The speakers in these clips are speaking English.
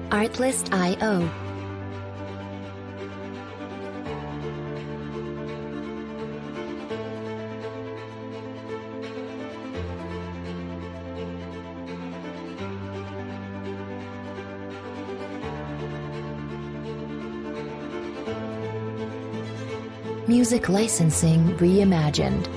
Artlist.io. Music licensing reimagined.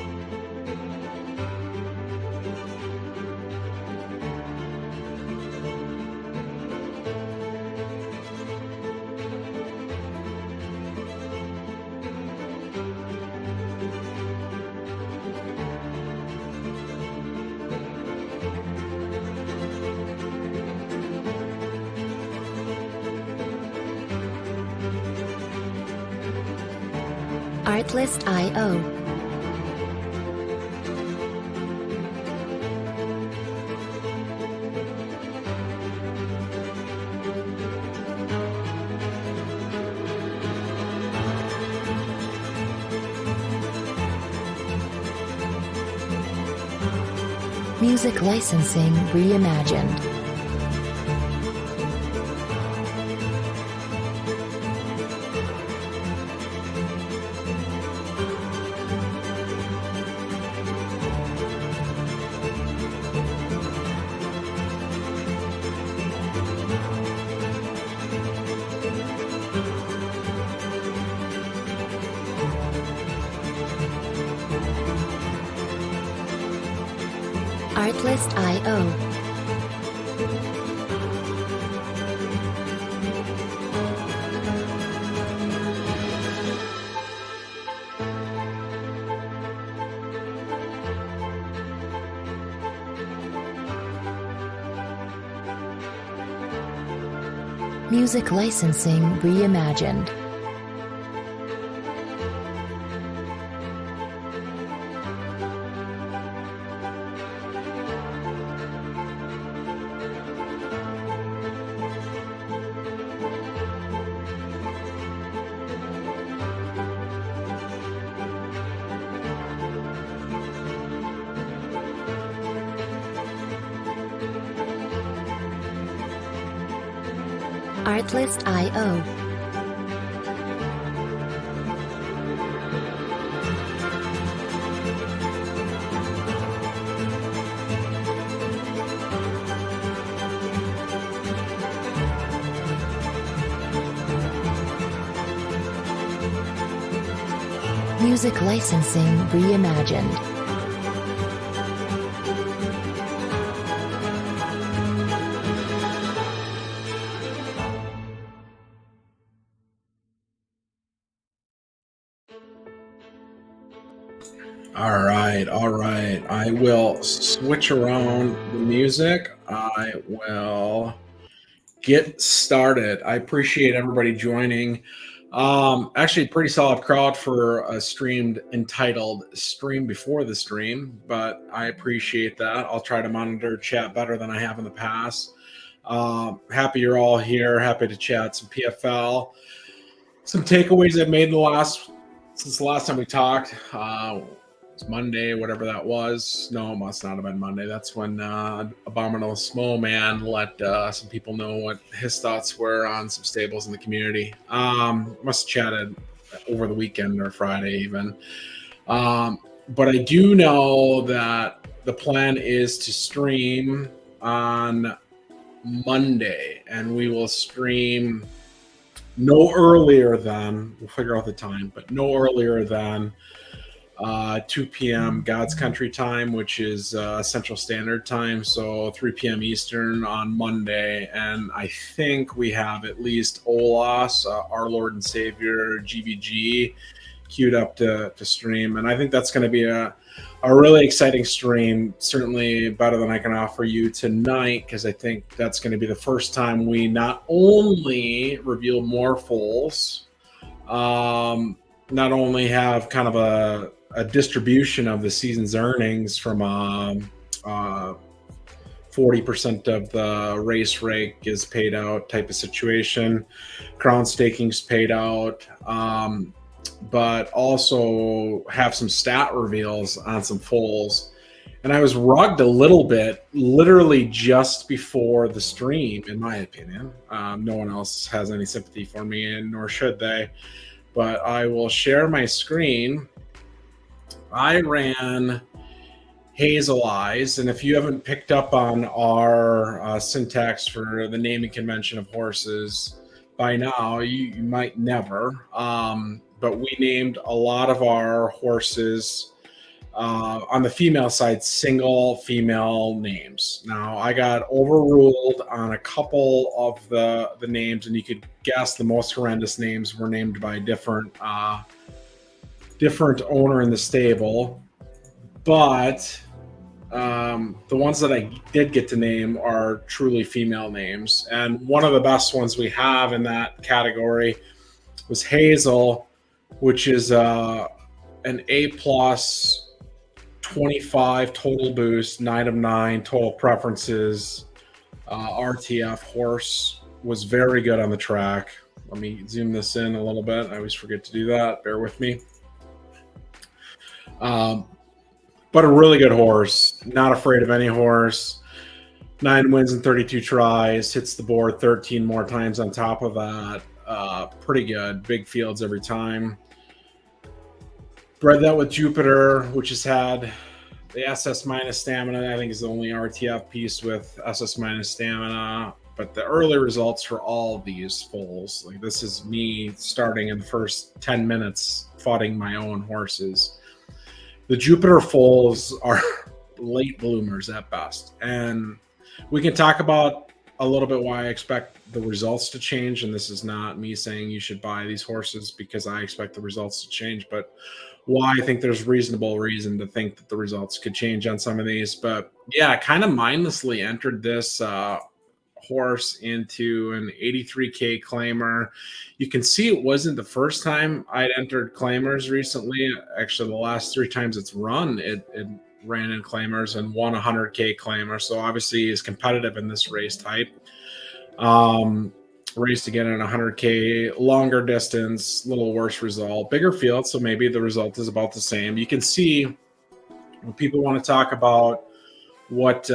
Artlist.io. Music licensing reimagined. Artlist.io. Music licensing reimagined. Artlist.io. Music licensing reimagined. All right. I will switch around the music. I will get started. I appreciate everybody joining. Actually, pretty solid crowd for a stream entitled Stream Before the Stream, but I appreciate that. I'll try to monitor chat better than I have in the past. Happy you're all here. Happy to chat some PFL. Some takeaways I've made since the last time we talked. Monday, whatever that was. No, it must not have been Monday. That's when Abominable Snowman let some people know what his thoughts were on some stables in the community. Must have chatted over the weekend or Friday even. But I do know that the plan is to stream on Monday, and we will stream no earlier than, we'll figure out the time, but no earlier than 2 p.m. God's Country time, which is Central Standard Time, so 3 p.m. Eastern on Monday. And I think we have at least OLAS, Our Lord and Savior, GVG, queued up to stream. And I think that's going to be a really exciting stream, certainly better than I can offer you tonight, because I think that's going to be the first time we not only reveal more foals, not only have kind of a distribution of the season's earnings from 40% of the race rake is paid out type of situation. Crown staking's paid out. but also have some stat reveals on some foals. And I was rugged a little bit, literally just before the stream, in my opinion. No one else has any sympathy for me, and nor should they. But I will share my screen. I ran Hazel Eyes, and if you haven't picked up on our syntax for the naming convention of horses by now, you might never. But we named a lot of our horses on the female side, single female names. Now, I got overruled on a couple of the names, and you could guess the most horrendous names were named by a different owner in the stable. But the ones that I did get to name are truly female names. And one of the best ones we have in that category was Hazel, which is an A+, 25 total boost, 9 of 9 total preferences, RTF horse. Was very good on the track. Let me zoom this in a little bit. I always forget to do that. Bear with me. But a really good horse. Not afraid of any horse. 9 wins and 32 tries. Hits the board 13 more times on top of that. Pretty good. Big fields every time. Bred that with Jupiter, which has had the SS minus stamina. I think is the only RTF piece with SS minus stamina. But the early results for all of these foals, like this is me starting in the first 10 minutes fighting my own horses. The Jupiter foals are late bloomers at best. And we can talk about a little bit why I expect the results to change. And this is not me saying you should buy these horses because I expect the results to change, but why I think there's reasonable reason to think that the results could change on some of these. But yeah, I kind of mindlessly entered this horse into an 83K claimer. You can see it wasn't the first time I'd entered claimers recently. Actually, the last 3 times it's run, it ran in claimers and won 100K claimer. So obviously is competitive in this race type. Raced again in 100K, longer distance, little worse result, bigger field. So maybe the result is about the same. You can see when people want to talk about what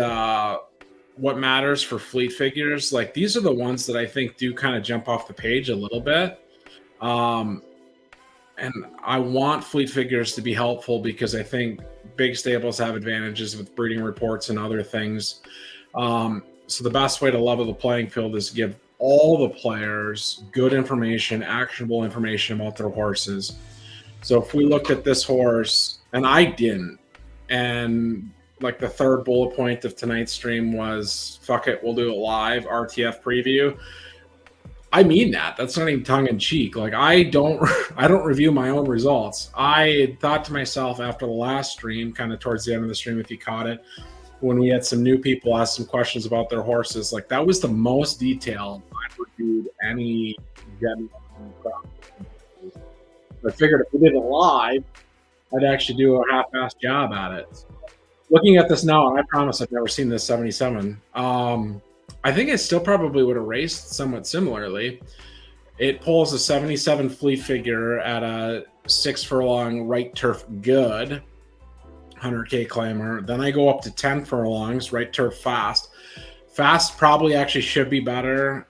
matters for fleet figures, like these are the ones that I think do kind of jump off the page a little bit. And I want fleet figures to be helpful because I think big stables have advantages with breeding reports and other things. So the best way to level the playing field is to give all the players good information, actionable information about their horses. So if we looked at this horse, and I didn't, and like the third bullet point of tonight's stream was, fuck it, we'll do it live, RTF preview. I mean that. That's not even tongue in cheek. Like I don't review my own results. I thought to myself after the last stream, kind of towards the end of the stream, if you caught it, when we had some new people ask some questions about their horses, like that was the most detailed I've reviewed any gen. I figured if we did it live, I'd actually do a half-assed job at it. Looking at this now, and I promise I've never seen this 77. I think it still probably would have raced somewhat similarly. It pulls a 77 fleet figure at a 6 furlong right turf good, 100K claimer. Then I go up to 10 furlongs, right turf fast. Fast probably actually should be better.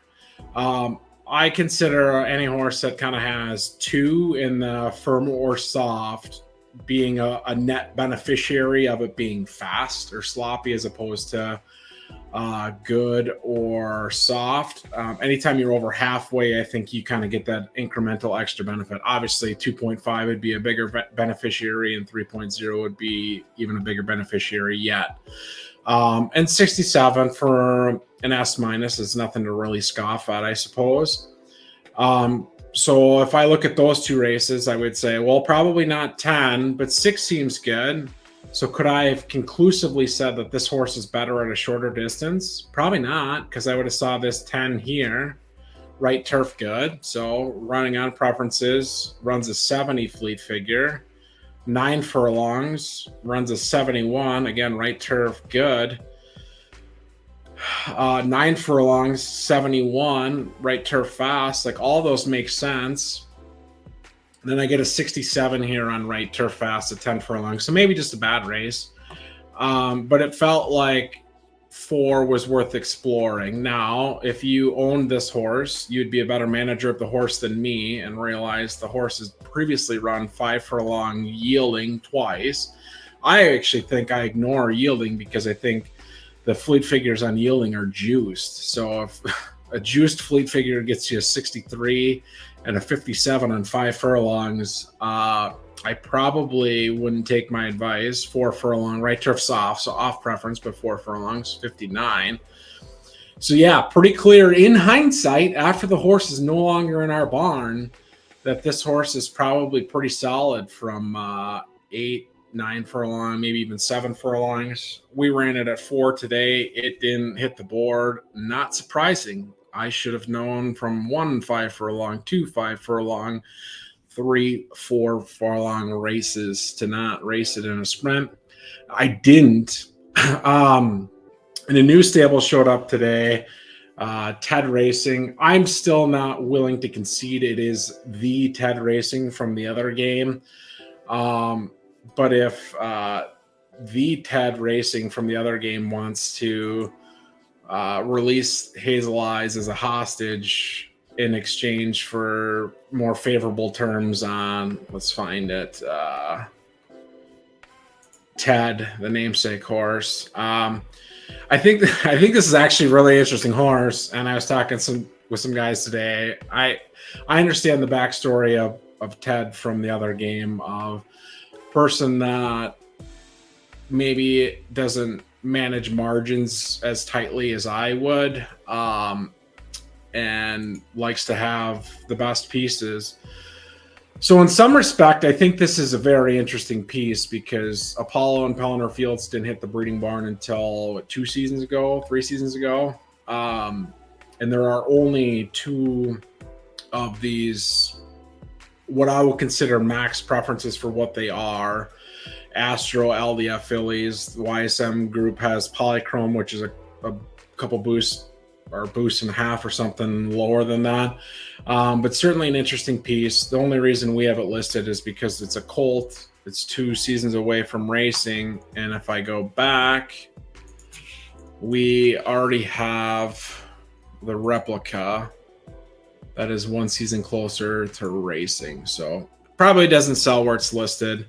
I consider any horse that kind of has 2 in the firm or soft being a net beneficiary of it being fast or sloppy as opposed to good or soft. Anytime you're over halfway, I think you kind of get that incremental extra benefit. Obviously 2.5 would be a bigger beneficiary and 3.0 would be even a bigger beneficiary yet. And 67 for an S minus is nothing to really scoff at, I suppose. So if I look at those 2 races, I would say, well, probably not 10, but 6 seems good. So could I have conclusively said that this horse is better at a shorter distance? Probably not, because I would have saw this 10 here, right turf good. So running on preferences, runs a 70 fleet figure, 9 furlongs, runs a 71, again, right turf good. 9 furlongs, 71, right turf fast. Like all those make sense. Then I get a 67 here on right turf fast at 10 furlongs. So maybe just a bad race. But it felt like 4 was worth exploring. Now, if you owned this horse, you'd be a better manager of the horse than me and realize the horse has previously run 5 furlong yielding twice. I actually think I ignore yielding because I think the fleet figures on yielding are juiced. So if a juiced fleet figure gets you a 63 and a 57 on 5 furlongs, I probably wouldn't take my advice. 4 furlong, right turf's off, so off preference, but 4 furlongs, 59. So yeah, pretty clear in hindsight, after the horse is no longer in our barn, that this horse is probably pretty solid from 8, 9 furlong, maybe even 7 furlongs. We ran it at 4 today. It didn't hit the board. Not surprising. I should have known from 1 5 furlong, 2 5 furlong, 3 4 furlong races to not race it in a sprint. I didn't. And a new stable showed up today, Ted Racing. I'm still not willing to concede it is the Ted Racing from the other game. But if the Ted Racing from the other game wants to release Hazel Eyes as a hostage in exchange for more favorable terms on, let's find it, Ted, the namesake horse. I think this is actually a really interesting horse, and I was talking with some guys today. I understand the backstory of Ted from the other game, of person that maybe doesn't manage margins as tightly as I would, and likes to have the best pieces. So in some respect, I think this is a very interesting piece because Apollo and Pelennor Fields didn't hit the breeding barn until 3 seasons ago. And there are only 2 of these, what I would consider max preferences for what they are. Astro, LDF fillies. The YSM group has Polychrome, which is a couple boosts or a boost and a half or something lower than that. But certainly an interesting piece. The only reason we have it listed is because it's a colt. It's 2 seasons away from racing. And if I go back, we already have the replica that is 1 season closer to racing. So probably doesn't sell where it's listed.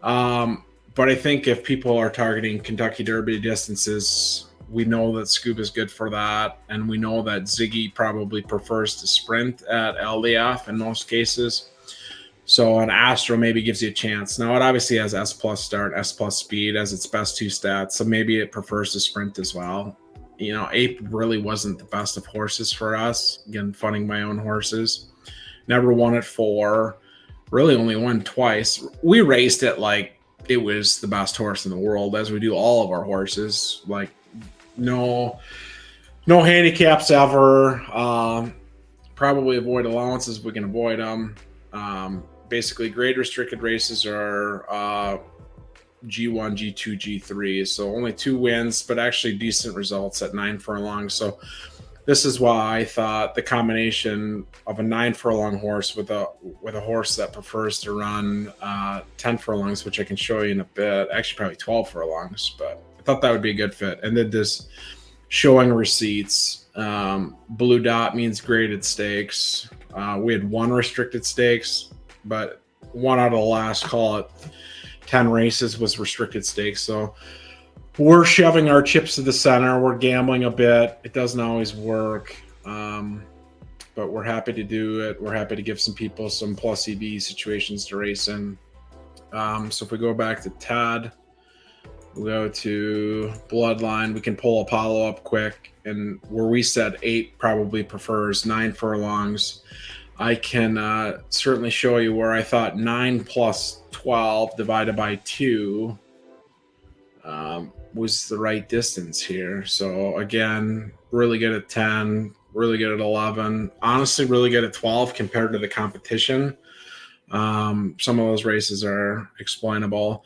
But I think if people are targeting Kentucky Derby distances, we know that Scoob is good for that. And we know that Ziggy probably prefers to sprint at LDF in most cases. So an Astro maybe gives you a chance. Now it obviously has S plus start, S plus speed as its best 2 stats. So maybe it prefers to sprint as well. You know, Ape really wasn't the best of horses for us. Again, funding my own horses. Never won at 4. Really only won twice. We raced it like it was the best horse in the world, as we do all of our horses. Like no handicaps ever. Probably avoid allowances if we can avoid them. Basically, grade restricted races are G1, G2, G3. So only 2 wins, but actually decent results at 9 furlongs. So this is why I thought the combination of a 9 furlong horse with a horse that prefers to run 10 furlongs, which I can show you in a bit, actually probably 12 furlongs, but I thought that would be a good fit. And then this showing receipts, blue dot means graded stakes. We had 1 restricted stakes, but 1 out of the last, call it 10 races, was restricted stakes. So we're shoving our chips to the center. We're gambling a bit. It doesn't always work, but we're happy to do it. We're happy to give some people some plus EV situations to race in. So if we go back to Tad, we'll go to Bloodline. We can pull Apollo up quick. And where we said 8 probably prefers 9 furlongs, I can certainly show you where I thought 9 plus 12 divided by 2 was the right distance here. So again, really good at 10, really good at 11, honestly really good at 12 compared to the competition. Some of those races are explainable.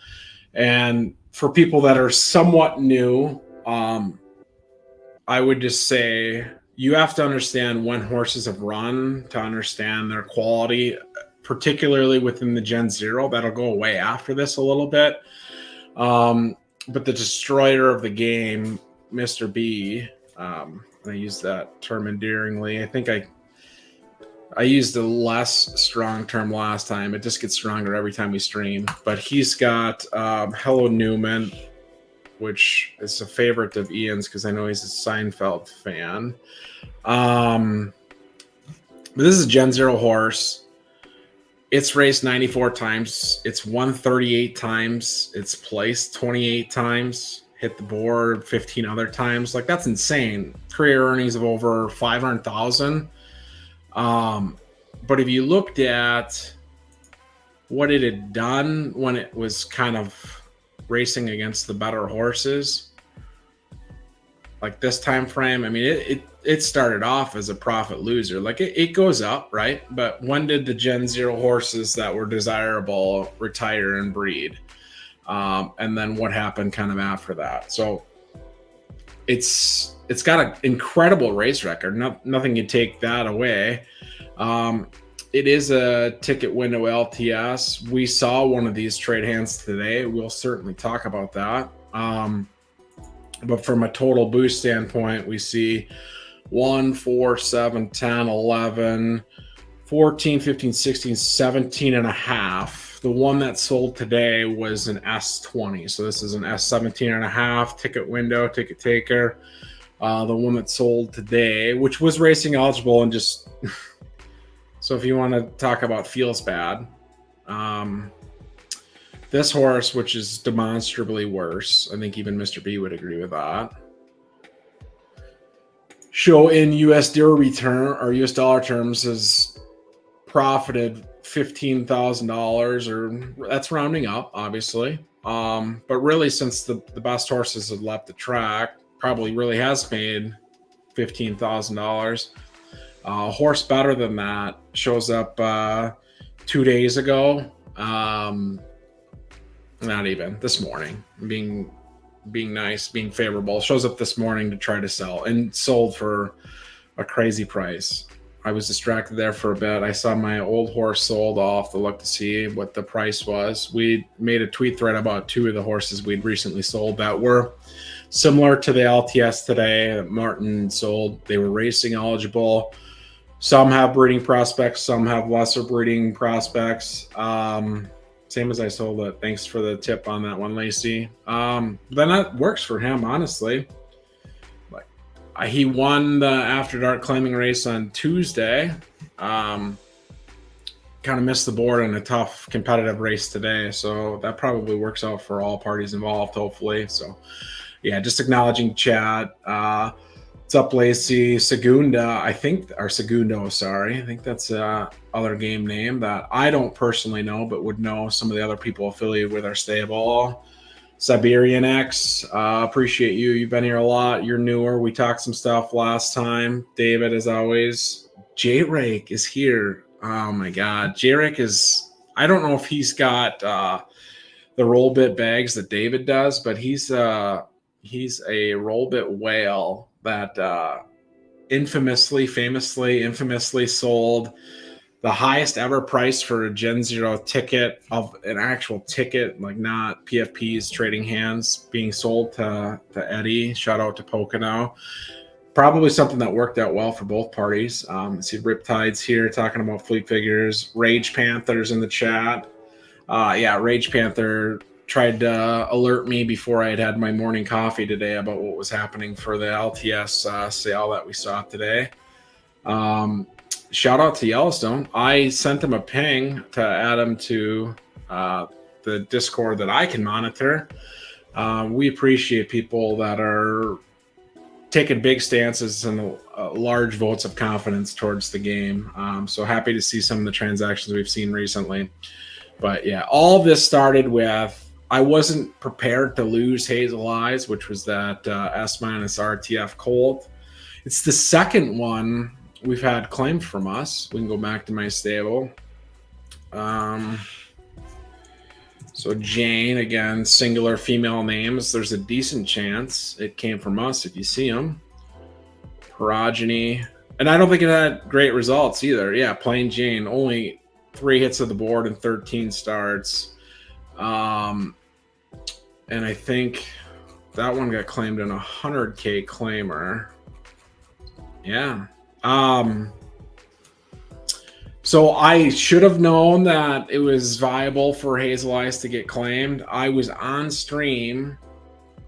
And for people that are somewhat new, I would just say you have to understand when horses have run to understand their quality. particularly within the Gen Zero. That'll go away after this a little bit. But the destroyer of the game, Mr. B, and I use that term endearingly. I think I used a less strong term last time. It just gets stronger every time we stream. But he's got Hello Newman, which is a favorite of Ian's because I know he's a Seinfeld fan. But this is a Gen Zero horse. It's raced 94 times. It's won 38 times. It's placed 28 times. Hit the board 15 other times. Like, that's insane. Career earnings of over 500,000. But if you looked at what it had done when it was kind of racing against the better horses, like this time frame, I mean, it started off as a profit loser. Like, it goes up, right? But when did the Gen Zero horses that were desirable retire and breed? And then what happened kind of after that? So it's got an incredible race record. Nothing can take that away. It is a ticket window LTS. We saw one of these trade hands today. We'll certainly talk about that. But from a total boost standpoint, we see 1, 4, 7, 10, 11, 14, 15, 16, 17 and a half. The one that sold today was an S20. So this is an S17 and a half ticket window, ticket taker. The one that sold today, which was racing eligible and just... So if you want to talk about feels bad, this horse, which is demonstrably worse, I think even Mr. B would agree with that. Show in US dollar terms has profited $15,000, or that's rounding up, obviously. But really, since the best horses have left the track, probably really has made $15,000. A horse better than that shows up 2 days ago. Not even this morning, being nice, being favorable, shows up this morning to try to sell and sold for a crazy price. I was distracted there for a bit. I saw my old horse sold off to look to see what the price was. We made a tweet thread about 2 of the horses we'd recently sold that were similar to the LTS today that Martin sold. They were racing eligible. Some have breeding prospects, some have lesser breeding prospects. Same as I sold it. Thanks for the tip on that one, Lacey. Then that works for him, honestly. Like, he won the After Dark claiming race on Tuesday. Kind of missed the board in a tough competitive race today. So that probably works out for all parties involved, hopefully. So, yeah, just acknowledging chat. What's up, Lacey? Segundo, I think that's other game name that I don't personally know, but would know some of the other people affiliated with our stable. Siberian X, appreciate you. You've been here a lot. You're newer. We talked some stuff last time. David, as always. J-Rake is here. Oh my God. J-Rake is, I don't know if he's got the roll bit bags that David does, but he's a roll bit whale that infamously sold the highest ever price for a Gen Zero ticket, of an actual ticket, like not PFP's trading hands, being sold to Eddie. Shout out to Pocono. Probably something that worked out well for both parties. I see Riptide's here talking about Fleet Figures. Rage Panther's in the chat. Yeah, Rage Panther tried to alert me before I had my morning coffee today about what was happening for the LTS sale that we saw today. Shout out to Yellowstone. I sent him a ping to add him to the Discord that I can monitor. We appreciate people that are taking big stances and large votes of confidence towards the game. So happy to see some of the transactions we've seen recently. But yeah, all this started with, I wasn't prepared to lose Hazel Eyes, which was that S- RTF Colt. It's the second one we've had claimed from us. We can go back to my stable. So Jane, again, singular female names. There's a decent chance it came from us if you see them. Progeny. And I don't think it had great results either. Yeah, plain Jane. Only 3 hits of the board in 13 starts. And I think that one got claimed in a 100K claimer. Yeah. So I should have known that it was viable for Hazel Eyes to get claimed. I was on stream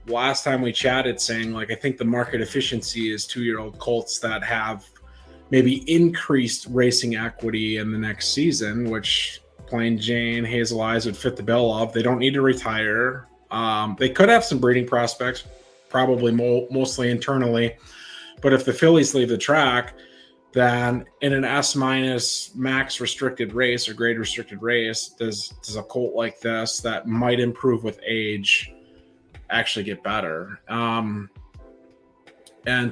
last time we chatted saying, like, I think the market efficiency is 2-year-old colts that have maybe increased racing equity in the next season, which plain Jane Hazel Eyes would fit the bill of. They don't need to retire. They could have some breeding prospects, probably mostly internally. But if the fillies leave the track, then in an S- max restricted race or grade restricted race, does a colt like this that might improve with age actually get better? And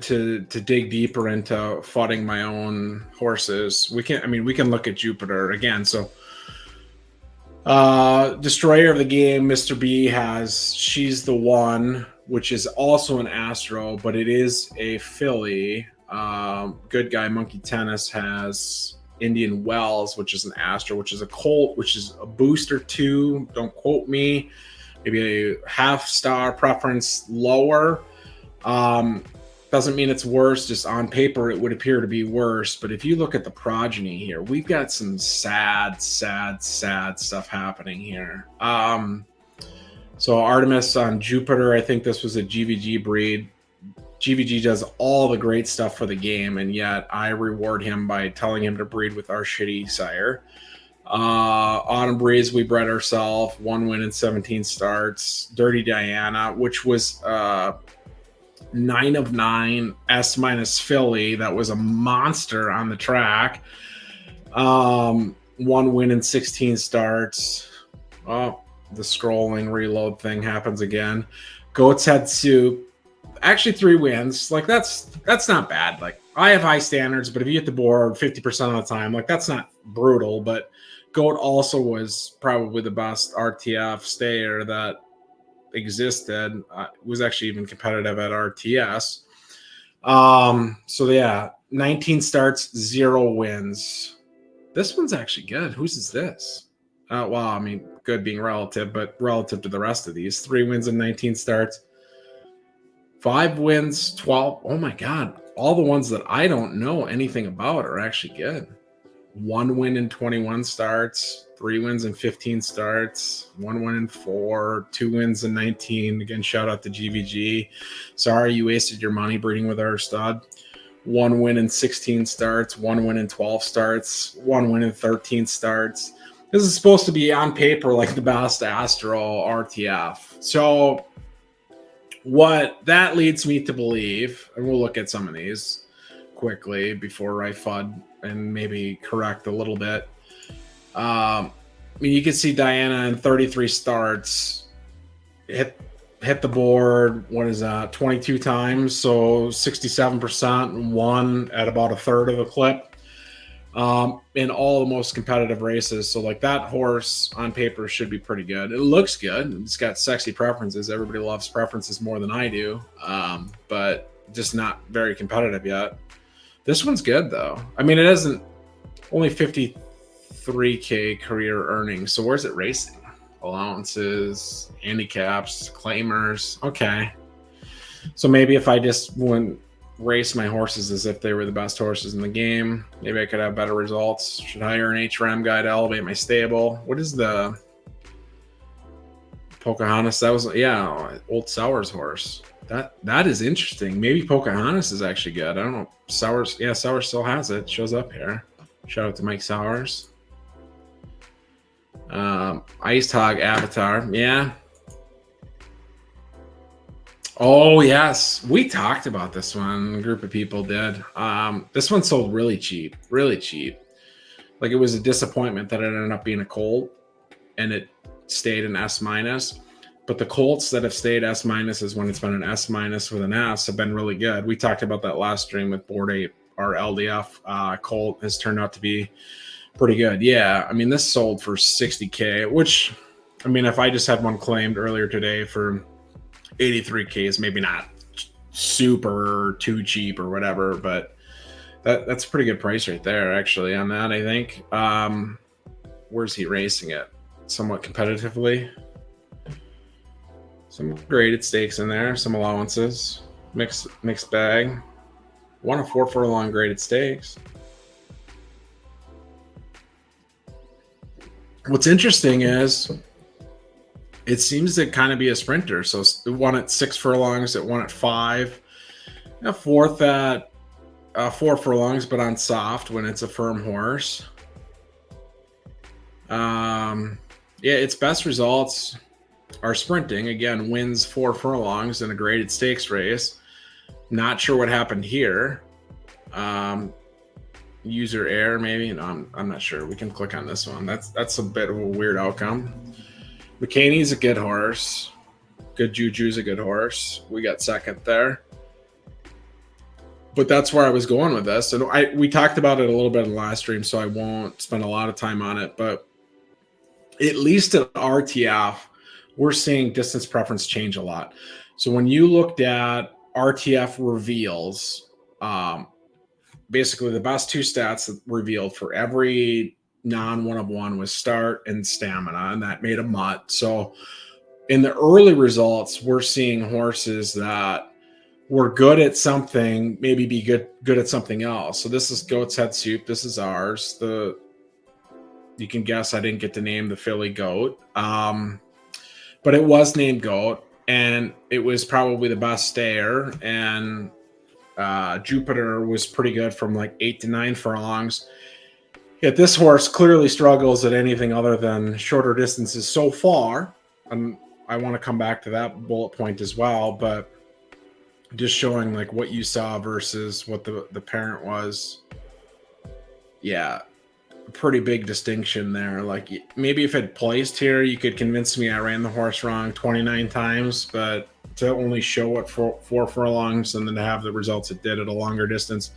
to dig deeper into fudding my own horses, we can look at Jupiter again. So Destroyer of the Game, Mr. B has She's the One, which is also an Astro, but it is a filly. Good Guy Monkey Tennis has Indian Wells, which is an Astro, which is a colt, which is a booster 2. Don't quote me. Maybe a half-star preference lower. Doesn't mean it's worse. Just on paper, it would appear to be worse. But if you look at the progeny here, we've got some sad stuff happening here. So Artemis on Jupiter, I think this was a GVG breed. GVG does all the great stuff for the game, and yet I reward him by telling him to breed with our shitty sire. Autumn Breeze, we bred ourselves, 1 win in 17 starts. Dirty Diana, which was 9 of 9 S- filly that was a monster on the track. 1 win in 16 starts. Oh, the scrolling reload thing happens again. Goat's Head Soup, actually 3 wins. Like that's not bad. Like I have high standards, but if you hit the board 50% of the time, like that's not brutal. But Goat also was probably the best RTF stayer that existed. Was actually even competitive at RTS. So yeah, 19 starts, 0 wins. This one's actually good. Whose is this? Well, I mean, good being relative, but relative to the rest of these, 3 wins in 19 starts, 5 wins, 12. Oh my God. All the ones that I don't know anything about are actually good. 1 win in 21 starts, 3 wins in 15 starts, 1 win in 4, 2 wins in 19. Again, shout out to GVG. Sorry you wasted your money breeding with our stud. 1 win in 16 starts, 1 win in 12 starts, 1 win in 13 starts. This is supposed to be on paper like the best Astro RTF. So what that leads me to believe, and we'll look at some of these quickly before I FUD and maybe correct a little bit. I mean, you can see Diana in 33 starts hit the board. What is that? 22 times, so 67%, and won at about a third of the clip in all the most competitive races. So like that horse on paper should be pretty good. It looks good. It's got sexy preferences. Everybody loves preferences more than I do, but just not very competitive yet. This one's good though. I mean, it isn't only 53K career earnings. So where's it racing? Allowances, handicaps, claimers. Okay. So maybe if I just wouldn't race my horses as if they were the best horses in the game, maybe I could have better results. Should hire an HRM guy to elevate my stable. What is the Pocahontas? That was, yeah, Old Sour's horse. That is interesting. Maybe Pocahontas is actually good. I don't know. Sours, yeah, Sours still has it. Shows up here. Shout out to Mike Sours. Iced Hog Avatar, yeah. Oh yes, we talked about this one. A group of people did. This one sold really cheap, really cheap. Like it was a disappointment that it ended up being a colt, and it stayed an S minus. But the colts that have stayed S minuses when it's been an S minus with an S have been really good. We talked about that last stream with Board 8. Our LDF colt has turned out to be pretty good. Yeah, I mean, this sold for 60K, which, I mean, if I just had one claimed earlier today for 83K is maybe not super too cheap or whatever, but that's a pretty good price right there, actually, on that, I think. where's he racing it? Somewhat competitively. Some graded stakes in there, some allowances, mixed bag. 1 of 4 furlong graded stakes. What's interesting is it seems to kind of be a sprinter. So it won at 6 furlongs, it won at 5, a fourth at 4 furlongs, but on soft when it's a firm horse. Yeah, its best results are sprinting. Again, wins 4 furlongs in a graded stakes race. Not sure what happened here. User error, maybe. No, I'm not sure. We can click on this one. That's a bit of a weird outcome. McCaney's a good horse. Good Juju's a good horse. We got second there. But that's where I was going with this. And we talked about it a little bit in the last stream, so I won't spend a lot of time on it. But at least at RTF, we're seeing distance preference change a lot. So when you looked at RTF reveals, basically the best 2 stats that revealed for every non-1 of 1 was start and stamina, and that made a mutt. So in the early results, we're seeing horses that were good at something, maybe be good at something else. So this is Goat's Head Soup. This is ours. You can guess I didn't get to name the filly Goat, but it was named Goat, and it was probably the best stayer. And Jupiter was pretty good from like 8 to 9 furlongs. Yet this horse clearly struggles at anything other than shorter distances so far. And I want to come back to that bullet point as well, but just showing like what you saw versus what the parent was. Yeah, pretty big distinction there. Like maybe if it placed here, you could convince me I ran the horse wrong 29 times, but to only show it for 4 furlongs and then to have the results it did at a longer distance.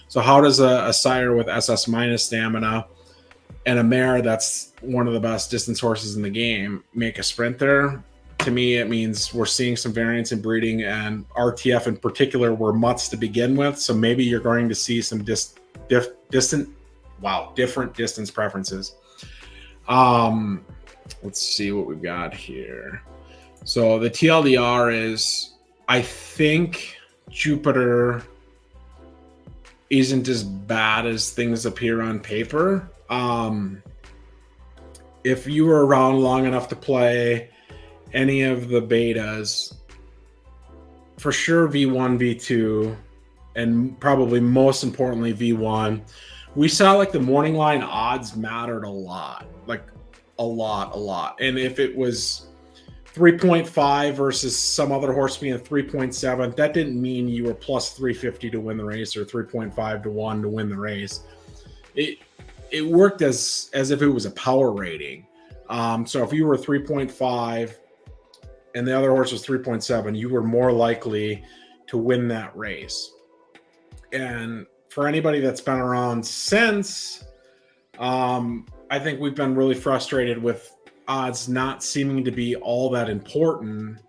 So how does a sire with SS minus stamina and a mare that's one of the best distance horses in the game make a sprint there? To me, it means we're seeing some variance in breeding, and RTF in particular were mutts to begin with. So maybe you're going to see some different distance preferences. Let's see what we've got here. So the TLDR is, I think Jupiter isn't as bad as things appear on paper. If you were around long enough to play any of the betas, for sure V1, V2, and probably most importantly V1, we saw like the morning line odds mattered a lot, like a lot. And if it was 3.5 versus some other horse being a 3.7, that didn't mean you were plus 350 to win the race or 3.5 to 1 to win the race. It worked as if it was a power rating. So if you were 3.5 and the other horse was 3.7, you were more likely to win that race. And for anybody that's been around since, I think we've been really frustrated with odds not seeming to be all that important,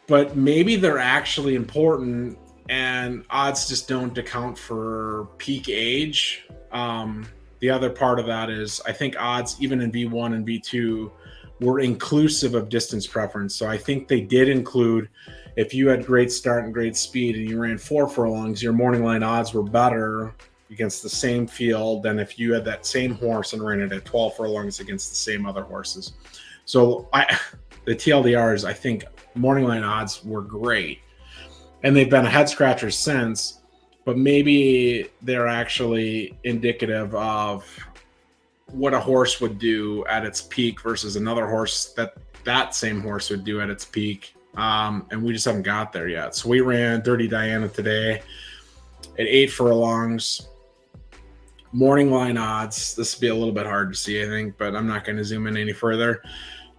but maybe they're actually important and odds just don't account for peak age. The other part of that is I think odds even in V1 and V2 were inclusive of distance preference. So I think they did include, if you had great start and great speed and you ran 4 furlongs, your morning line odds were better against the same field than if you had that same horse and ran it at 12 furlongs against the same other horses. So the TLDRs, I think morning line odds were great, and they've been a head scratcher since, but maybe they're actually indicative of what a horse would do at its peak versus another horse that same horse would do at its peak. And we just haven't got there yet. So we ran Dirty Diana today at 8 furlongs. Morning line odds, this will be a little bit hard to see, I think, but I'm not going to zoom in any further.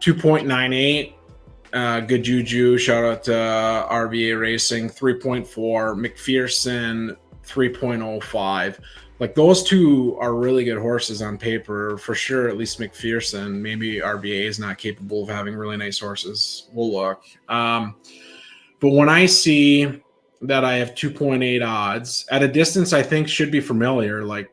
2.98, good juju, shout out to RVA Racing. 3.4, McPherson 3.05. Like those two are really good horses on paper for sure. At least McPherson. Maybe RBA is not capable of having really nice horses. We'll look. But when I see that I have 2.8 odds at a distance I think should be familiar, like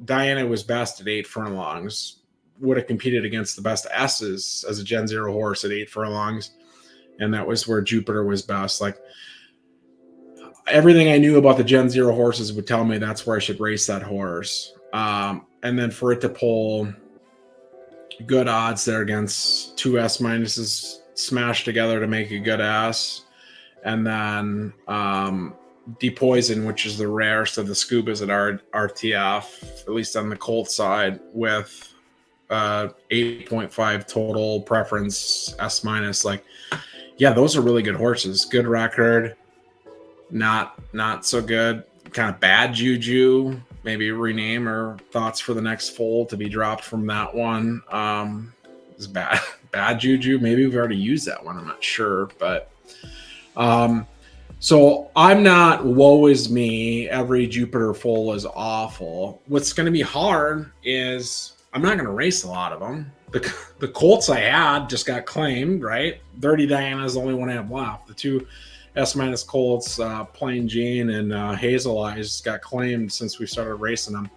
Diana was best at 8 furlongs, would have competed against the best S's as a Gen Zero horse at 8 furlongs. And that was where Jupiter was best. Like, everything I knew about the Gen Zero horses would tell me that's where I should race that horse. And then for it to pull good odds there against 2 S minuses smashed together to make a good S. And then Depoison, which is the rarest of the scubas at RTF, at least on the Colt side, with 8.5 total preference S minus. Like, yeah, those are really good horses. Good record, not so good. Kind of bad juju. Maybe rename, or thoughts for the next foal to be dropped from that one. Is bad juju. Maybe we've already used that one. I'm not sure, but so I'm not woe is me. Every Jupiter foal is awful. What's going to be hard is I'm not going to race a lot of them. The Colts I had just got claimed, right? Dirty Diana is the only one I have left. The 2 S minus Colts, Plain Jane and Hazel Eyes, got claimed since we started racing them.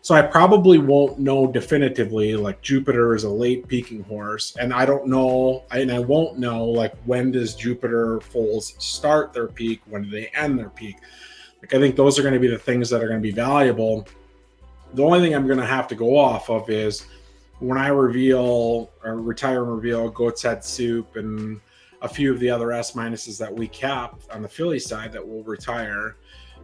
So I probably won't know definitively, like, Jupiter is a late peaking horse, and I don't know, and I won't know, like, when does Jupiter foals start their peak, when do they end their peak. Like, I think those are going to be the things that are going to be valuable. The only thing I'm going to have to go off of is when I reveal or retire and reveal Goat's Head Soup and a few of the other S minuses that we kept on the filly side that will retire,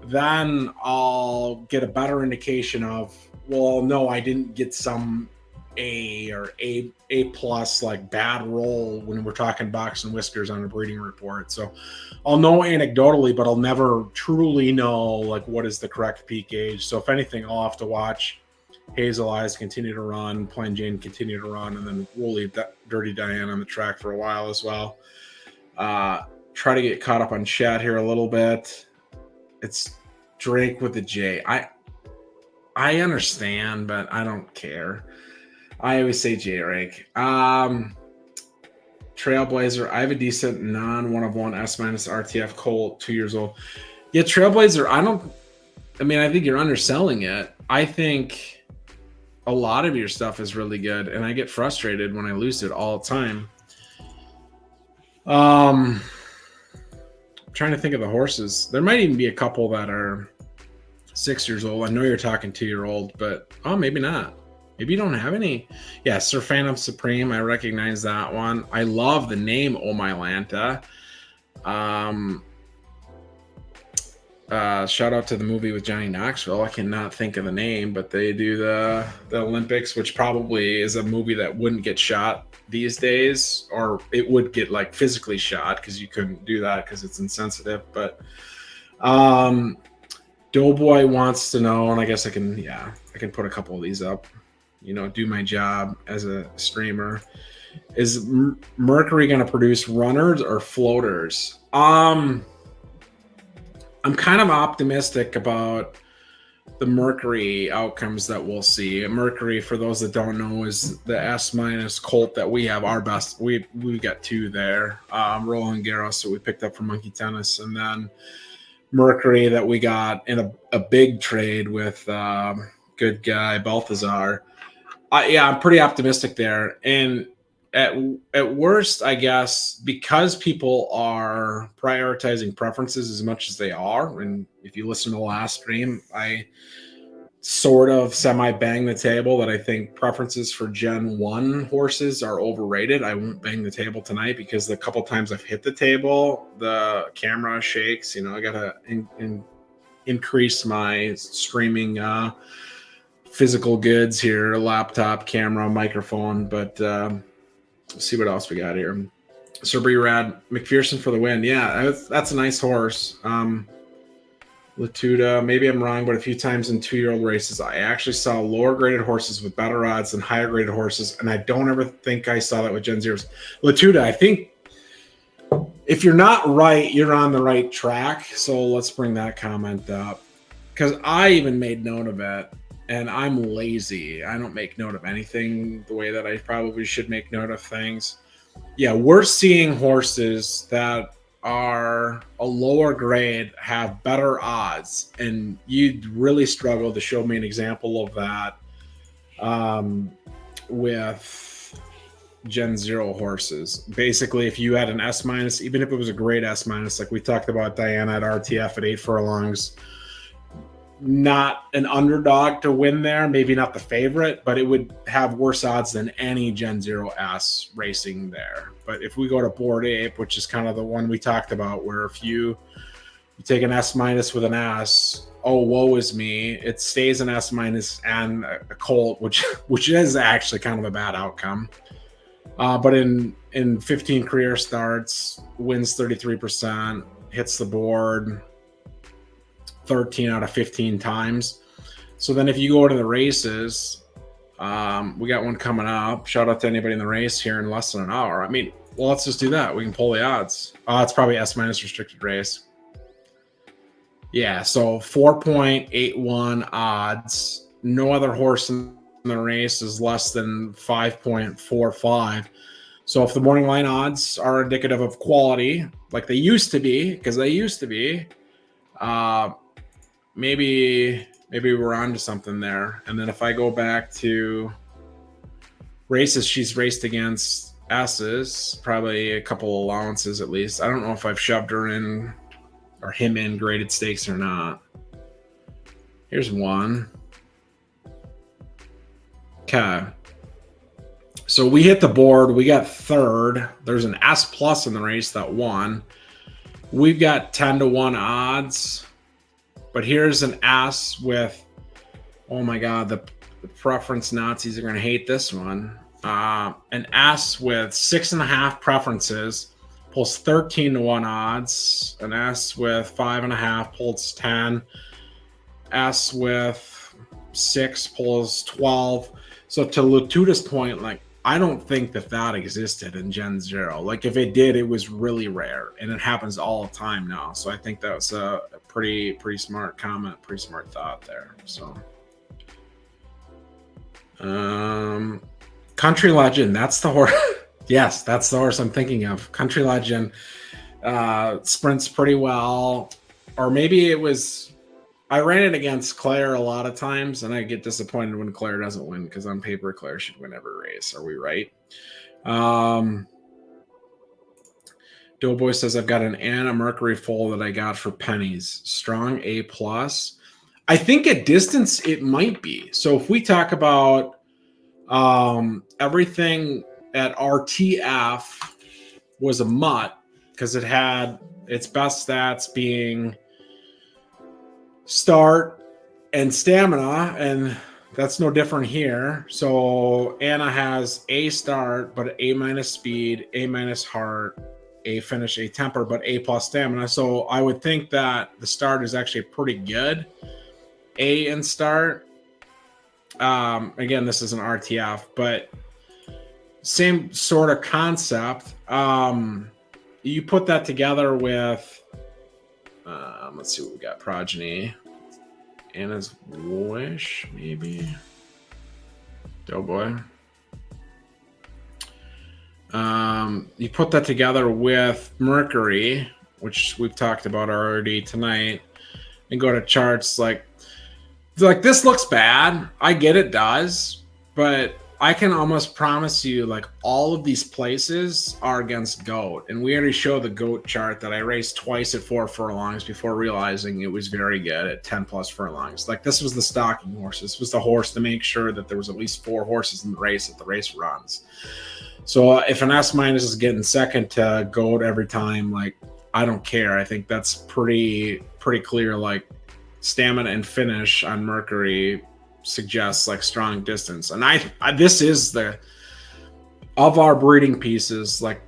then I'll get a better indication of, well, no, I didn't get some A or A plus like bad roll when we're talking box and whiskers on a breeding report. So I'll know anecdotally, but I'll never truly know, like, what is the correct peak age. So if anything, I'll have to watch Hazel Eyes continue to run, Plain Jane continue to run, and then we'll leave that Dirty Diane on the track for a while as well. Try to get caught up on chat here a little bit. It's Drake with the J. I understand, but I don't care. I always say J-Rake. Trailblazer, I have a decent non-1 of 1 S minus RTF Colt, 2 years old. Yeah, Trailblazer, I think you're underselling it. I think a lot of your stuff is really good, and I get frustrated when I lose it all the time. I'm trying to think of the horses. There might even be a couple that are 6 years old. I know you're talking 2-year-old, but maybe not. Maybe you don't have any. Yeah, Sir Phantom Supreme. I recognize that one. I love the name Oh My Lanta. Shout out to the movie with Johnny Knoxville. I cannot think of the name, but they do the Olympics, which probably is a movie that wouldn't get shot these days, or it would get like physically shot because you couldn't do that because it's insensitive. But Doughboy wants to know, and I guess I can put a couple of these up, do my job as a streamer. Is Mercury going to produce runners or floaters? I'm kind of optimistic about the Mercury outcomes that we'll see. Mercury, for those that don't know, is the S minus Colt that we have, our best. We got 2 there. Roland Garros that we picked up from Monkey Tennis, and then Mercury that we got in a big trade with good guy Balthazar. I'm pretty optimistic there. And at worst, I guess, because people are prioritizing preferences as much as they are, and if you listen to the last stream, I sort of semi-bang the table that I think preferences for Gen 1 horses are overrated. I won't bang the table tonight because the couple times I've hit the table, the camera shakes. I got to increase my streaming physical goods here, laptop, camera, microphone, but let's see what else we got here. Sir Rad, McPherson for the win. Yeah, that's a nice horse. Latuda, maybe I'm wrong, but a few times in 2-year-old races, I actually saw lower graded horses with better odds than higher graded horses, and I don't ever think I saw that with Gen Zeros. Latuda, I think if you're not right, you're on the right track. So let's bring that comment up, because I even made note of it, and I'm lazy. I don't make note of anything the way that I probably should make note of things. Yeah, we're seeing horses that are a lower grade have better odds, and you'd really struggle to show me an example of that with Gen Zero horses. Basically, if you had an S minus, even if it was a grade S minus, like we talked about Diana at RTF at 8 furlongs, not an underdog to win there, maybe not the favorite, but it would have worse odds than any Gen Zero S racing there. But if we go to Bored Ape, which is kind of the one we talked about, where if you take an S minus with an S, oh, woe is me, it stays an S minus and a colt, which is actually kind of a bad outcome. But in 15 career starts, wins 33%, hits the board 13 out of 15 times. So then if you go to the races, we got one coming up. Shout out to anybody in the race here in less than an hour. I mean, well, let's just do that. We can pull the odds. It's probably S minus restricted race. Yeah, so 4.81 odds. No other horse in the race is less than 5.45. So if the morning line odds are indicative of quality, like they used to be, because they used to be, maybe we're on to something there. And then if I go back to races she's raced against S's, probably a couple allowances at least. I don't know if I've shoved her in or him in graded stakes or not. Here's one. Okay. So we hit the board. We got third. There's an S plus in the race that won. We've got 10-1 odds. But here's an S with, oh my God, the preference Nazis are going to hate this one. An S with 6.5 preferences pulls 13-1 odds. An S with 5.5 pulls 10. S with 6 pulls 12. So to Latuda's point, like, I don't think that existed in Gen Zero. Like if it did, it was really rare, and it happens all the time now. So I think that was a pretty smart comment, pretty smart thought there. So, Country Legend, that's the horse. Yes, that's the horse I'm thinking of. Country Legend sprints pretty well, or maybe it was. I ran it against Claire a lot of times, and I get disappointed when Claire doesn't win because on paper, Claire should win every race. Are we right? Doughboy says, I've got an Anna Mercury foal that I got for pennies. Strong A+. I think at distance, it might be. So if we talk about everything at RTF was a mutt because it had its best stats being start and stamina, and that's no different here. So Anna has A start, but A minus speed, A minus heart, A finish, A temper, but A plus stamina. So I would think that the start is actually pretty good. A in start. Again, this is an RTF, but same sort of concept. You put that together with let's see what we got. Progeny. Anna's Wish, maybe. Doughboy. You put that together with Mercury, which we've talked about already tonight, and go to charts like this looks bad. I get it does, but I can almost promise you, like, all of these places are against GOAT. And we already showed the GOAT chart that I raced twice at 4 furlongs before realizing it was very good at 10 plus furlongs. Like, this was the stalking horse. This was the horse to make sure that there was at least 4 horses in the race at the race runs. So if an S minus is getting second to GOAT every time, like, I don't care. I think that's pretty clear. Like, stamina and finish on Mercury suggests like strong distance, and I this is the of our breeding pieces, like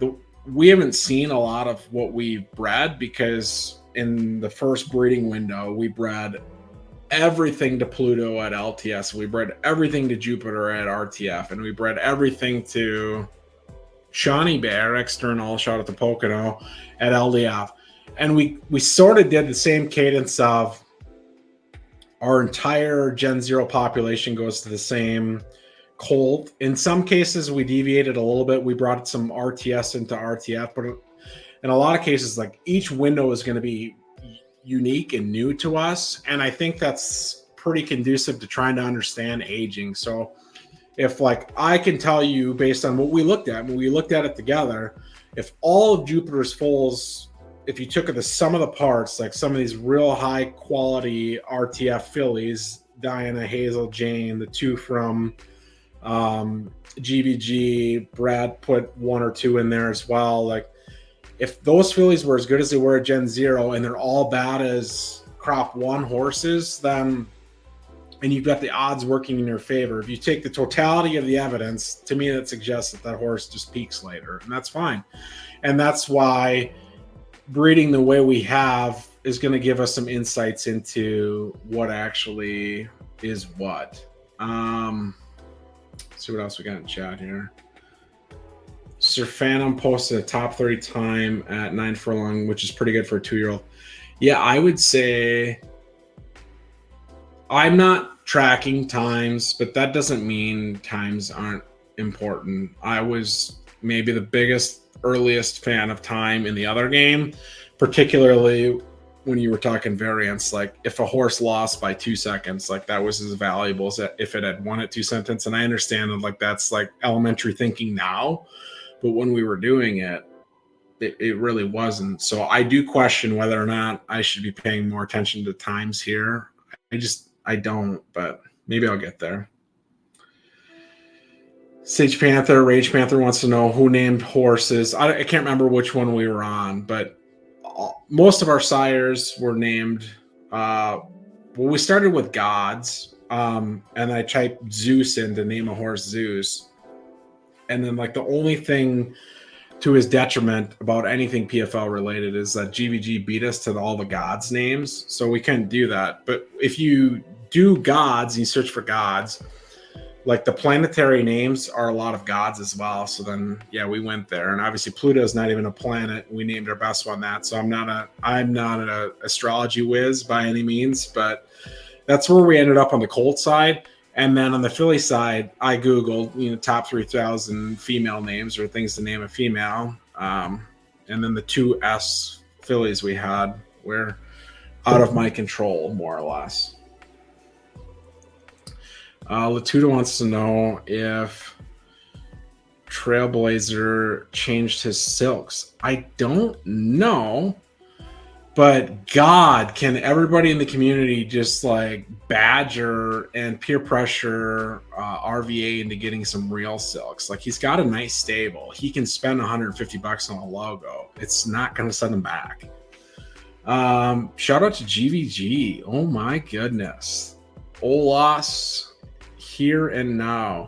we haven't seen a lot of what we bred, because in the first breeding window we bred everything to Pluto at LTS, we bred everything to Jupiter at RTF, and we bred everything to Shawnee Bear external, shout out to Pocono, at LDF. And we sort of did the same cadence of our entire Gen Zero population goes to the same colt. In some cases, we deviated a little bit. We brought some RTS into RTF, but in a lot of cases, like each window is going to be unique and new to us. And I think that's pretty conducive to trying to understand aging. So if like I can tell you based on what we looked at, when we looked at it together, if all of Jupiter's foals, if you took the sum of the parts, like some of these real high quality RTF fillies, Diana, Hazel, Jane, the two from GVG, Brad put one or two in there as well. Like if those fillies were as good as they were at Gen 0 and they're all bad as crop 1 horses, then and you've got the odds working in your favor. If you take the totality of the evidence, to me that suggests that that horse just peaks later, and that's fine. And that's why breeding the way we have is going to give us some insights into what actually is what. Let's see what else we got in chat here. Sir Phantom posted a top 30 time at 9 furlong, which is pretty good for a 2-year-old. Yeah, I would say I'm not tracking times, but that doesn't mean times aren't important. I was maybe the biggest, earliest fan of time in the other game, particularly when you were talking variance. Like if a horse lost by 2 seconds, like that was as valuable as if it had won at 2 seconds. And I understand that like that's like elementary thinking now, but when we were doing it, it really wasn't. So I do question whether or not I should be paying more attention to times here. I don't, but maybe I'll get there. Sage Panther, Rage Panther wants to know who named horses. I can't remember which one we were on, but most of our sires were named. Well, we started with gods, and I typed Zeus in to name a horse Zeus. And then like the only thing to his detriment about anything PFL related is that GVG beat us to all the gods names. So we couldn't do that. But if you do gods, you search for gods, like the planetary names are a lot of gods as well. So then, yeah, we went there. And obviously Pluto's not even a planet. We named our best one that. So I'm not an astrology whiz by any means, but that's where we ended up on the Colt side. And then on the filly side, I Googled, top 3,000 female names or things to name a female. And then the 2S fillies we had were out of my control, more or less. Latuda wants to know if Trailblazer changed his silks. I don't know. But God, can everybody in the community just like badger and peer pressure RVA into getting some real silks? Like he's got a nice stable. He can spend $150 on a logo. It's not going to send him back. Shout out to GVG. Oh my goodness. OLAS here and now.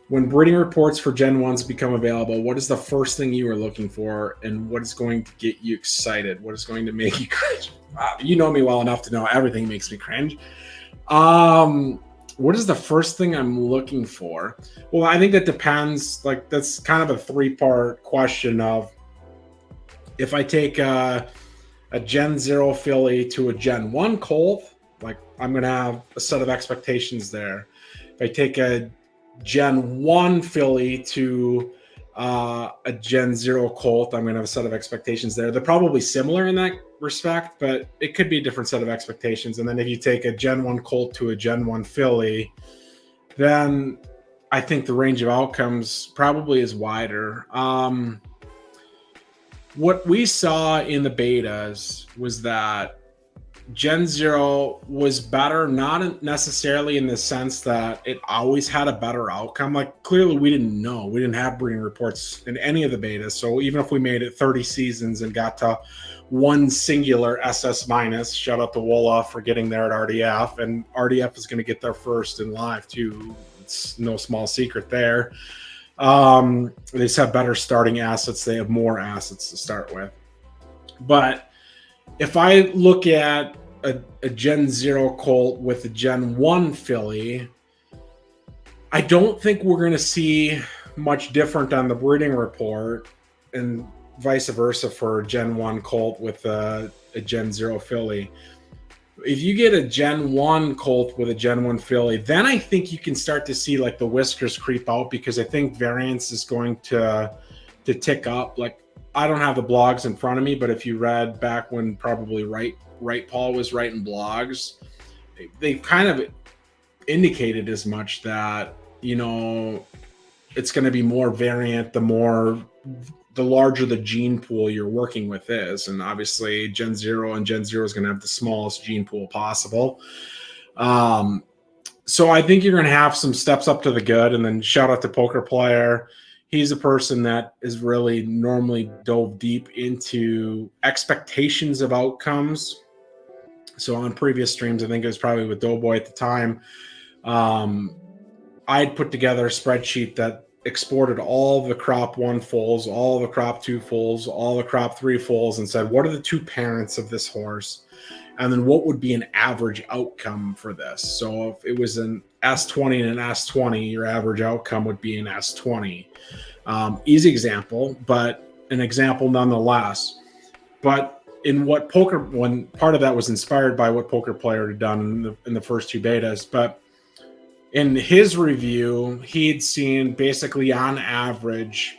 When breeding reports for Gen 1s become available, what is the first thing you are looking for, and what is going to get you excited? What is going to make you cringe? Wow, you know me well enough to know everything makes me cringe. What is the first thing I'm looking for? Well, I think that depends. Like that's kind of a 3-part question of if I take a Gen 0 filly to a Gen 1 colt, like I'm going to have a set of expectations there. If I take a Gen 1 filly to a Gen 0 colt, I'm going to have a set of expectations there. They're probably similar in that respect, but it could be a different set of expectations. And then if you take a Gen 1 colt to a Gen 1 filly, then I think the range of outcomes probably is wider. What we saw in the betas was that Gen 0 was better, not necessarily in the sense that it always had a better outcome. Like clearly we didn't know. We didn't have breeding reports in any of the betas. So even if we made it 30 seasons and got to one singular SS minus, shout out to Wolof for getting there at RDF. And RDF is going to get there first in live too. It's no small secret there. They just have better starting assets. They have more assets to start with. But if I look at a Gen 0 colt with a Gen 1 filly, I don't think we're going to see much different on the breeding report, and vice versa for a Gen 1 colt with a Gen 0 filly. If you get a Gen 1 colt with a Gen 1 filly, then I think you can start to see like the whiskers creep out, because I think variance is going to tick up. Like I don't have the blogs in front of me, but if you read back when probably Right Paul was writing blogs, they kind of indicated as much that, it's going to be more variant the larger the gene pool you're working with is. And obviously Gen 0 and Gen 0 is going to have the smallest gene pool possible. So I think you're going to have some steps up to the good. And then shout out to Poker Player. He's a person that is really normally dove deep into expectations of outcomes. So on previous streams, I think it was probably with Doughboy at the time, I'd put together a spreadsheet that exported all the crop 1 fulls, all the crop 2 fulls, all the crop 3 fulls, and said, what are the 2 parents of this horse? And then what would be an average outcome for this? So if it was an S20 and an S20, your average outcome would be an S20. Easy example, but an example nonetheless. But when part of that was inspired by what Poker Player had done in the first 2 betas, but in his review, he'd seen basically on average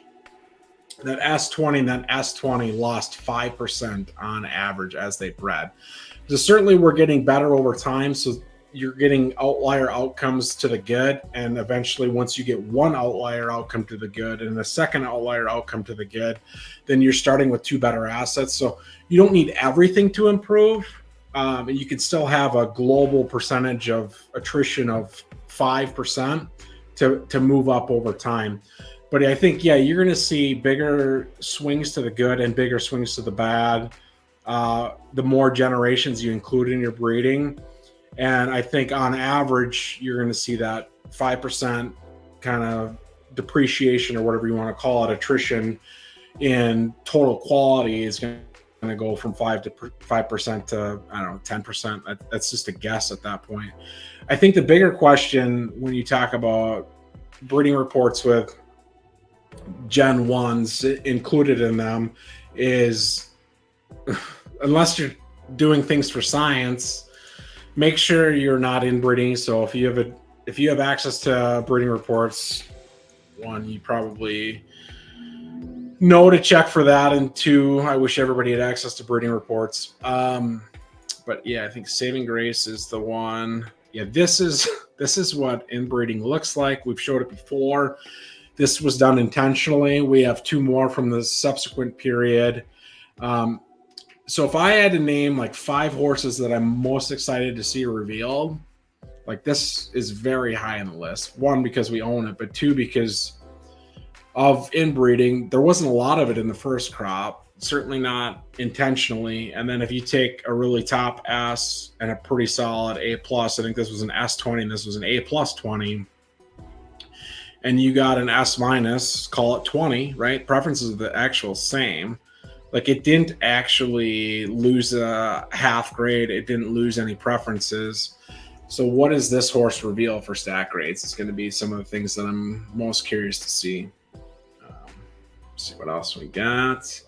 that S20 and that S20 lost 5% on average as they bred. So certainly we're getting better over time. So you're getting outlier outcomes to the good. And eventually once you get one outlier outcome to the good and a second outlier outcome to the good, then you're starting with 2 better assets. So you don't need everything to improve. And you can still have a global percentage of attrition of 5% to move up over time. But I think, you're going to see bigger swings to the good and bigger swings to the bad the more generations you include in your breeding. And I think on average, you're going to see that 5% kind of depreciation or whatever you want to call it, attrition in total quality is going to go from 5% to, I don't know, 10%. That's just a guess at that point. I think the bigger question when you talk about breeding reports with Gen 1s included in them is, unless you're doing things for science, make sure you're not inbreeding. So if you have access to breeding reports, 1, you probably know to check for that, and 2, I wish everybody had access to breeding reports. But I think Saving Grace is the one. This is what inbreeding looks like. We've showed it before. This was done intentionally. We have 2 more from the subsequent period. So if I had to name like 5 horses that I'm most excited to see revealed, like this is very high on the list. 1, because we own it, but 2, because of inbreeding. There wasn't a lot of it in the first crop, certainly not intentionally. And then if you take a really top S and a pretty solid A+, I think this was an S20 and this was an A+ 20, and you got an S-, call it 20, right? Preferences are the actual same. Like it didn't actually lose a half grade. It didn't lose any preferences. So what does this horse reveal for stack grades? It's going to be some of the things that I'm most curious to see. See what else we got.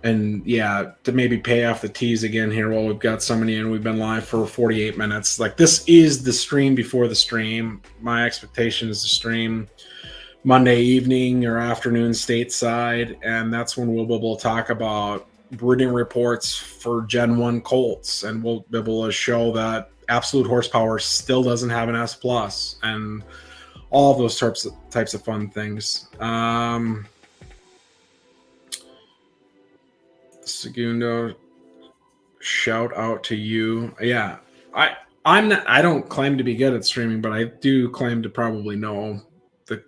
And to maybe pay off the tease again here while we've got somebody in. We've been live for 48 minutes. Like this is the stream before the stream. My expectation is to stream Monday evening or afternoon stateside, and that's when we'll be able to talk about breeding reports for Gen 1 colts, and we'll be able to show that absolute horsepower still doesn't have an S+, and all of those types of fun things. Segundo, shout out to you. I don't claim to be good at streaming, but I do claim to probably know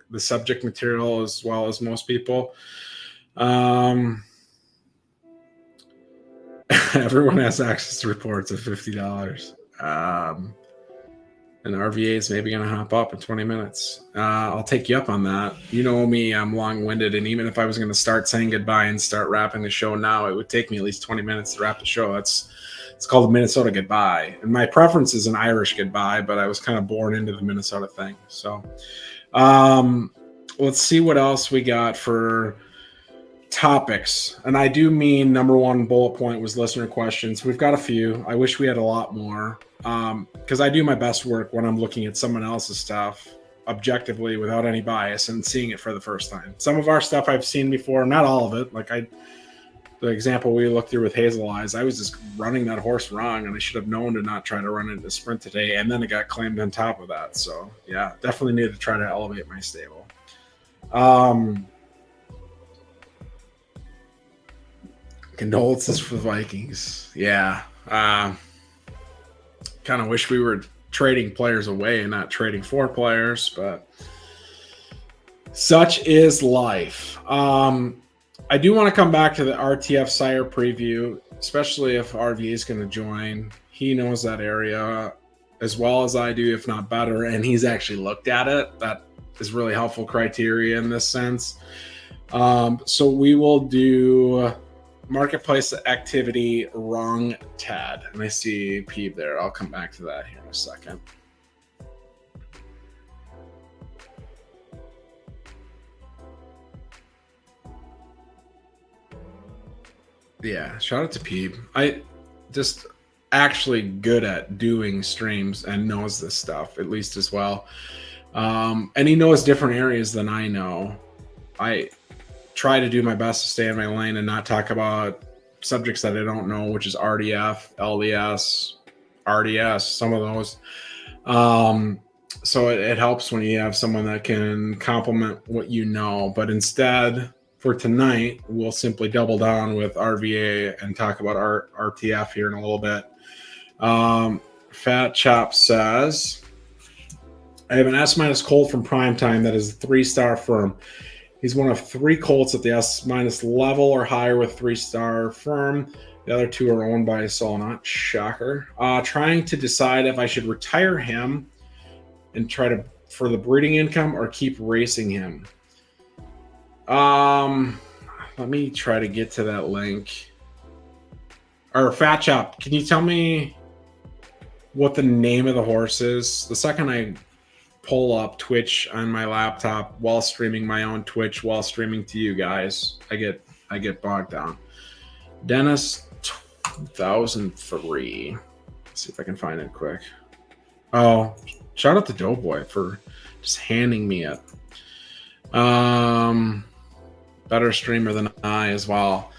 the subject material as well as most people. Everyone has access to reports at $50. And RVA is maybe going to hop up in 20 minutes. I'll take you up on that. You know me, I'm long-winded, and even if I was going to start saying goodbye and start wrapping the show now, it would take me at least 20 minutes to wrap the show. It's called the Minnesota goodbye. And my preference is an Irish goodbye, but I was kind of born into the Minnesota thing. So let's see what else we got for topics. And I do mean number 1 bullet point was listener questions. We've got a few. I wish we had a lot more because I do my best work when I'm looking at someone else's stuff objectively without any bias and seeing it for the first time. Some of our stuff I've seen before, not all of it. Like the example we looked through with Hazel Eyes, I was just running that horse wrong, and I should have known to not try to run it in a sprint today, and then it got claimed on top of that. So yeah, definitely need to try to elevate my stable. Condolences for the Vikings. Yeah. Kind of wish we were trading players away and not trading for players, but such is life. I do want to come back to the RTF sire preview, especially if RV is going to join. He knows that area as well as I do, if not better, and he's actually looked at it. That is really helpful criteria in this sense. So we will do marketplace activity wrong Tad. And I see Peeb there. I'll come back to that here in a second. Yeah, shout out to Peeb. I just actually good at doing streams and knows this stuff at least as well. And he knows different areas than I know. I try to do my best to stay in my lane and not talk about subjects that I don't know, which is RDF, LDS, RDS, some of those. So it helps when you have someone that can complement what you know. But instead, for tonight, we'll simply double down with RVA and talk about RTF here in a little bit. Fat Chop says, I have an S- Colt from Primetime that is a 3-star firm. He's one of 3 Colts at the S- level or higher with 3-star firm. The other 2 are owned by Solonat. Shocker. Trying to decide if I should retire him and try for the breeding income or keep racing him. Let me try to get to that link. Or Fat Chop, can you tell me what the name of the horse is? The second I pull up Twitch on my laptop while streaming my own Twitch, while streaming to you guys, I get bogged down. Dennis 2003. Let's see if I can find it quick. Oh, shout out to Doughboy for just handing me it. Better streamer than I as well.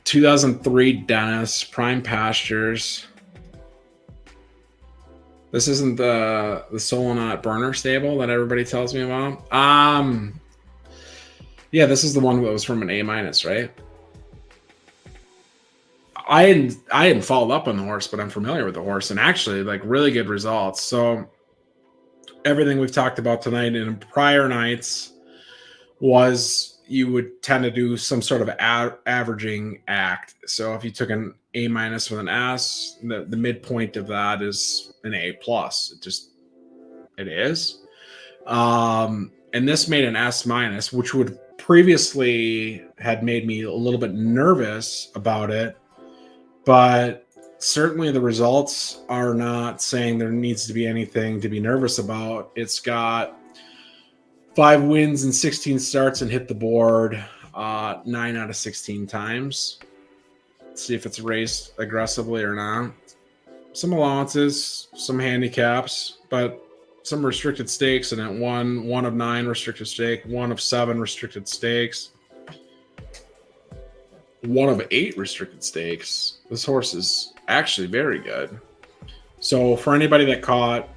2003 Dennis, Prime Pastures. This isn't the Solonat burner stable that everybody tells me about. Yeah, this is the one that was from an A-, right? I hadn't followed up on the horse, but I'm familiar with the horse and actually like really good results. So everything we've talked about tonight and in prior nights was you would tend to do some sort of averaging act. So if you took an A- with an S, the midpoint of that is an A+. It is. And this made an S-, which would previously had made me a little bit nervous about it. But certainly the results are not saying there needs to be anything to be nervous about. It's got 5 wins and 16 starts and hit the board 9 out of 16 times. Let's see if it's raced aggressively or not. Some allowances, some handicaps, but some restricted stakes in it. One of 9 restricted stake, 1 of 7 restricted stakes, 1 of 8 restricted stakes. This horse is actually very good. So for anybody that caught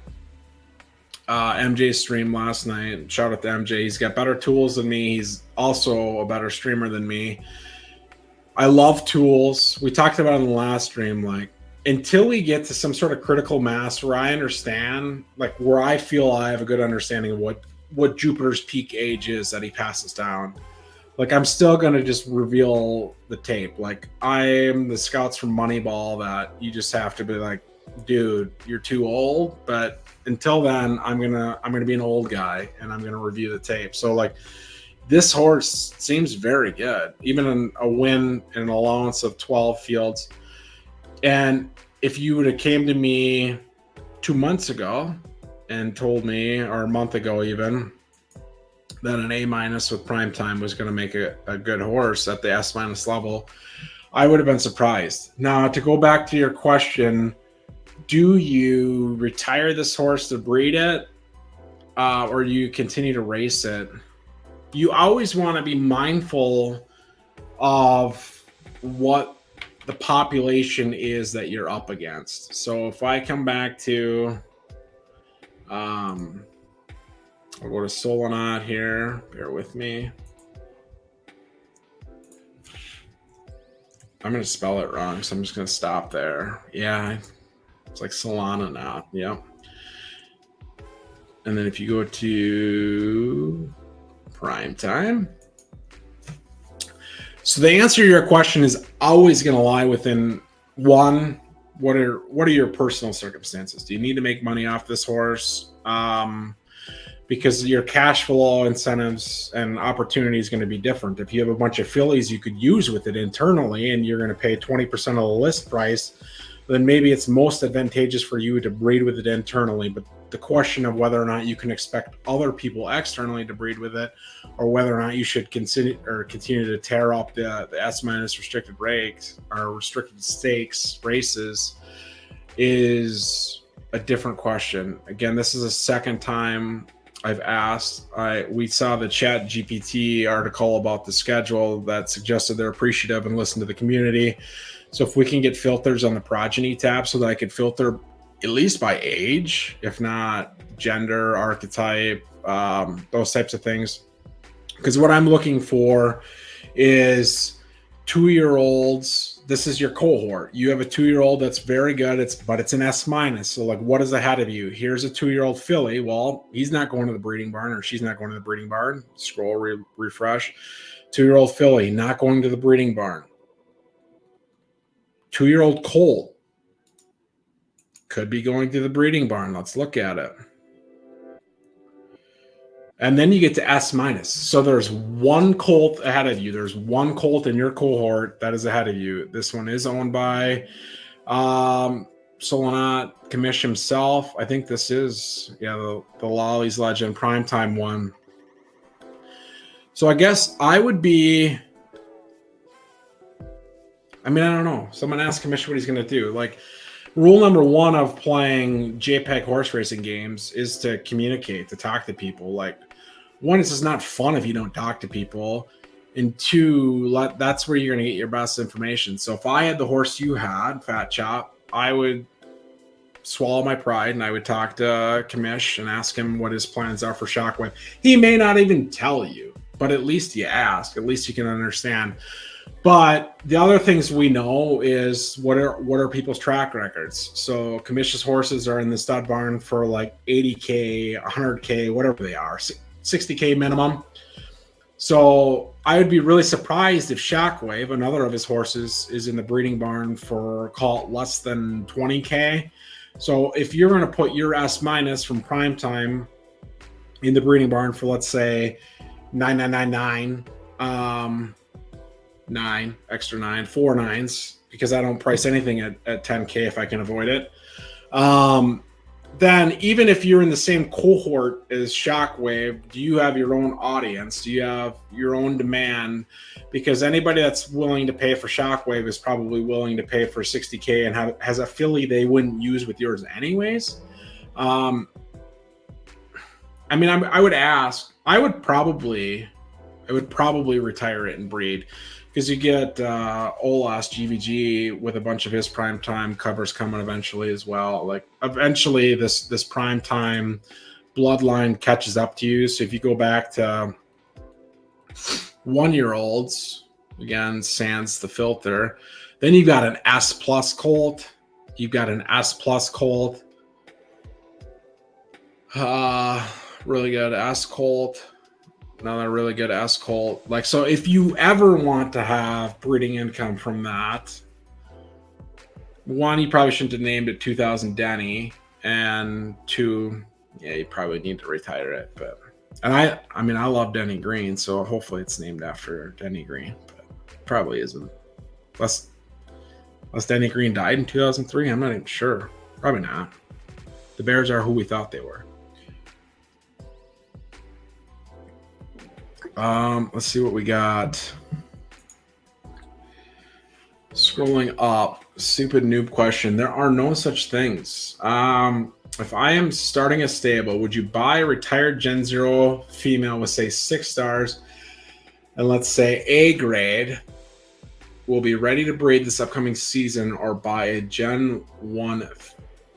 MJ's stream last night, shout out to MJ. He's got better tools than me. He's also a better streamer than me. I love tools. We talked about in the last stream, like until we get to some sort of critical mass where I understand, like where I feel I have a good understanding of what Jupiter's peak age is that he passes down. Like I'm still going to just reveal the tape. Like I'm the scouts from Moneyball that you just have to be like, dude, you're too old. But until then, I'm gonna be an old guy and I'm gonna review the tape. So like this horse seems very good, even in a win and an allowance of 12 fields. And if you would have came to me 2 months ago and told me, or a month ago even, that an A- with Primetime was going to make a good horse at the S- level, I would have been surprised. Now, to go back to your question, do you retire this horse to breed it? or you continue to race it, you always want to be mindful of what the population is that you're up against. So if I come back to, I'll go to Solonot here. Bear with me. I'm going to spell it wrong, so I'm just going to stop there. Yeah, it's like Solana now. Yep. And then if you go to prime time. So the answer to your question is always going to lie within one. What are your personal circumstances? Do you need to make money off this horse? Because your cash flow incentives and opportunity is going to be different. If you have a bunch of fillies you could use with it internally and you're going to pay 20% of the list price, then maybe it's most advantageous for you to breed with it internally. But the question of whether or not you can expect other people externally to breed with it, or whether or not you should continue to tear up the S- restricted rates or restricted stakes races is a different question. Again, this is the second time I've asked. We saw the Chat GPT article about the schedule that suggested they're appreciative and listen to the community. So if we can get filters on the progeny tab so that I could filter at least by age, if not gender, archetype, those types of things. Because what I'm looking for is 2-year-olds. This is your cohort. You have a 2-year-old that's very good, but it's an S-. So like, what is ahead of you? Here's a 2-year-old filly. Well, he's not going to the breeding barn, or she's not going to the breeding barn. Scroll, refresh. 2-year-old filly, not going to the breeding barn. 2-year-old colt could be going to the breeding barn. Let's look at it. And then you get to S-. So there's one colt ahead of you. There's one colt in your cohort that is ahead of you. This one is owned by Solonat Commish himself. I think this is, the Lolly's Legend primetime one. So I guess I would be, I don't know. Someone asked Commish what he's going to do. Like, rule number one of playing JPEG horse racing games is to communicate, to talk to people. Like, one, it's just not fun if you don't talk to people. And two, that's where you're going to get your best information. So if I had the horse you had, Fat Chop, I would swallow my pride and I would talk to Commish and ask him what his plans are for Shockwave. He may not even tell you, but at least you ask. At least you can understand. But the other things we know is what are people's track records. So Commish's horses are in the stud barn for like 80K, 100K, whatever they are, 60K minimum. So I would be really surprised if Shockwave, another of his horses, is in the breeding barn for, call it, less than 20K. So if you're going to put your S- from prime time in the breeding barn for, let's say, 9999, 9 extra 9, 4 nines, because I don't price anything at 10K if I can avoid it. Then even if you're in the same cohort as Shockwave, do you have your own audience? Do you have your own demand? Because anybody that's willing to pay for Shockwave is probably willing to pay for 60K and has a filly they wouldn't use with yours anyways. I would ask. I would probably retire it and breed. Because you get OLAS GVG with a bunch of his primetime covers coming eventually as well. Like, eventually this primetime bloodline catches up to you. So if you go back to 1-year-olds, again, sans the filter, then you've got an S+ colt. You've got an S+ colt. Really good S colt. Another really good S colt. Like, so if you ever want to have breeding income from that, one, you probably shouldn't have named it 2000 Denny, and two, you probably need to retire it. But, and I love Denny Green, so hopefully it's named after Denny Green, but probably isn't. Unless Denny Green died in 2003, I'm not even sure. Probably not. The Bears are who we thought they were. Let's see what we got. Scrolling up, stupid noob question. There are no such things. if I am starting a stable, would you buy a retired Gen Zero female with say 6 stars, and let's say A grade, will be ready to breed this upcoming season, or buy a Gen 1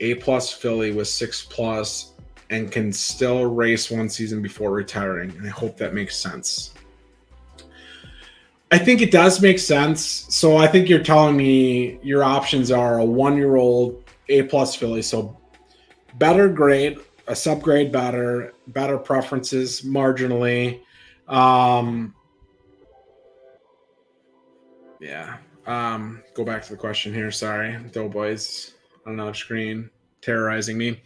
A plus filly with 6 plus and can still race one season before retiring? And I hope that makes sense. I think it does make sense. So I think you're telling me your options are a 1-year-old A plus filly, so better grade, a subgrade better preferences marginally. Yeah. Go back to the question here. Sorry, Doughboys on another screen terrorizing me.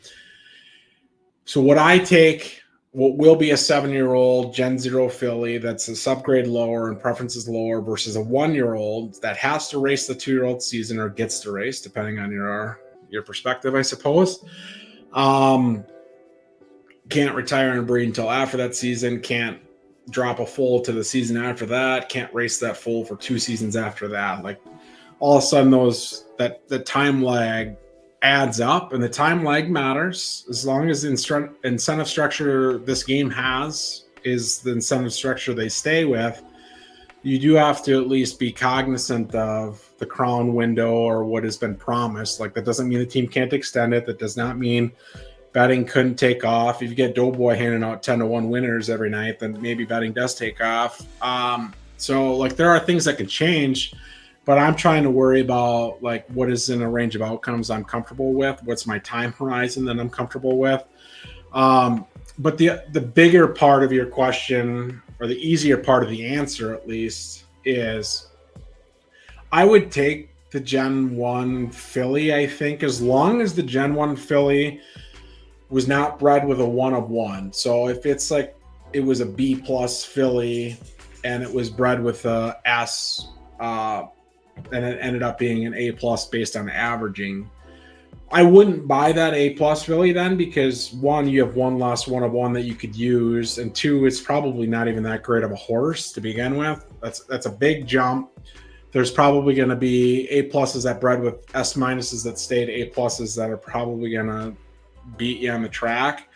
So would I take what will be a 7-year-old Gen Zero filly that's a subgrade lower and preferences lower versus a 1-year-old that has to race the 2-year-old season or gets to race, depending on your perspective, I suppose. Can't retire and breed until after that season. Can't drop a foal to the season after that. Can't race that foal for 2 seasons after that. Like all of a sudden, the time lag adds up, and the time lag matters as long as the incentive structure this game has is the incentive structure they stay with. You do have to at least be cognizant of the crown window or what has been promised. Like that doesn't mean the team can't extend it. That does not mean betting couldn't take off. If you get Doughboy handing out 10-1 winners every night, then maybe betting does take off. So like there are things that can change, but I'm trying to worry about like what is in a range of outcomes I'm comfortable with. What's my time horizon that I'm comfortable with? But the bigger part of your question, or the easier part of the answer at least, is I would take the Gen 1 filly, I think, as long as the Gen 1 filly was not bred with a 1 of 1. So if it's like it was a B plus filly and it was bred with a S, and it ended up being an A plus based on averaging, I wouldn't buy that A plus filly then, because 1, you have one less 1 of 1 that you could use, and 2, it's probably not even that great of a horse to begin with. That's a big jump. There's probably going to be A pluses that bred with S minuses that stayed A pluses that are probably going to beat you on the track.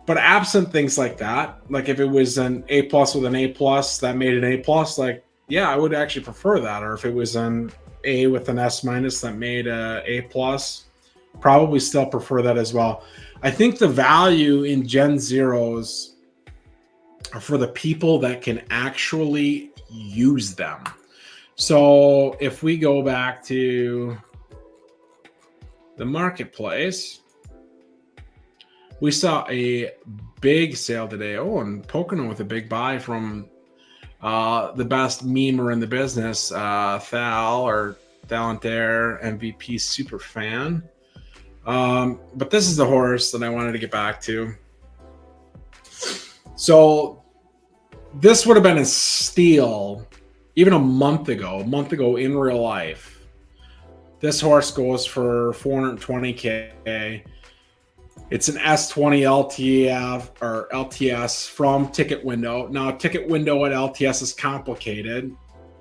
But absent things like that, like if it was an A plus with an A plus that made an A plus, like, yeah, I would actually prefer that. Or if it was an A with an S minus that made a A plus, probably still prefer that as well. I think the value in Gen Zeros are for the people that can actually use them. So if we go back to the marketplace, we saw a big sale today. Oh, and Pocono with a big buy from the best memer in the business, Thal, or Thalantaire MVP super fan. But this is the horse that I wanted to get back to. So this would have been a steal even a month ago in real life. This horse goes for $420K. It's an S20 LTF or LTS from Ticket Window. Now, Ticket Window at LTS is complicated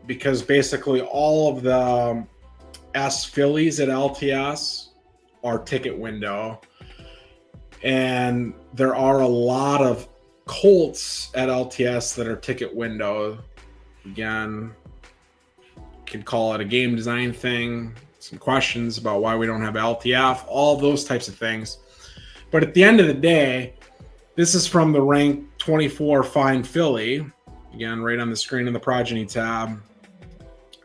because basically all of the S fillies at LTS are Ticket Window. And there are a lot of colts at LTS that are Ticket Window. Again, you can call it a game design thing, some questions about why we don't have LTF, all those types of things. But at the end of the day, this is from the rank 24 fine filly. Again, right on the screen in the progeny tab.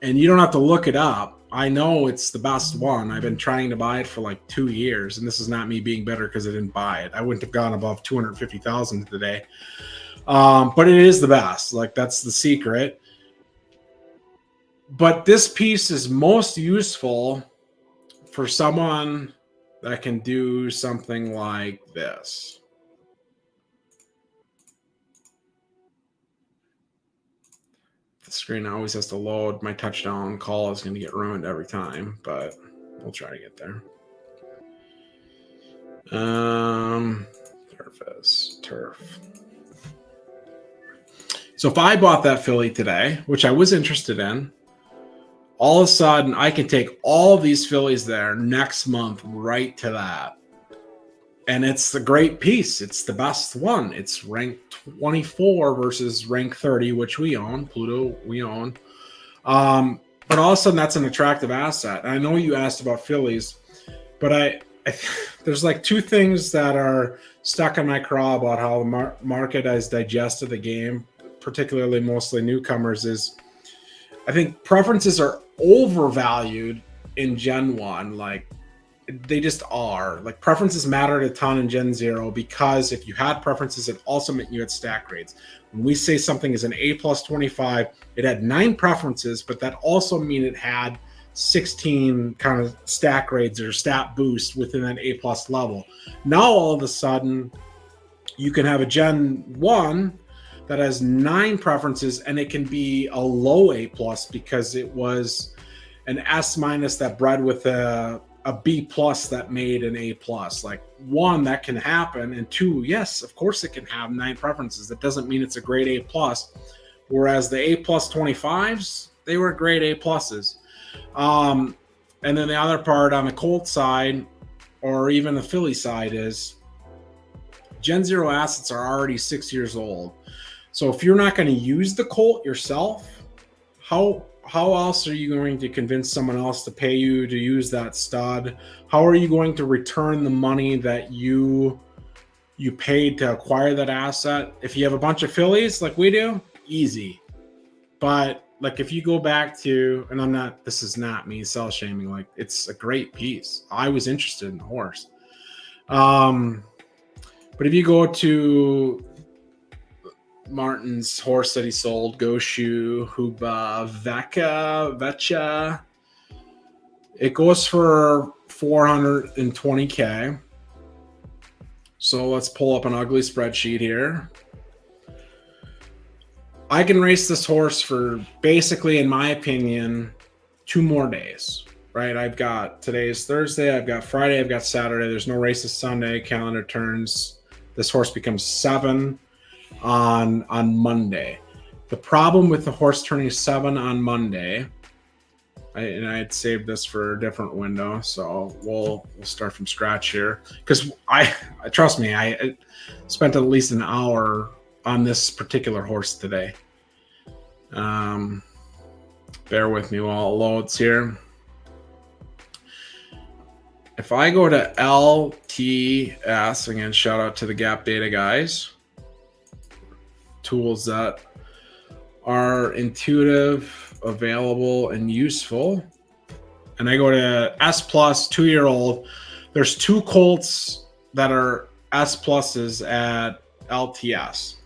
And you don't have to look it up. I know it's the best one. I've been trying to buy it for like 2 years, and this is not me being better because I didn't buy it. I wouldn't have gone above 250,000 today. But it is the best. Like, that's the secret. But this piece is most useful for someone that can do something like this. The screen always has to load. My touchdown call is going to get ruined every time, but we'll try to get there. Turf. So if I bought that filly today, which I was interested in, all of a sudden I can take all these fillies there next month right to that. and it's a great piece. It's the best one. It's ranked 24 versus rank 30, which we own. Pluto, we own. But all of a sudden, that's an attractive asset. And I know you asked about Phillies, but there's like two things that are stuck in my craw about how the market has digested the game, particularly mostly newcomers, is I think preferences are overvalued in Gen 1. Like, they just are. Like, preferences mattered a ton in Gen 0 because if you had preferences, it also meant you had stack grades. When we say something is an A plus 25, it had 9 preferences, but that also mean it had 16 kind of stack grades or stat boost within that A plus level. Now, all of a sudden, you can have a Gen 1 that has 9 preferences, and it can be a low A plus because it was an S minus that bred with a B plus that made an A plus. Like, 1, that can happen, and 2, yes, of course it can have 9 preferences. That doesn't mean it's a grade A plus. Whereas the A plus 25s, they were grade A pluses. And then the other part on the Colt side, or even the Philly side, is Gen 0 assets are already 6 years old. So if you're not going to use the Colt yourself, how else are you going to convince someone else to pay you to use that stud? How are you going to return the money that you paid to acquire that asset? If you have a bunch of Phillies like we do, easy. But like, if you go back to, and this is not me sell shaming, like, it's a great piece. I was interested in the horse. But if you go to Martin's horse that he sold, Goshu, Huba, Vecha, it goes for $420K. So let's pull up an ugly spreadsheet here. I can race this horse for basically, in my opinion, 2 more days, right? I've got, today's Thursday, I've got Friday, I've got Saturday. There's no races Sunday. Calendar turns. This horse becomes 7 on Monday. The problem with the horse turning 7 on Monday, I had saved this for a different window, so we'll start from scratch here, because I trust me, I spent at least an hour on this particular horse today. Bear with me while it loads here. If I go to LTS, again, shout out to the Gap Data guys, tools that are intuitive, available, and useful. And I go to S plus 2-year-old. There's 2 colts that are S pluses at LTS.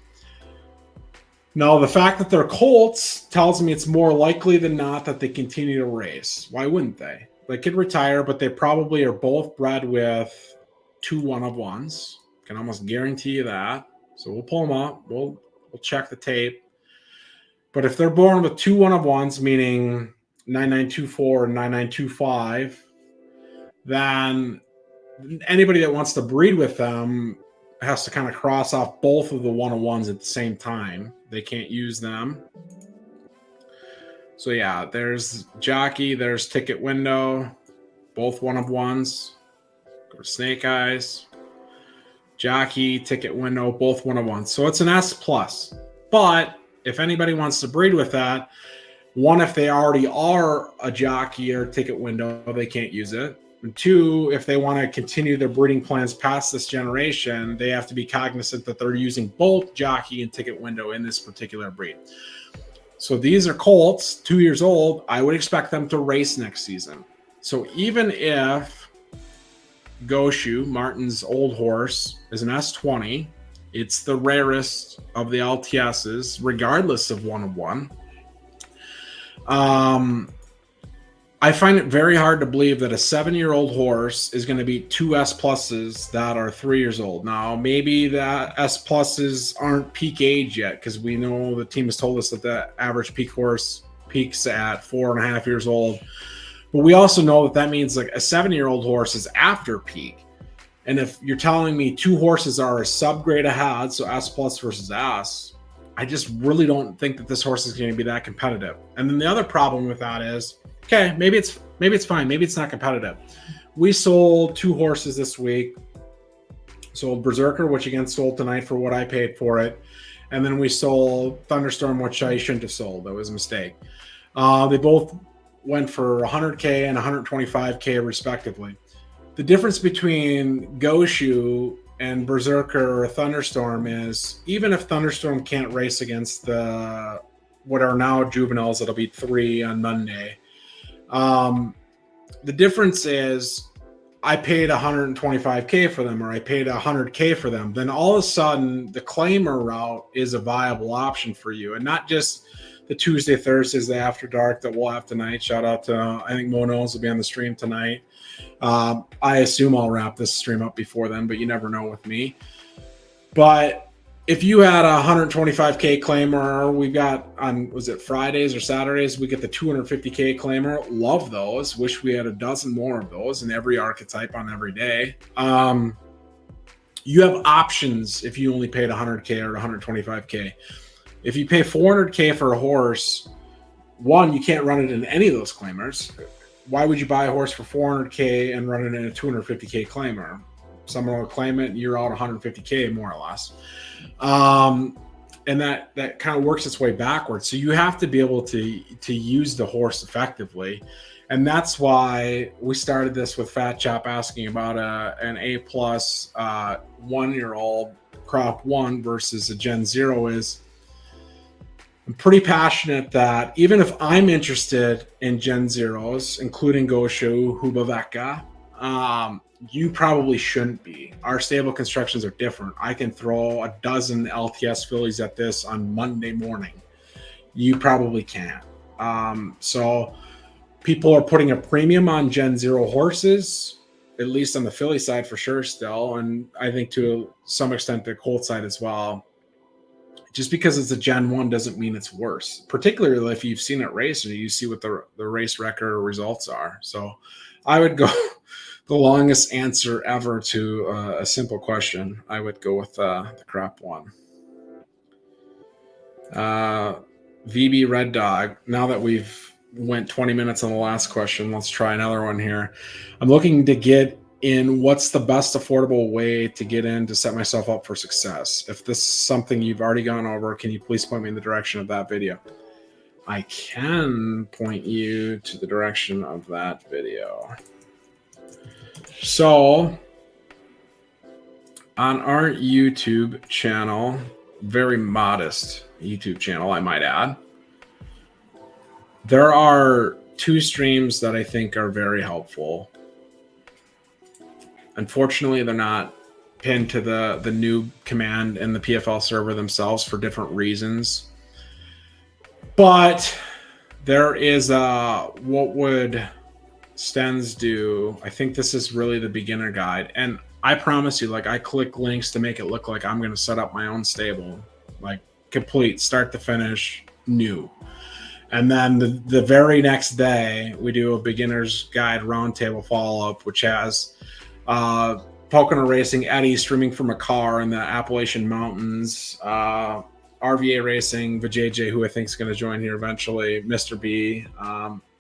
Now, the fact that they're colts tells me it's more likely than not that they continue to race. Why wouldn't they? They could retire, but they probably are both bred with 2 1-of-1s. Can almost guarantee you that. So we'll pull them up. We'll check the tape. But if they're born with 2 1-of-1s, meaning 9924 and 9925, then anybody that wants to breed with them has to kind of cross off both of the 1-of-1s at the same time. They can't use them. So yeah, there's Jockey, there's Ticket Window, both 1-of-1s. Go to Snake Eyes. Jockey, Ticket Window, both 1-of-1s. So it's an S plus. But if anybody wants to breed with that, 1, if they already are a Jockey or Ticket Window, they can't use it. And 2, if they want to continue their breeding plans past this generation, they have to be cognizant that they're using both Jockey and Ticket Window in this particular breed. So these are colts, 2 years old. I would expect them to race next season. So even if Goshu, Martin's old horse, is an S20, it's the rarest of the LTSs, regardless of 1-of-1. I find it very hard to believe that a 7-year-old horse is going to beat 2 S pluses that are 3 years old. Now, maybe the S pluses aren't peak age yet, because we know the team has told us that the average peak horse peaks at 4.5 years old. But we also know that means like a 7-year-old horse is after peak. And if you're telling me 2 horses are a subgrade ahead, so S plus versus S, I just really don't think that this horse is going to be that competitive. And then the other problem with that is, okay, maybe it's fine. Maybe it's not competitive. We sold 2 horses this week. Sold Berserker, which again sold tonight for what I paid for it. And then we sold Thunderstorm, which I shouldn't have sold. That was a mistake. They both went for 100K and 125K respectively. The difference between Goshu and Berserker or Thunderstorm is, even if Thunderstorm can't race against the what are now juveniles that'll be 3 on Monday, the difference is I paid 125K for them, or I paid 100K for them. Then all of a sudden the claimer route is a viable option for you, and not just the Tuesday, Thursdays, the after dark that we'll have tonight. Shout out to, I think Monos will be on the stream tonight. I assume I'll wrap this stream up before then, but you never know with me. But if you had a 125K claimer, we've got on, was it Fridays or Saturdays, we get the 250K claimer. Love those. Wish we had a dozen more of those in every archetype on every day. You have options if you only paid 100K or 125K. If you pay 400K for a horse, one, you can't run it in any of those claimers. Why would you buy a horse for 400K and run it in a 250K claimer? Someone will claim it and you're out 150K more or less. And that kind of works its way backwards. So you have to be able to use the horse effectively. And that's why we started this with Fat Chop asking about an A+ 1-year-old crop 1 versus a Gen 0 is, I'm pretty passionate that even if I'm interested in Gen 0s, including Goshu, Hubaveka, you probably shouldn't be. Our stable constructions are different. I can throw a dozen LTS fillies at this on Monday morning. You probably can't. So people are putting a premium on Gen 0 horses, at least on the filly side for sure still, and I think to some extent the colt side as well. Just because it's a Gen 1 doesn't mean it's worse, particularly if you've seen it race or you see what the race record or results are. So I would go the longest answer ever to a simple question. I would go with the crop 1. VB Red Dog, now that we've went 20 minutes on the last question, let's try another one here. I'm looking to get in. What's the best affordable way to get in to set myself up for success? If this is something you've already gone over, can you please point me in the direction of that video? I can point you to the direction of that video. So on our YouTube channel, very modest YouTube channel, I might add, there are 2 streams that I think are very helpful. Unfortunately, they're not pinned to the new command in the PFL server themselves for different reasons. But there is what would Stens do? I think this is really the beginner guide. And I promise you, like, I click links to make it look like I'm going to set up my own stable, like complete, start to finish, new. And then the very next day, we do a beginner's guide roundtable follow-up, which has Pocono Racing, Eddie streaming from a car in the Appalachian Mountains, RVA Racing, Vijay, who I think is going to join here eventually, Mr. B,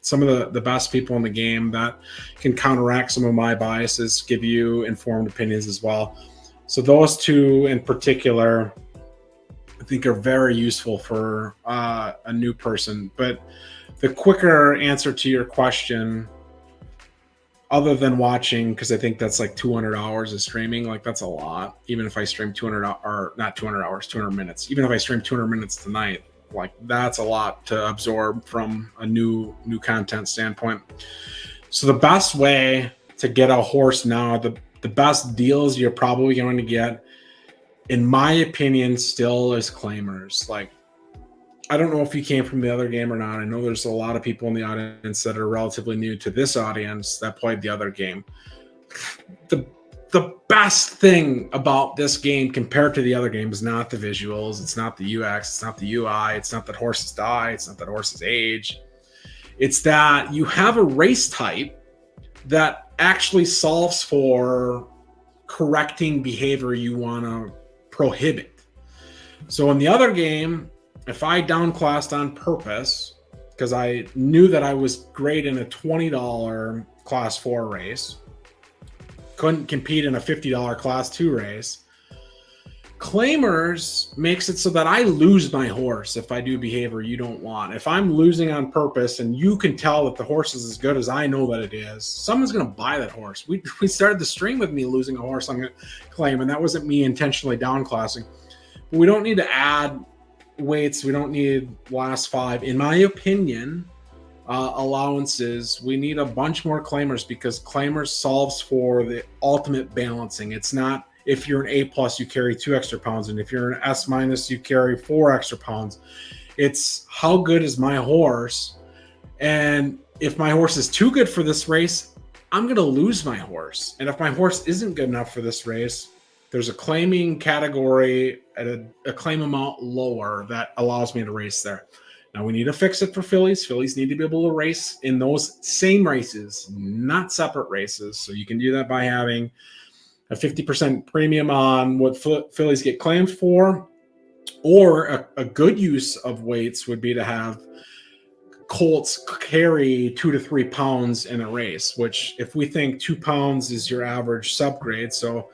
some of the best people in the game that can counteract some of my biases, give you informed opinions as well. So those 2 in particular, I think, are very useful for a new person. But the quicker answer to your question, other than watching, because I think that's like 200 hours of streaming, like that's a lot. Even if I stream 200 or not 200 hours, 200 minutes. Even if I stream 200 minutes tonight, like that's a lot to absorb from a new content standpoint. So the best way to get a horse now, the best deals you're probably going to get, in my opinion, still is claimers. Like, I don't know if you came from the other game or not. I know there's a lot of people in the audience that are relatively new to this audience that played the other game. The best thing about this game compared to the other game is not the visuals, it's not the UX, it's not the UI, it's not that horses die, it's not that horses age. It's that you have a race type that actually solves for correcting behavior you want to prohibit. So in the other game, if I downclassed on purpose because I knew that I was great in a $20 class 4 race, couldn't compete in a $50 Class 2 race. Claimers makes it so that I lose my horse if I do behavior you don't want. If I'm losing on purpose and you can tell that the horse is as good as I know that it is, someone's going to buy that horse. We started the stream with me losing a horse on a claim, and that wasn't me intentionally downclassing. But we don't need to add weights. We don't need last 5. In my opinion, allowances, we need a bunch more claimers because claimers solves for the ultimate balancing. It's not if you're an A+, you carry 2 extra pounds, and if you're an S-, you carry 4 extra pounds. It's how good is my horse, and if my horse is too good for this race, I'm going to lose my horse. And if my horse isn't good enough for this race, there's a claiming category at a claim amount lower that allows me to race there. Now we need to fix it for fillies. Fillies need to be able to race in those same races, not separate races. So you can do that by having a 50% premium on what fillies get claimed for, or a good use of weights would be to have colts carry 2 to 3 pounds in a race, which if we think 2 pounds is your average subgrade, so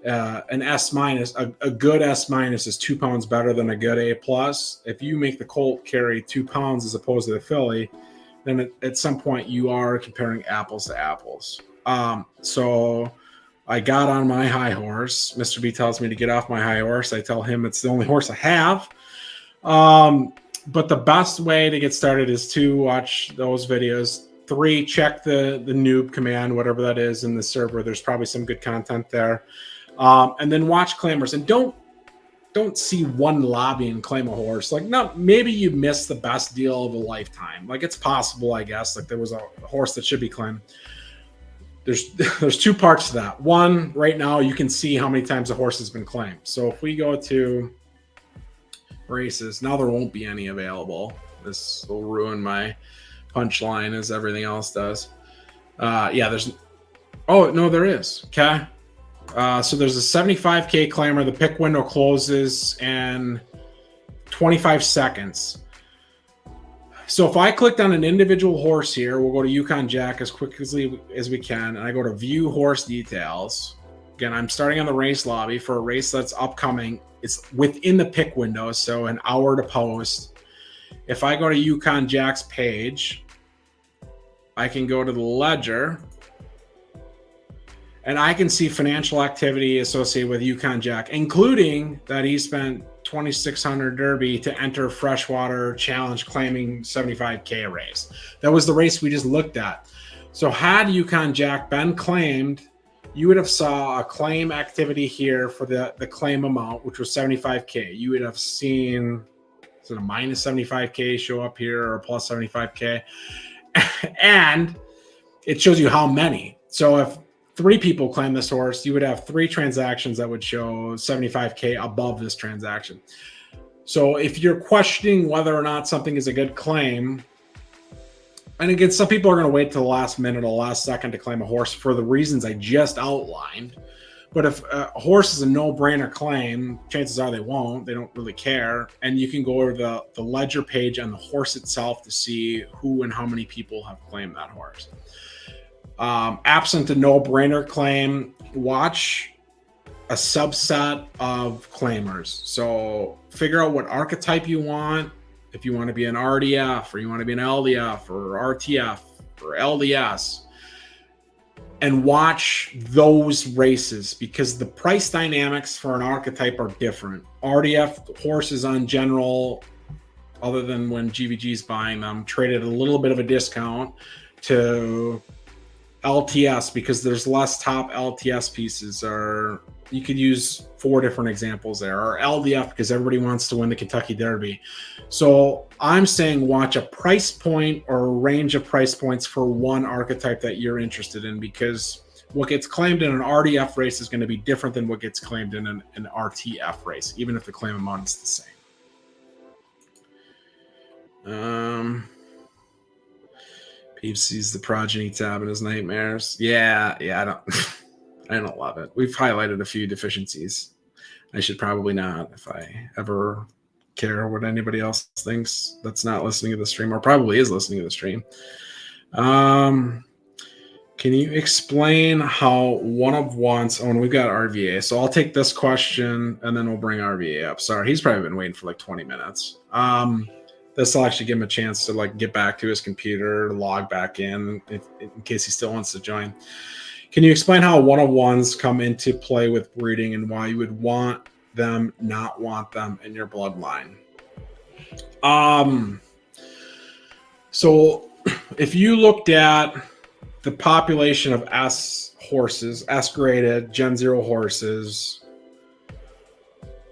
an S-, a good S- is 2 pounds better than a good A+. If you make the colt carry 2 pounds as opposed to the filly, then at some point you are comparing apples to apples. So I got on my high horse. Mr. B tells me to get off my high horse. I tell him it's the only horse I have. But the best way to get started is to watch those videos. 3, check the noob command, whatever that is in the server. There's probably some good content there. And then watch claimers. And don't see one lobby and claim a horse. Like, no, maybe you missed the best deal of a lifetime. Like, it's possible, I guess. Like, there was a horse that should be claimed. There's 2 parts to that. One, right now you can see how many times a horse has been claimed. So if we go to races, now there won't be any available. This will ruin my punchline as everything else does. Yeah, there is. Okay. So there's a 75K claimer. The pick window closes in 25 seconds. So if I clicked on an individual horse here, we'll go to Yukon Jack as quickly as we can, and I go to view horse details. Again, I'm starting on the race lobby for a race that's upcoming. It's within the pick window, so an hour to post. If I go to Yukon Jack's page, I can go to the ledger, and I can see financial activity associated with Yukon Jack, including that he spent 2,600 Derby to enter freshwater challenge claiming 75K race. That was the race we just looked at. So had Yukon Jack been claimed, you would have saw a claim activity here for the claim amount, which was 75K. You would have seen sort of minus 75K show up here or plus 75K. And it shows you how many. So if 3 people claim this horse, you would have 3 transactions that would show 75K above this transaction. So if you're questioning whether or not something is a good claim, and again, some people are going to wait till the last minute or last second to claim a horse for the reasons I just outlined. But if a horse is a no-brainer claim, chances are they won't. They don't really care. And you can go over the ledger page on the horse itself to see who and how many people have claimed that horse. Absent a no-brainer claim, watch a subset of claimers. So figure out what archetype you want. If you want to be an RDF or you want to be an LDF or RTF or LDS, and watch those races because the price dynamics for an archetype are different. RDF horses on general, other than when GVG is buying them, traded a little bit of a discount to LTS because there's less top LTS pieces, or you could use 4 different examples there, or LDF because everybody wants to win the Kentucky Derby. So I'm saying watch a price point or a range of price points for one archetype that you're interested in, because what gets claimed in an RDF race is going to be different than what gets claimed in an RTF race, even if the claim amount is the same. Pete sees the progeny tab in his nightmares. Yeah, I don't I don't love it. We've highlighted a few deficiencies. I should probably not, if I ever care what anybody else thinks that's not listening to the stream, or probably is listening to the stream. Okay, Can you explain how one of ones? Oh, and we've got RVA. So I'll take this question and then we'll bring RVA up. Sorry, he's probably been waiting for like 20 minutes. This will actually give him a chance to like get back to his computer, log back in case he still wants to join. Can you explain how one of ones come into play with breeding and why you would want them, not want them in your bloodline? So if you looked at the population of S horses, S graded Gen 0 horses,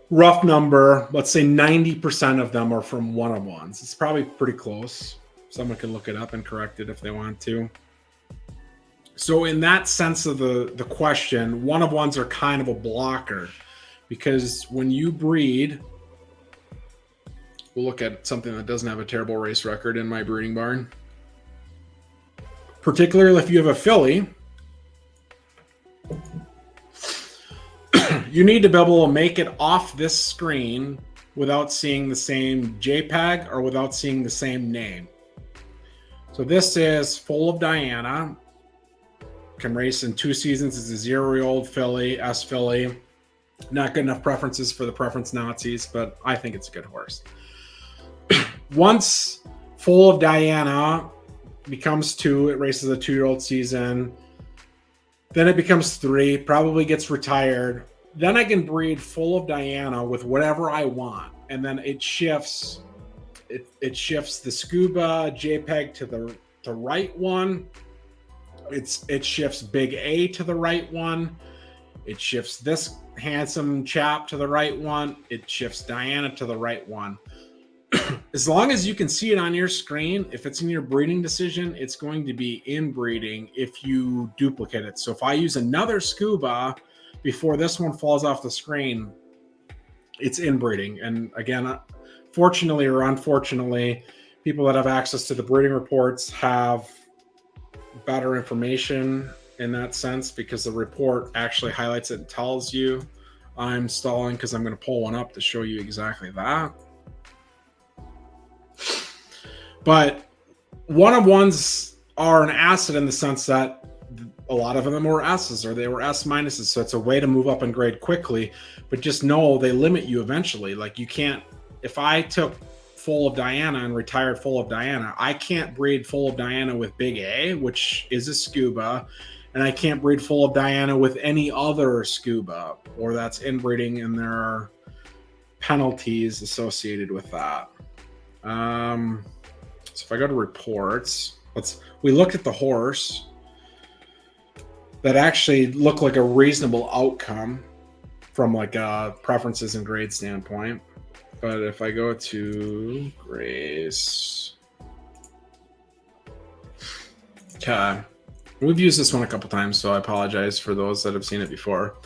rough number, let's say 90% of them are from one of ones. It's probably pretty close. Someone can look it up and correct it if they want to. So in that sense of the question, one of ones are kind of a blocker because when you breed, we'll look at something that doesn't have a terrible race record in my breeding barn. Particularly if you have a filly, you need to be able to make it off this screen without seeing the same JPEG or without seeing the same name. So this is Full of Diana. Can race in 2 seasons. It's a 0-year-old filly, S filly. Not good enough preferences for the preference Nazis, but I think it's a good horse. Once Full of Diana becomes 2, it races a 2-year-old season. Then it becomes 3, probably gets retired. Then I can breed Full of Diana with whatever I want. And then it shifts. It shifts the scuba JPEG to the right one. It shifts Big A to the right one. It shifts this handsome chap to the right one. It shifts Diana to the right one. As long as you can see it on your screen, if it's in your breeding decision, it's going to be inbreeding if you duplicate it. So if I use another scuba before this one falls off the screen, it's inbreeding. And again, fortunately or unfortunately, people that have access to the breeding reports have better information in that sense because the report actually highlights it and tells you. I'm stalling because I'm going to pull one up to show you exactly that. But one of ones are an asset in the sense that a lot of them were S's or they were S minuses. So it's a way to move up in grade quickly, but just know they limit you eventually. Like you can't, if I took Full of Diana and retired Full of Diana, I can't breed Full of Diana with Big A, which is a scuba, and I can't breed Full of Diana with any other scuba, or that's inbreeding, and there are penalties associated with that. So if I go to reports, we looked at the horse that actually looked like a reasonable outcome from like a preferences and grade standpoint. But if I go to Grace, okay, we've used this one a couple times, so I apologize for those that have seen it before.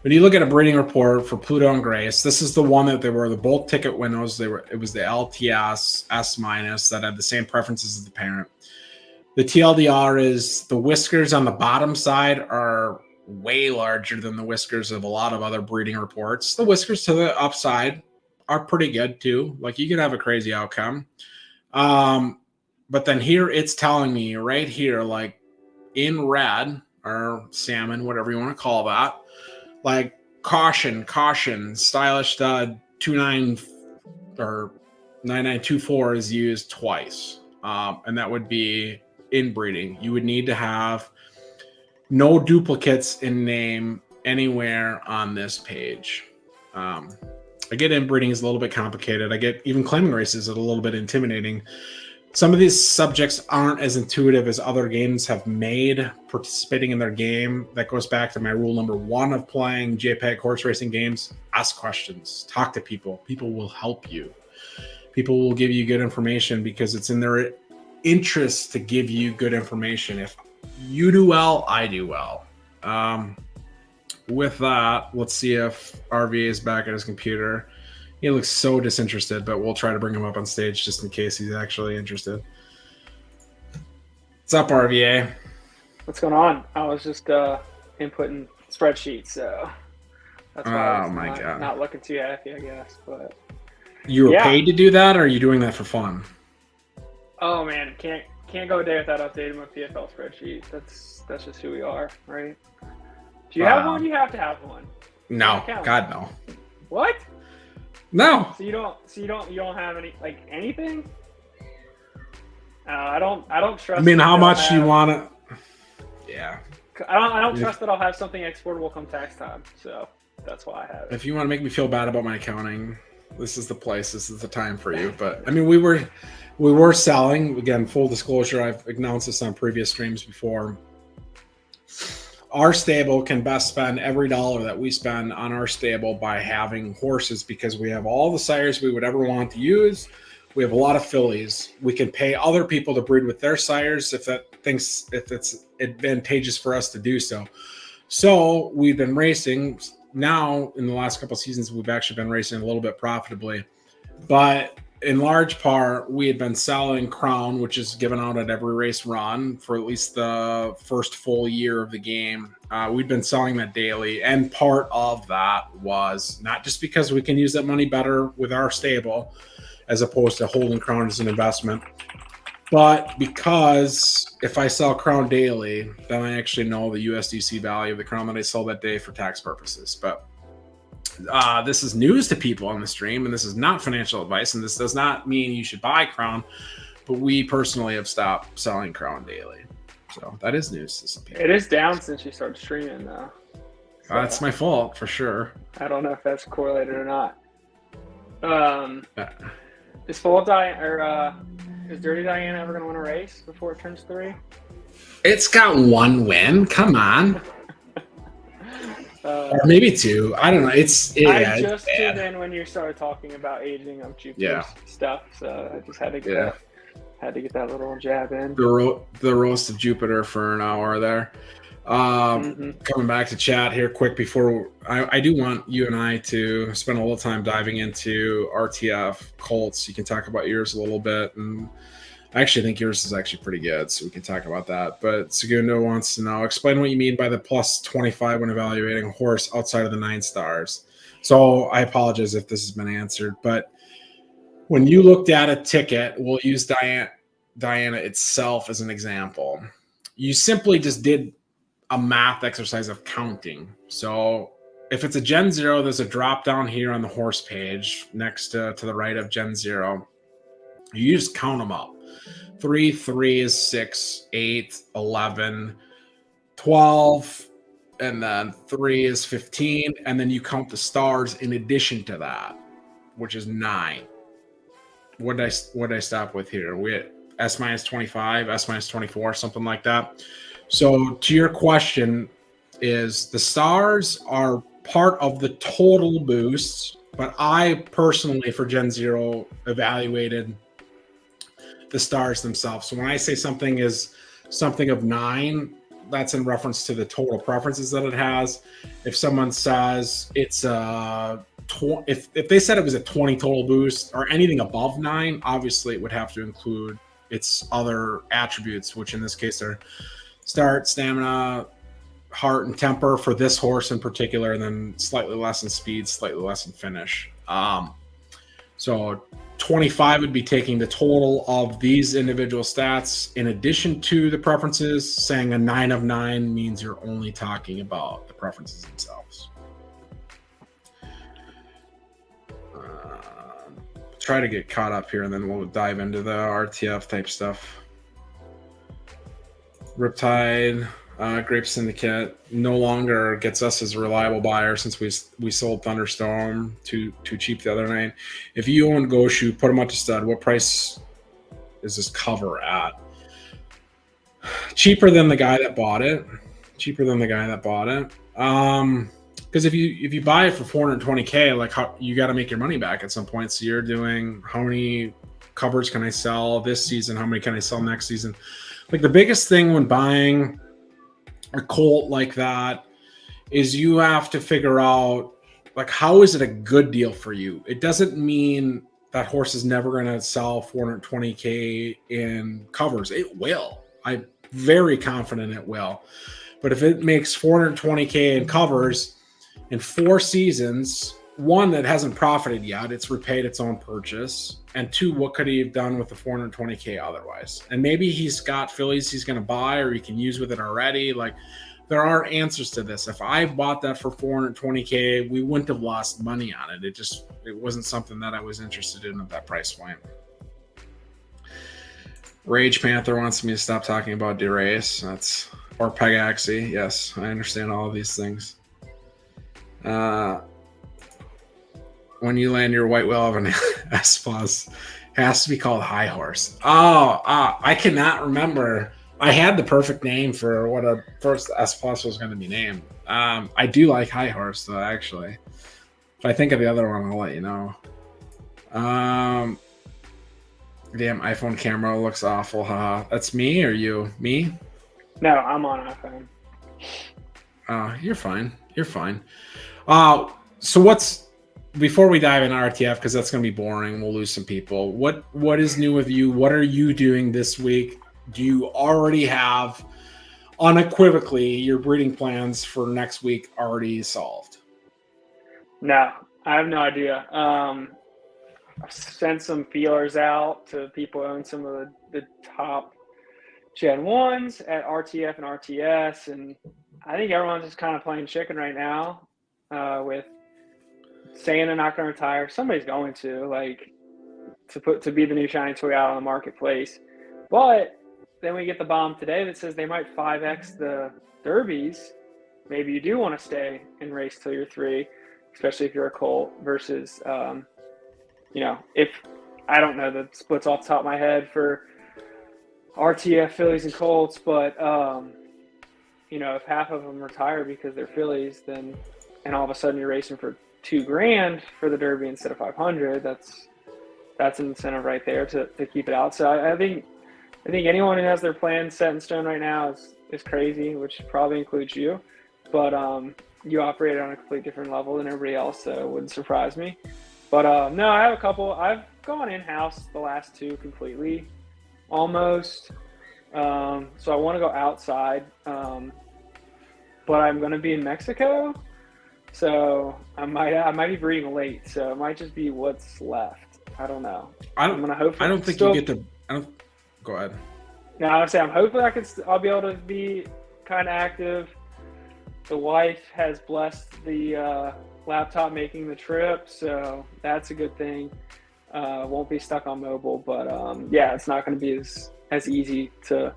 When you look at a breeding report for Pluto and Grace, this is the one that they were the both ticket windows. It was the LTS S minus that had the same preferences as the parent. The TLDR is the whiskers on the bottom side are way larger than the whiskers of a lot of other breeding reports. The whiskers to the upside are pretty good too. Like you could have a crazy outcome. But then here it's telling me right here, like in red or salmon, whatever you want to call that, like caution, stylish stud 29 or 9924 is used twice. And that would be inbreeding. You would need to have no duplicates in name anywhere on this page. I get inbreeding is a little bit complicated. I get even claiming races is a little bit intimidating. Some of these subjects aren't as intuitive as other games have made participating in their game. That goes back to my rule number 1 of playing JPEG horse racing games. Ask questions, talk to people. People will help you. People will give you good information because it's in their interest to give you good information. If you do well, I do well. With that, let's see if RVA is back at his computer. He looks so disinterested, but we'll try to bring him up on stage just in case he's actually interested. What's up, RVA? What's going on? I was just inputting spreadsheets, so that's why I was not looking too happy, I guess. But you were paid to do that, or are you doing that for fun? Oh man, can't can't go a day without updating my PFL spreadsheet. That's just who we are, right? Do you have one? You have to have one. No, God no. What? No. So you don't have any anything? I don't trust. I mean, how much you want to? Yeah. I don't trust that I'll have something exportable come tax time. So that's why I have it. If you want to make me feel bad about my accounting, this is the place. This is the time for you. But I mean, we were selling. Again, full disclosure, I've announced this on previous streams before. Our stable can best spend every dollar that we spend on our stable by having horses, because we have all the sires we would ever want to use. We have a lot of fillies. We can pay other people to breed with their sires if it's advantageous for us to do so. So we've been racing. Now, in the last couple of seasons, we've actually been racing a little bit profitably. But in large part, we had been selling Crown, which is given out at every race run for at least the first full year of the game. We'd been selling that daily. And part of that was not just because we can use that money better with our stable, as opposed to holding Crown as an investment, but because if I sell Crown daily, then I actually know the USDC value of the Crown that I sell that day for tax purposes. But this is news to people on the stream, and this is not financial advice, and this does not mean you should buy Crown, but we personally have stopped selling Crown daily. So that is news to some people. It is down since you started streaming, though. So that's my fault, for sure. I don't know if that's correlated or not. Is Full Diane or is Dirty Diane ever going to win a race before it turns 3? It's got one win. Come on. Or maybe 2. I don't know. I just tuned in when you started talking about aging of Jupiter's stuff, so I just had to get that little jab in. The roast of Jupiter for an hour there. Coming back to chat here quick before I do want you and I to spend a little time diving into RTF Colts. You can talk about yours a little bit, and I actually think yours is actually pretty good, so we can talk about that. But Segundo wants to know, explain what you mean by the plus 25 when evaluating a horse outside of the 9 stars. So I apologize if this has been answered, but when you looked at a ticket, we'll use Diana itself as an example. You simply just did a math exercise of counting. So if it's a Gen 0, there's a drop down here on the horse page next to the right of Gen 0. You just count them up. 3 is 6, 8, 11, 12, and then 3 is 15, and then you count the stars in addition to that, which is 9. What did I stop with here? We had S minus 25, S minus 24, something like that. So to your question, is the stars are part of the total boosts, but I personally, for Gen 0, evaluated the stars themselves. So when I say something is something of 9, that's in reference to the total preferences that it has. If someone says it's if they said it was a 20 total boost or anything above 9, obviously it would have to include its other attributes, which in this case are start, stamina, heart, and temper for this horse in particular, and then slightly less in speed, slightly less in finish. So 25 would be taking the total of these individual stats in addition to the preferences. Saying a 9 of 9 means you're only talking about the preferences themselves. Try to get caught up here, and then we'll dive into the RTF type stuff. Riptide, Grape Syndicate no longer gets us as a reliable buyer since we sold Thunderstorm too cheap the other night. If you own Goshu, put them up to stud. What price is this cover at? Cheaper than the guy that bought it. Because if you buy it for $420K, like you got to make your money back at some point. So you're doing, how many covers can I sell this season? How many can I sell next season? Like the biggest thing when buying a colt like that is you have to figure out, like, how is it a good deal for you? It doesn't mean that horse is never going to sell $420K in covers. It will. I'm very confident it will. But if it makes $420K in covers in 4 seasons, one, that hasn't profited yet. It's repaid its own purchase. And two, what could he have done with the 420K otherwise? And maybe he's got fillies he's going to buy, or he can use with it already. Like, there are answers to this. If I bought that for 420K, we wouldn't have lost money on it. It wasn't something that I was interested in at that price point. Rage Panther wants me to stop talking about derace. Or Pegaxi. Yes, I understand all of these things. When you land your white whale of an S plus, has to be called High Horse. I cannot remember. I had the perfect name for what a first S plus was going to be named. I do like High Horse though, actually. If I think of the other one, I'll let you know. Damn, iPhone camera looks awful. That's me or you? Me? No, I'm on iPhone. You're fine. You're fine. So before we dive into RTF, because that's going to be boring, we'll lose some people. What is new with you? What are you doing this week? Do you already have unequivocally your breeding plans for next week already solved? No, I have no idea. I've sent some feelers out to people who own some of the top Gen 1s at RTF and RTS, and I think everyone's just kind of playing chicken right now with saying they're not going to retire. Somebody's going to be the new shiny toy out on the marketplace. But then we get the bomb today that says they might 5X the derbies. Maybe you do want to stay and race till you're 3, especially if you're a colt versus, if I don't know the splits off the top of my head for RTF fillies and colts, but if half of them retire because they're fillies, then and all of a sudden you're racing for $2,000 for the derby instead of 500. That's an incentive right there to keep it out. So I think anyone who has their plan set in stone right now is crazy, which probably includes you. But you operate on a completely different level than everybody else, so it wouldn't surprise me. But no, I have a couple. I've gone in-house the last 2 completely, almost. So I want to go outside, but I'm going to be in Mexico, so I might be breeding late. So it might just be what's left. I don't know. I'm gonna hope. I don't think you get to. Go ahead. No, I would say hopefully I'll be able to be kind of active. The wife has blessed the laptop making the trip, so that's a good thing. Won't be stuck on mobile, but it's not going to be as easy to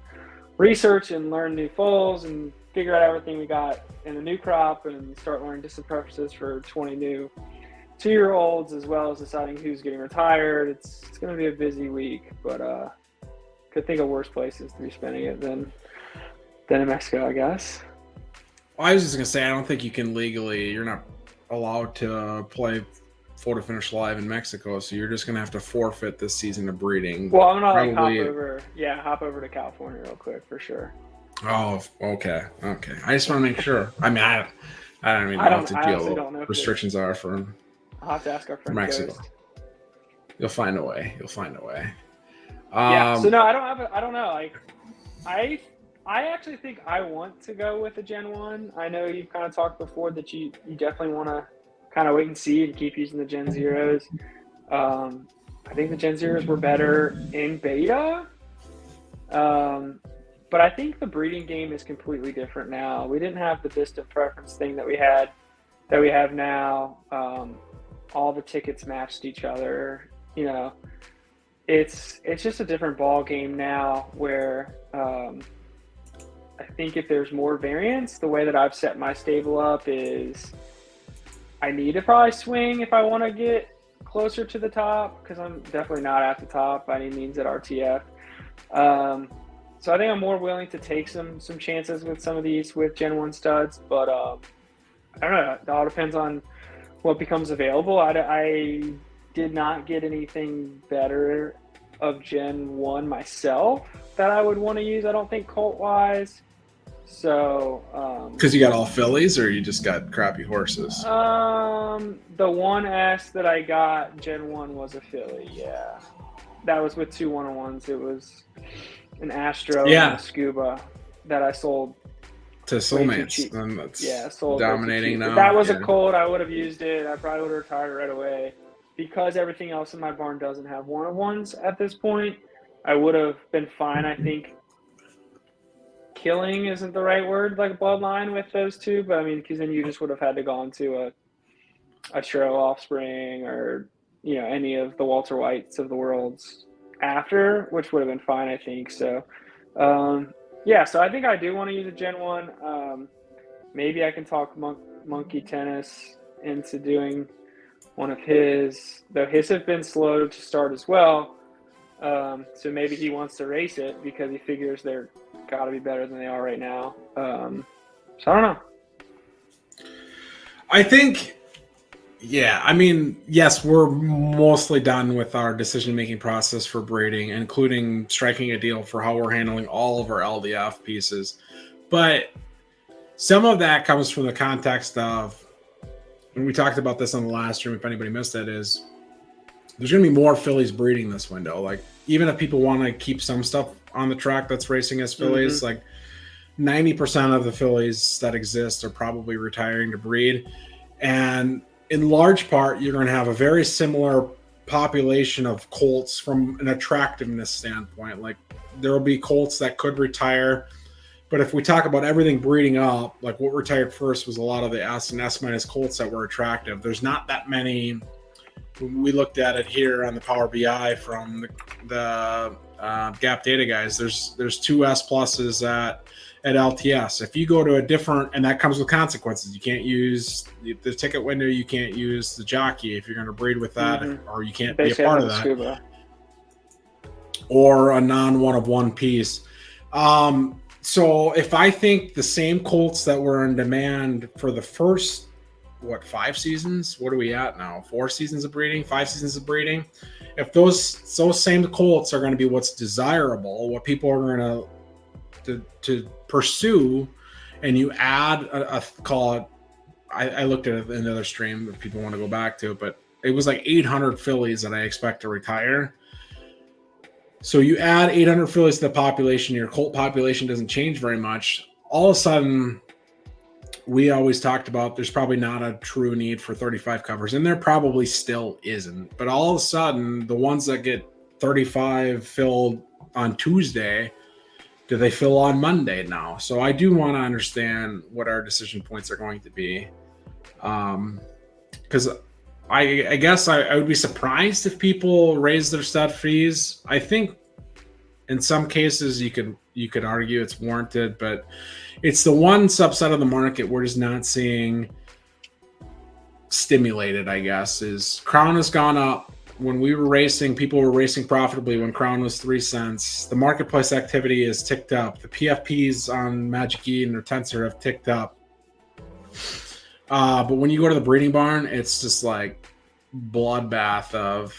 research and learn new foals and figure out everything we got in the new crop and start learning distant preferences for 20 new 2-year-olds, as well as deciding who's getting retired. It's going to be a busy week, but could think of worse places to be spending it than in Mexico, I guess. Well, I was just going to say, I don't think you can you're not allowed to play photo finish live in Mexico, so you're just going to have to forfeit this season of breeding. Well, I'm going to hop over to California real quick for sure. Oh, okay. I just want to make sure. I mean, I don't even know what the deal restrictions are for. I'll have to ask our friend Mexico. Ghost. You'll find a way. So no, I don't know. Like, I actually think I want to go with a Gen 1. I know you've kind of talked before that you definitely want to kind of wait and see and keep using the Gen 0s. I think the Gen 0s were better in beta. But I think the breeding game is completely different now. We didn't have the distant preference thing that we have now. All the tickets matched each other. It's just a different ball game now where I think if there's more variance, the way that I've set my stable up is I need to probably swing if I want to get closer to the top, because I'm definitely not at the top by any means at RTF. So I think I'm more willing to take some chances with some of these with Gen 1 studs, but I don't know. It all depends on what becomes available. I did not get anything better of Gen 1 myself that I would want to use, I don't think, colt-wise. So because you got all fillies, or you just got crappy horses? The 1S that I got Gen 1 was a filly, yeah. That was with 2 101s. It was an Astro and a Scuba that I sold to Way too soulmates, cheap. and that's Yeah, sold dominating now. If that was yeah. a colt, I would have used it. I probably would have retired right away. Because everything else in my barn doesn't have one of ones at this point, I would have been fine. I think killing isn't the right word, like bloodline with those two, but I mean, because then you just would have had to go into a Shiro offspring or any of the Walter Whites of the worlds after, which would have been fine, I think. So, yeah. So I think I do want to use a Gen 1. Maybe I can talk Monkey Tennis into doing one of his, though his have been slow to start as well. So maybe he wants to race it because he figures they're got to be better than they are right now. So I don't know. I think, yeah, I mean, yes, we're mostly done with our decision-making process for breeding, including striking a deal for how we're handling all of our LDF pieces. But some of that comes from the context of, and we talked about this on the last stream, if anybody missed it, is there's going to be more fillies breeding this window. Like, even if people want to keep some stuff on the track that's racing as fillies, like 90% of the fillies that exist are probably retiring to breed. And in large part, you're going to have a very similar population of colts from an attractiveness standpoint. Like, there will be colts that could retire. But if we talk about everything breeding up, like what retired first was a lot of the S and S minus colts that were attractive. There's not that many. We looked at it here on the Power BI from the Gap Data guys. There's 2 S pluses at LTS. If you go to a different, and that comes with consequences. You can't use the ticket window. You can't use the jockey if you're going to breed with that, or you can't be a part of that. Scuba. Or a non-one of one piece. So if I think the same colts that were in demand for the first, 5 seasons? What are we at now? 4 seasons of breeding? 5 seasons of breeding? If those same colts are going to be what's desirable, what people are going to pursue, and you add a call it, I looked at it in another stream if people want to go back to it, but it was like 800 fillies that I expect to retire. So you add 800 fillies to the population, your colt population doesn't change very much. All of a sudden, we always talked about there's probably not a true need for 35 covers, and there probably still isn't. But all of a sudden, the ones that get 35 filled on Tuesday, do they fill on Monday now? So I do want to understand what our decision points are going to be. Because I guess I would be surprised if people raise their stud fees. I think in some cases you could argue it's warranted, but it's the one subset of the market we're just not seeing stimulated, I guess, is Crown has gone up. When we were racing, people were racing profitably when Crown was 3 cents. The marketplace activity has ticked up. The PFPs on Magic E and their Tensor have ticked up. But when you go to the breeding barn, it's just like bloodbath of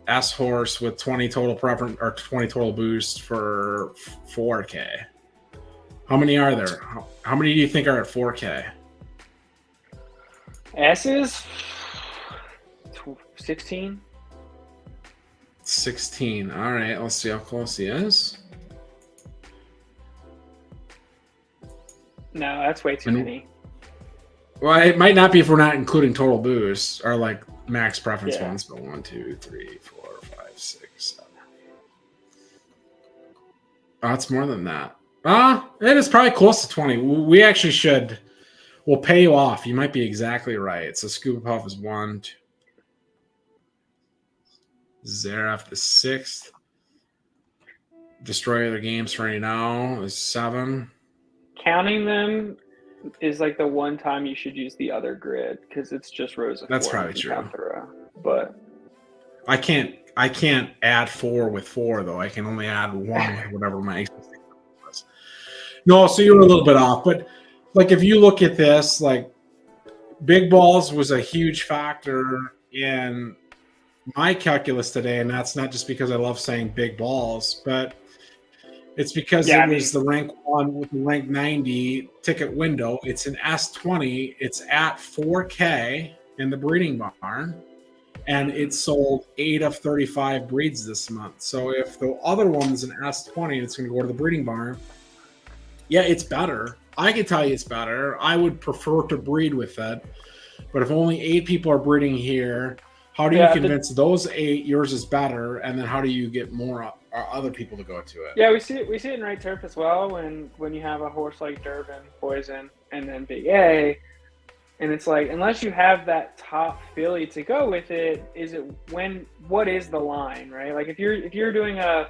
S horse with 20 total preference or 20 total boost for 4K. How many are there? How many do you think are at 4K? S's 16. 16. All right, let's see how close he is. No, that's way too many. Well, it might not be if we're not including total boosts or like max preference ones, but 1, 2, 3, 4, 5, 6, 7. Oh, it's more than that. It is probably close to 20. We actually we'll pay you off. You might be exactly right. So Scuba Puff is 1, 2. Zaref the 6th. Destroy Other Games right now is 7. Counting them is like the one time you should use the other grid because it's just rows of 4. That's probably true. But I can't add 4 with 4 though. I can only add 1 with whatever my existing was. No, so you're a little bit off. But like if you look at this, like big balls was a huge factor in my calculus today, and that's not just because I love saying big balls, but it's because it was the rank 1 with the rank 90 ticket window. It's an S20. It's at 4K in the breeding barn, and it sold 8 of 35 breeds this month. So if the other one's an S20, it's going to go to the breeding barn. Yeah, it's better, I can tell you it's better. I would prefer to breed with it, but if only 8 people are breeding here, how do you convince those 8 yours is better, and then how do you get more other people to go to it? Yeah, we see it in right turf as well. When you have a horse like Durbin, Poison, and then Big A, and it's like, unless you have that top filly to go with it, what is the line, right? Like if you're doing an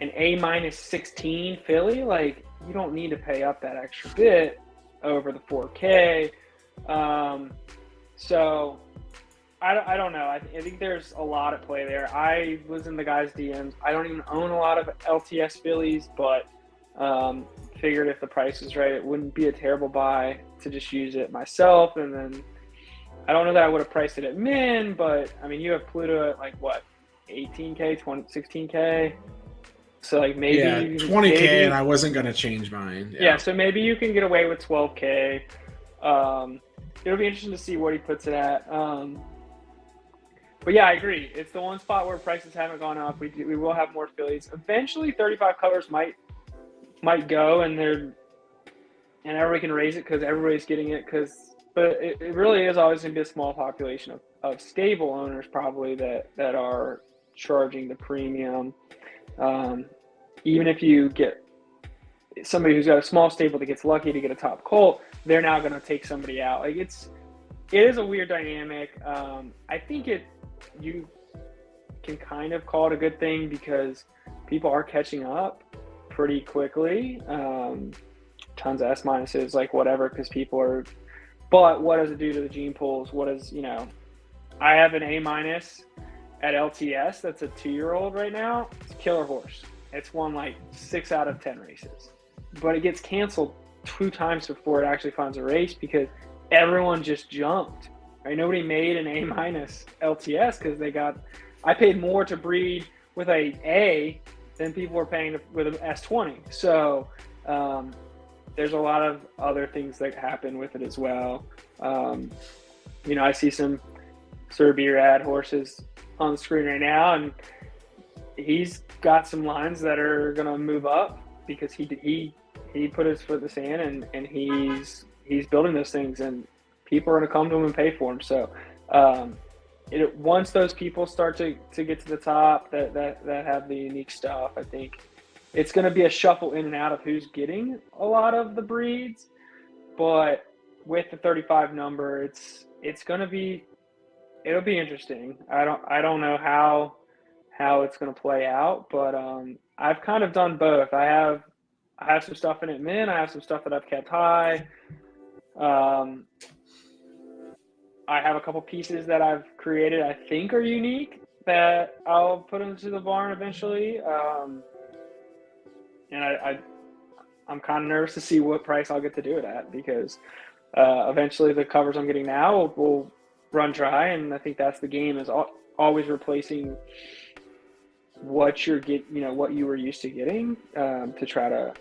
A-16 filly, like you don't need to pay up that extra bit over the 4K. So I don't know. I think there's a lot at play there. I was in the guys' DMs. I don't even own a lot of LTS fillies, but figured if the price is right, it wouldn't be a terrible buy to just use it myself. And then I don't know that I would have priced it at min, but I mean, you have Pluto at like what, 18K, 16K. So like maybe 20K, and I wasn't going to change mine. Yeah, so maybe you can get away with 12K. It'll be interesting to see what he puts it at. But yeah, I agree. It's the one spot where prices haven't gone up. We will have more fillies. Eventually, 35 colors might go, and everybody can raise it because everybody's getting it. But it really is always going to be a small population of stable owners probably that are charging the premium. Even if you get somebody who's got a small stable that gets lucky to get a top colt, they're now going to take somebody out. Like it is a weird dynamic. I think you can kind of call it a good thing because people are catching up pretty quickly. Tons of S minuses, like whatever, because people are. But what does it do to the gene pools? I have an A- at LTS that's a 2-year-old right now. It's a killer horse. It's won like 6 out of 10 races, but it gets canceled 2 times before it actually finds a race because everyone just jumped. Right? Nobody made an A- LTS because I paid more to breed with A than people were paying with an S20. So there's a lot of other things that happen with it as well. I see some Sir B-Rad horses on the screen right now, and he's got some lines that are going to move up because he put his foot in the sand and he's building those things, and people are going to come to him and pay for them. So once those people start to get to the top that have the unique stuff, I think it's going to be a shuffle in and out of who's getting a lot of the breeds. But with the 35 number, it'll be interesting. I don't know how it's going to play out, but I've kind of done both. I have some stuff in it min. I have some stuff that I've kept high. I have a couple pieces that I've created I think are unique that I'll put into the barn eventually. And I'm kind of nervous to see what price I'll get to do it at because eventually the covers I'm getting now will run dry, and I think that's the game, is always replacing what what you were used to getting to try to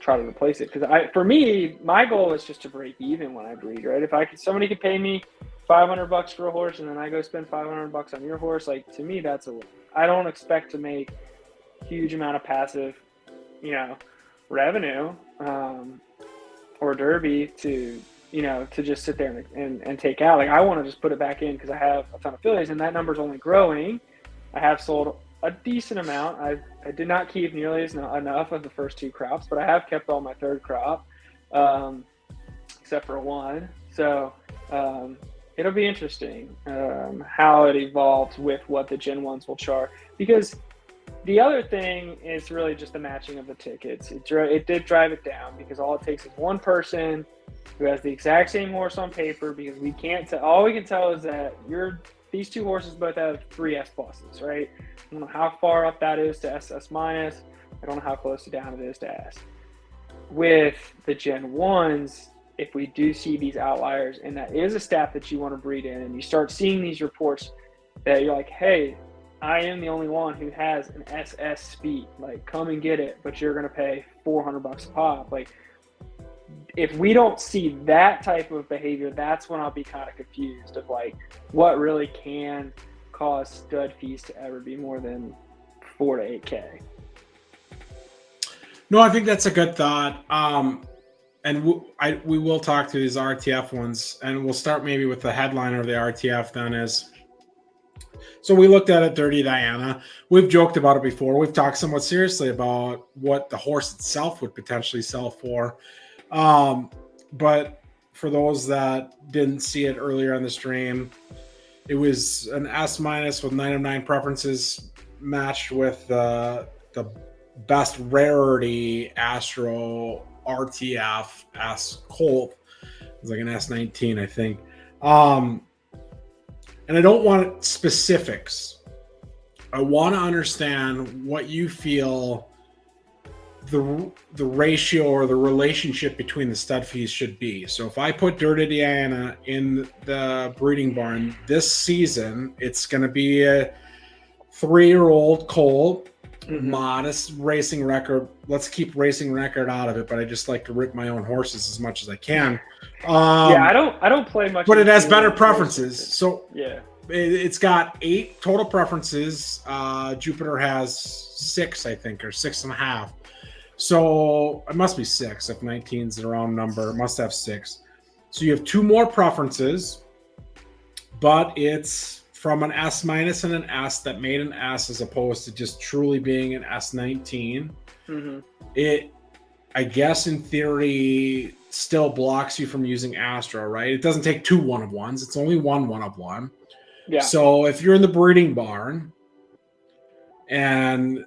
replace it. Because for me, my goal is just to break even when I breed, right? If somebody could pay me $500 for a horse and then I go spend $500 on your horse, like to me that's a win. I don't expect to make huge amount of passive revenue or derby to just sit there and take out. Like I want to just put it back in because I have a ton of fillies and that number's only growing. I have sold a decent amount. I did not keep nearly enough of the first 2 crops, but I have kept all my 3rd crop, except for 1. So it'll be interesting how it evolves with what the Gen 1s will chart. Because the other thing is really just the matching of the tickets. It did drive it down because all it takes is one person who has the exact same horse on paper, because we can't tell. All we can tell is that these 2 horses both have 3 S pluses, right? I don't know how far up that is to SS minus. I don't know how close to down it is to S. With the Gen 1s, if we do see these outliers, and that is a stat that you want to breed in, and you start seeing these reports that you're like, hey, I am the only one who has an SS speed. Like, come and get it, but you're going to pay $400 a pop. Like, if we don't see that type of behavior, that's when I'll be kind of confused of like what really can cause stud fees to ever be more than 4 to 8K. No, I think that's a good thought. and we will talk to these RTF ones, and we'll start maybe with the headliner of the RTF. Then is so we looked at it, Dirty Diana. We've joked about it before. We've talked somewhat seriously about what the horse itself would potentially sell for. But for those that didn't see it earlier on the stream, it was an S- with 9 of 9 preferences matched with the best rarity Astro RTF S Colt. It was like an S19, I think. And I don't want specifics. I want to understand what you feel the ratio or the relationship between the stud fees should be. So if I put Dirty Diana in the breeding barn this season, it's going to be a 3-year-old colt, modest racing record. Let's keep racing record out of it, but I just like to rip my own horses as much as I can. I don't play much, but it has better preferences. So yeah, it's got 8 total preferences. Jupiter has 6, I think, or 6.5. So it must be 6 if 19 is the round number. It must have 6. So you have 2 more preferences, but it's from an S- and an S that made an S as opposed to just truly being an S19. It, I guess, in theory, still blocks you from using Astro, right? It doesn't take 2 1-of-1s. It's only 1 1-of-1. Yeah. So if you're in the breeding barn and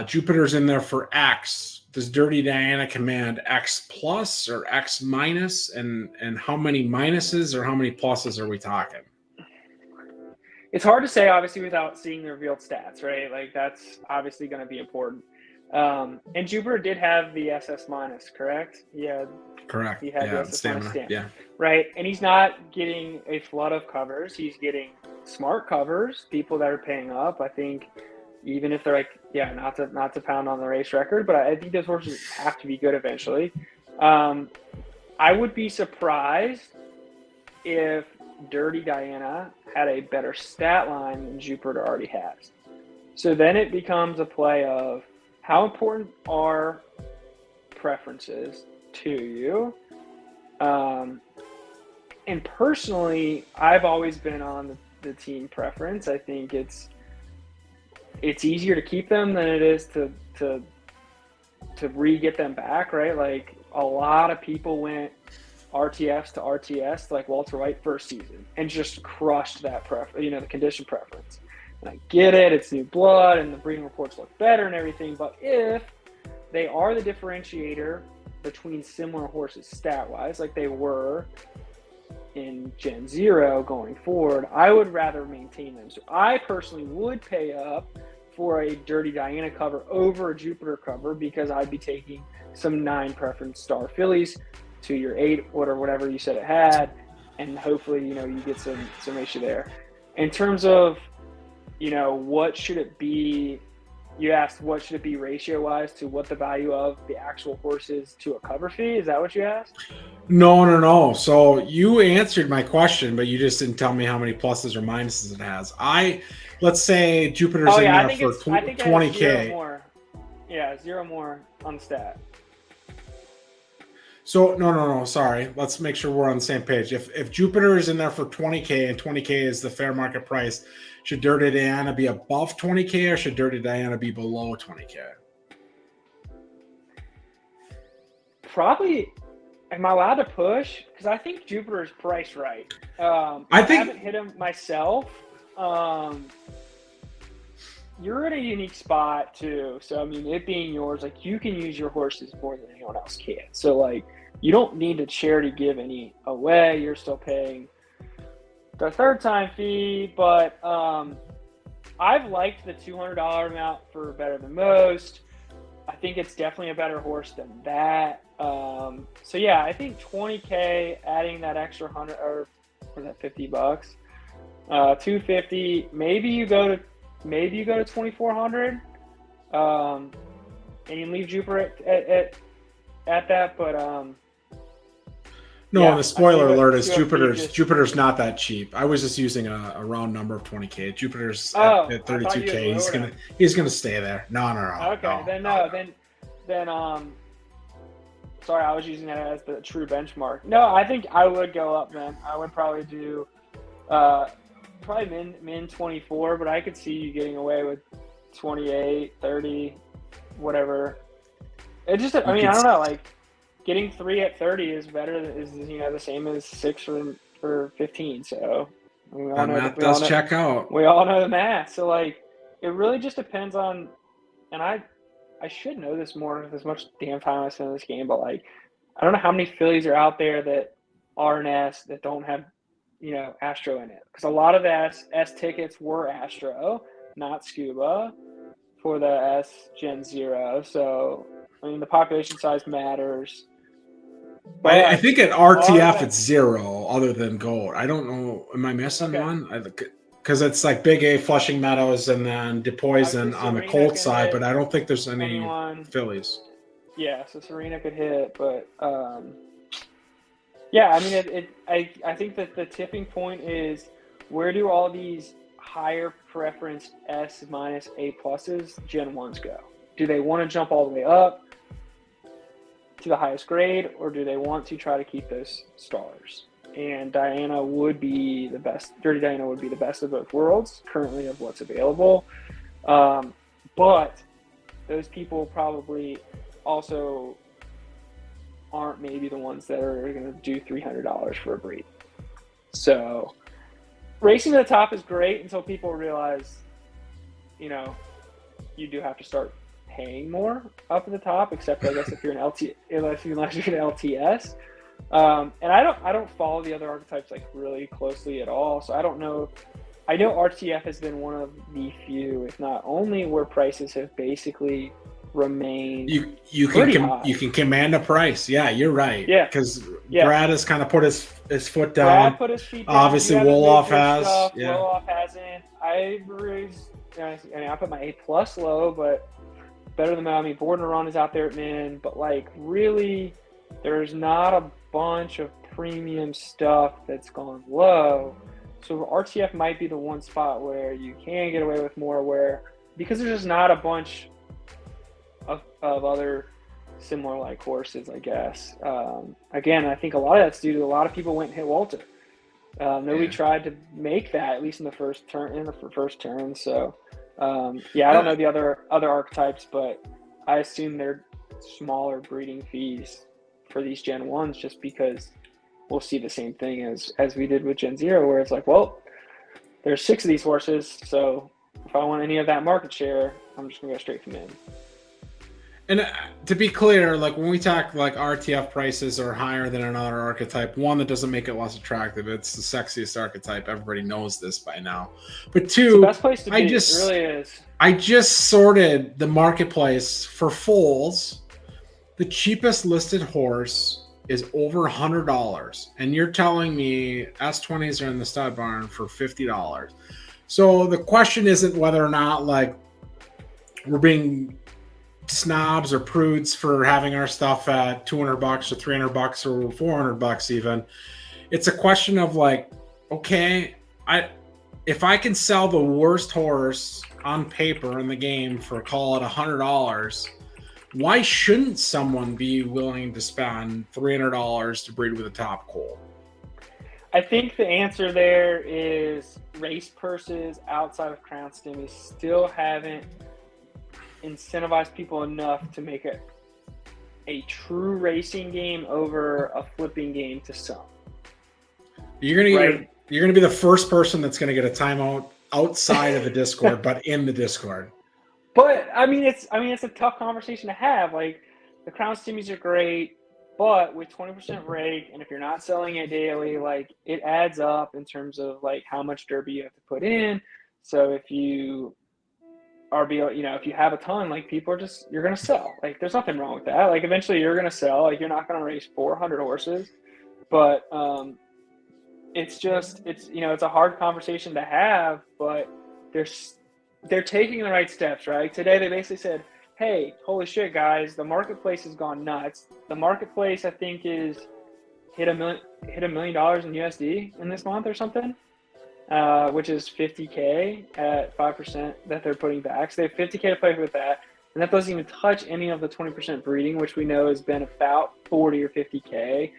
Jupiter's in there for X, does Dirty Diana command X plus or X minus? And how many minuses or how many pluses are we talking? It's hard to say, obviously, without seeing the revealed stats, right? Like, that's obviously going to be important. And Jupiter did have the SS minus, correct? Correct. He had the SS minus stamp. Yeah. Right. And he's not getting a flood of covers. He's getting smart covers, people that are paying up. I think even if they're like, not to pound on the race record, but I think those horses have to be good eventually. I would be surprised if Dirty Diana had a better stat line than Jupiter already has. So then it becomes a play of how important are preferences to you? And personally, I've always been on the team preference. I think it's easier to keep them than it is to re-get them back, right? Like, a lot of people went RTFs to RTS, like Walter White first season, and just crushed that the condition preference. And I get it, it's new blood, and the breeding reports look better and everything, but if they are the differentiator between similar horses stat-wise, like they were in Gen 0 going forward, I would rather maintain them. So I personally would pay up for a Dirty Diana cover over a Jupiter cover because I'd be taking some 9 preference star fillies to your 8 or whatever you said it had, and hopefully, you get some ratio there. In terms of, what should it be? You asked what should it be ratio-wise to what the value of the actual horse is to a cover fee? Is that what you asked? No. So you answered my question, but you just didn't tell me how many pluses or minuses it has. Let's say Jupiter's in there for 20K. 0 more. Yeah, 0 more on the stat. So no. Sorry. Let's make sure we're on the same page. If Jupiter is in there for 20K and 20K is the fair market price, should Dirty Diana be above 20K or should Dirty Diana be below 20K? Probably. Am I allowed to push? Because I think Jupiter's priced right. I haven't hit him myself. You're in a unique spot too. So, I mean, it being yours, like, you can use your horses more than anyone else can. So, like, you don't need to charity give any away. You're still paying the third time fee, but I've liked the $200 amount for Better Than Most. I think it's definitely a better horse than that. So yeah, I think 20K, adding that extra 100 or was that $50, 250. Maybe you go to 2,400, and you leave Jupiter at that, but no, yeah, the spoiler alert is Jupiter's Jupiter's not that cheap. I was just using a round number of 20K. Jupiter's at 32K. He's gonna stay there. No. Okay, no. then Sorry, I was using that as the true benchmark. No, I think I would go up, man. I would probably do probably min 24, but I could see you getting away with 28, 30, whatever. It just, I mean, I don't know, like getting 3 at 30 is better, is, you know, the same as 6 for 15. So that math does check out. We all know the math. So like, it really just depends on, and I should know this more with as much damn time I spend in this game, but like, I don't know how many Phillies are out there that are an S that don't have, you know, Astro in it. Because a lot of the S tickets were Astro, not Scuba, for the S Gen 0. So, I mean, the population size matters. But I think at RTF it's 0 other than Gold. I don't know. Am I missing one? Because it's like Big A, Flushing Meadows, and then DePoison on the Colt side, but I don't think there's any Phillies. Yeah, so Serena could hit, but yeah, I mean, I think that the tipping point is, where do all these higher preference S minus A pluses Gen 1s go? Do they want to jump all the way up to the highest grade, or do they want to try to keep those stars? And Diana would be the best. Dirty Diana would be the best of both worlds currently of what's available. But those people probably also aren't maybe the ones that are going to do $300 for a breed. So racing to the top is great until people realize, you know, you do have to start paying more up at the top, except I guess if you're an unless you're an LTS. And I don't follow the other archetypes like really closely at all, so I don't know. I know RTF has been one of the few, if not only, where prices have basically remained. You can command a price. Yeah, you're right. Yeah, because Brad has kind of put his foot down. Brad put his feet down. Obviously, Wolof has. Yeah. Wolof hasn't. I put my A plus low, but better than that. I mean, Borden Run is out there at min, but like really, there's not a bunch of premium stuff that's gone low. So RTF might be the one spot where you can get away with more, where because there's just not a bunch of other similar like horses, I guess. Again, I think a lot of that's due to a lot of people went and hit Walter. Nobody tried to make that, at least in the first turn. So I don't know the other archetypes, but I assume they're smaller breeding fees for these Gen 1s, just because we'll see the same thing as we did with Gen 0, where it's like, well, there's 6 of these horses, so if I want any of that market share, I'm just gonna go straight from in. And to be clear, like when we talk like RTF prices are higher than another archetype, one, that doesn't make it less attractive. It's the sexiest archetype. Everybody knows this by now. But 2, it's the best place to be. It really is. I just sorted the marketplace for foals. The cheapest listed horse is over $100, and you're telling me S20s are in the stud barn for $50. So the question isn't whether or not like we're being snobs or prudes for having our stuff at $200 or $300 or $400 even. It's a question of like, okay, if I can sell the worst horse on paper in the game for, call it $100, why shouldn't someone be willing to spend $300 to breed with a top coal? I think the answer there is race purses outside of Crown Stimmies still haven't incentivized people enough to make it a true racing game over a flipping game to some. You're gonna be the first person that's gonna get a timeout outside of the Discord, but in the Discord. But I mean, it's a tough conversation to have. Like, the Crown Stimmies are great, but with 20% rake, and if you're not selling it daily, like it adds up in terms of like how much derby you have to put in. So if you if you have a ton, like you're gonna sell. Like there's nothing wrong with that. Like eventually you're gonna sell. Like you're not gonna race 400 horses, but it's a hard conversation to have. But they're taking the right steps, right? Today they basically said, hey, holy shit, guys, the marketplace has gone nuts. The marketplace, I think, is hit $1 million in USD in this month or something, which is $50K at 5% that they're putting back. So they have $50K to play with that. and that doesn't even touch any of the 20% breeding, which we know has been about 40 or 50K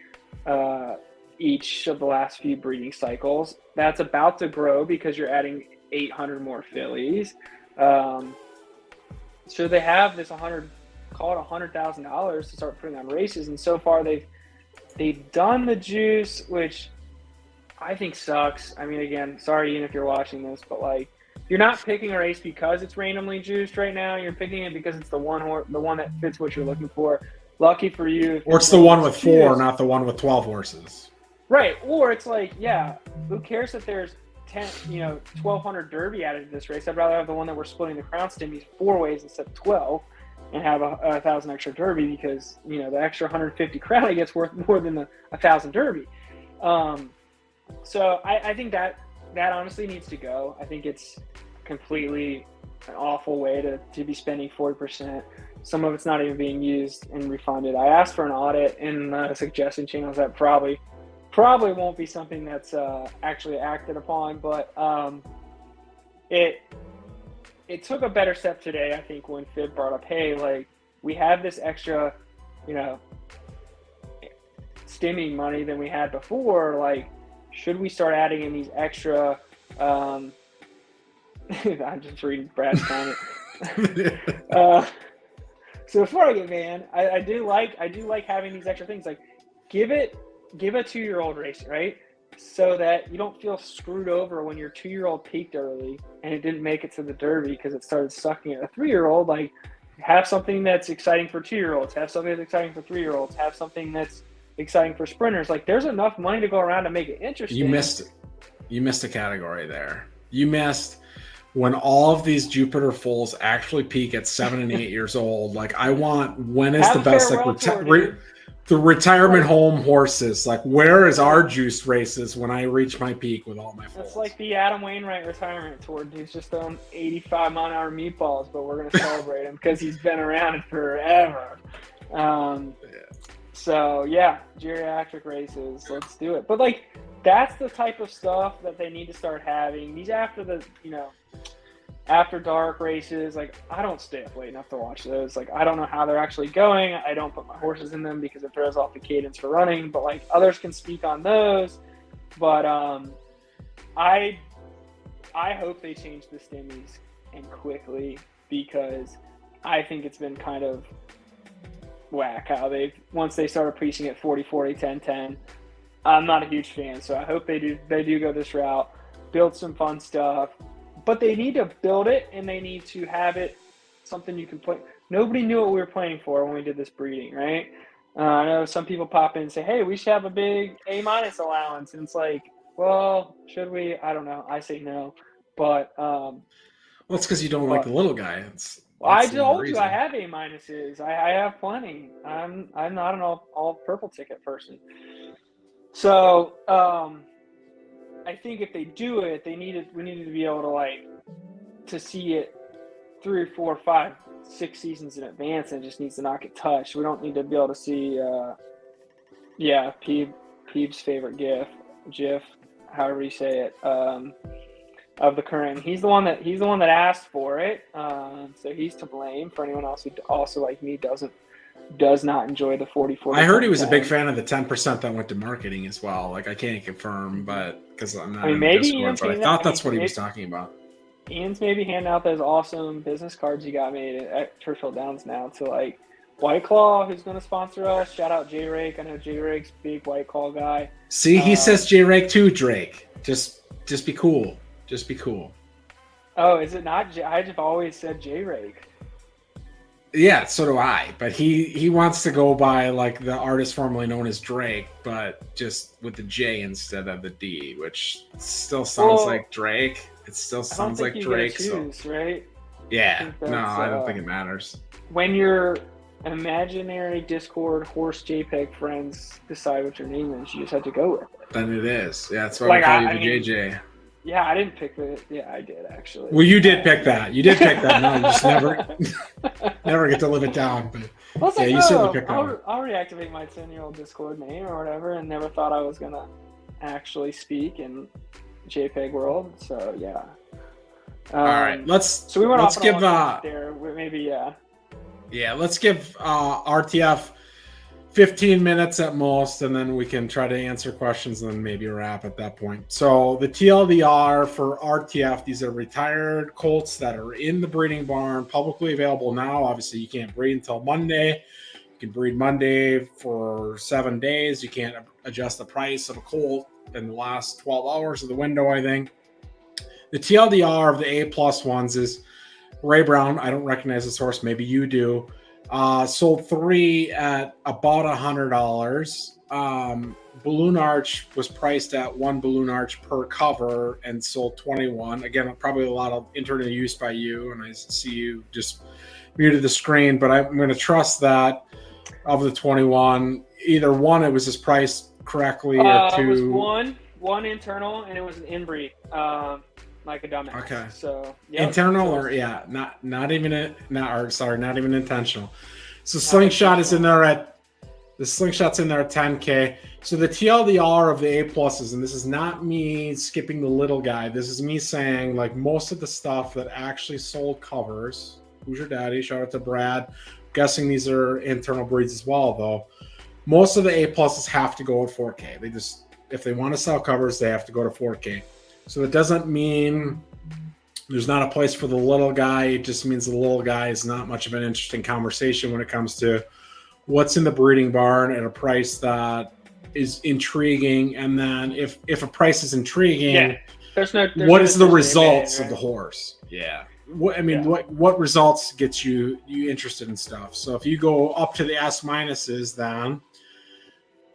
each of the last few breeding cycles. That's about to grow because you're adding 800 more fillies. So they have this $100,000 to start putting on races, and so far they've done the juice, which I think sucks. I mean, again, sorry Ian if you're watching this, but like, you're not picking a race because it's randomly juiced right now. You're picking it because it's the one that fits what you're looking for. Lucky for you. Or it's the one with 4, not the one with 12 horses. Right. Or it's like, yeah, who cares if there's 1,200 Derby added to this race? I'd rather have the one that we're splitting the crown stimmies 4 ways instead of 12 and have 1,000 extra Derby, because, the extra 150 crown I get's worth more than the 1,000 Derby. So I think that honestly needs to go. I think it's completely an awful way to be spending 40%. Some of it's not even being used and refunded. I asked for an audit in the suggestion channels. That probably won't be something that's actually acted upon, but it took a better step today, I think, when Fib brought up, hey, like, we have this extra, stimming money than we had before. Like, should we start adding in these extra I'm just reading Brad's comment. So before I get banned, I do like having these extra things. Like, give a 2-year-old race, right? So that you don't feel screwed over when your 2-year-old peaked early and it didn't make it to the Derby because it started sucking at a 3-year-old. Like, have something that's exciting for 2-year-olds, have something that's exciting for 3-year-olds, have something that's exciting for sprinters. Like, there's enough money to go around to make it interesting. You missed a category there. You missed when all of these Jupiter foals actually peak at 7 and 8 years old. Like, when is the best, like, the retirement home horses? Like, where is our juice races when I reach my peak with all my foals? It's like the Adam Wainwright retirement tour. Dude's just throwing 85-mile-an-hour meatballs, but we're going to celebrate him because he's been around forever. So, yeah, geriatric races, let's do it. But, like, that's the type of stuff that they need to start having. These after dark races, like, I don't stay up late enough to watch those. Like, I don't know how they're actually going. I don't put my horses in them because it throws off the cadence for running. But, like, others can speak on those. But I hope they change the stimmies and quickly, because I think it's been kind of whack how once they started preaching at 40-40, 10-10. I'm not a huge fan, so I hope they do go this route, build some fun stuff. But they need to build it, and they need to have it something you can play. Nobody knew what we were playing for when we did this breeding, right? I know some people pop in and say, hey, we should have a big A- allowance. And it's like, well, should we? I don't know. I say no. But well, it's because you don't like the little guy. I told you I have A-. I have plenty. I'm not an all purple ticket person. So I think if they do it, we needed to be able to see it 3, 4, 5, 6 seasons in advance, and it just needs to not get touched. We don't need to be able to see Peeb's favorite GIF, however you say it, of the current. He's the one that asked for it, so he's to blame for anyone else who also, like me, does not enjoy the 40-40. I heard he was a big fan of the 10% that went to marketing as well. Like, I can't confirm, but because I'm not in Discord, but I thought that's what he was talking about. Ian's maybe handing out those awesome business cards he got made at Churchill Downs now to, like, White Claw, who's going to sponsor us. Shout out J Rake. I know J Rake's big White Claw guy. See, he says J Rake too, Drake. Just be cool. Just be cool. Oh, is it not? I've always said J Rake. Yeah, so do I. But he wants to go by, like, the artist formerly known as Drake, but just with the J instead of the D, which still sounds like Drake. It still sounds like Drake. Choose, right? Yeah. No, I don't think it matters. When your imaginary Discord horse JPEG friends decide what your name is, you just have to go with it. Then it is. Yeah, that's why we call you the JJ. Yeah, I didn't pick it. Yeah, I did, actually. Well, you did pick that. You did pick that. No, you just never get to live it down. But yeah, you certainly picked that. I'll reactivate my 10-year-old Discord name or whatever, and never thought I was going to actually speak in JPEG world. So, yeah. All right. Let's give there. Maybe, yeah. Yeah, let's give RTF 15 minutes at most, and then we can try to answer questions and then maybe wrap at that point. So the TLDR for RTF, these are retired colts that are in the breeding barn, publicly available now. Obviously, you can't breed until Monday. You can breed Monday for 7 days. You can't adjust the price of a colt in the last 12 hours of the window, I think. The TLDR of the A+ ones is Ray Brown. I don't recognize this horse. Maybe you do. Sold 3 at about $100. Balloon Arch was priced at 1 balloon arch per cover and sold 21. Again, probably a lot of internal use by you, and I see you just muted the screen, but I'm going to trust that of the 21, either one, it was just priced correctly, or two. It was one internal, and it was an inbreed. Like a dumbass. Okay. So yep. Internal or not even intentional. So Slingshot is in there at the Slingshot's in there at 10K. So the TLDR of the A pluses, and this is not me skipping the little guy. This is me saying like most of the stuff that actually sold covers. Who's your daddy? Shout out to Brad. I'm guessing these are internal breeds as well, though. Most of the A pluses have to go at 4K. They just, if they want to sell covers, they have to go to 4K. So it doesn't mean there's not a place for the little guy. It just means the little guy is not much of an interesting conversation when it comes to what's in the breeding barn at a price that is intriguing. And then if a price is intriguing, what is the results of the horse? Yeah. What results gets you interested in stuff? So if you go up to the S minuses, then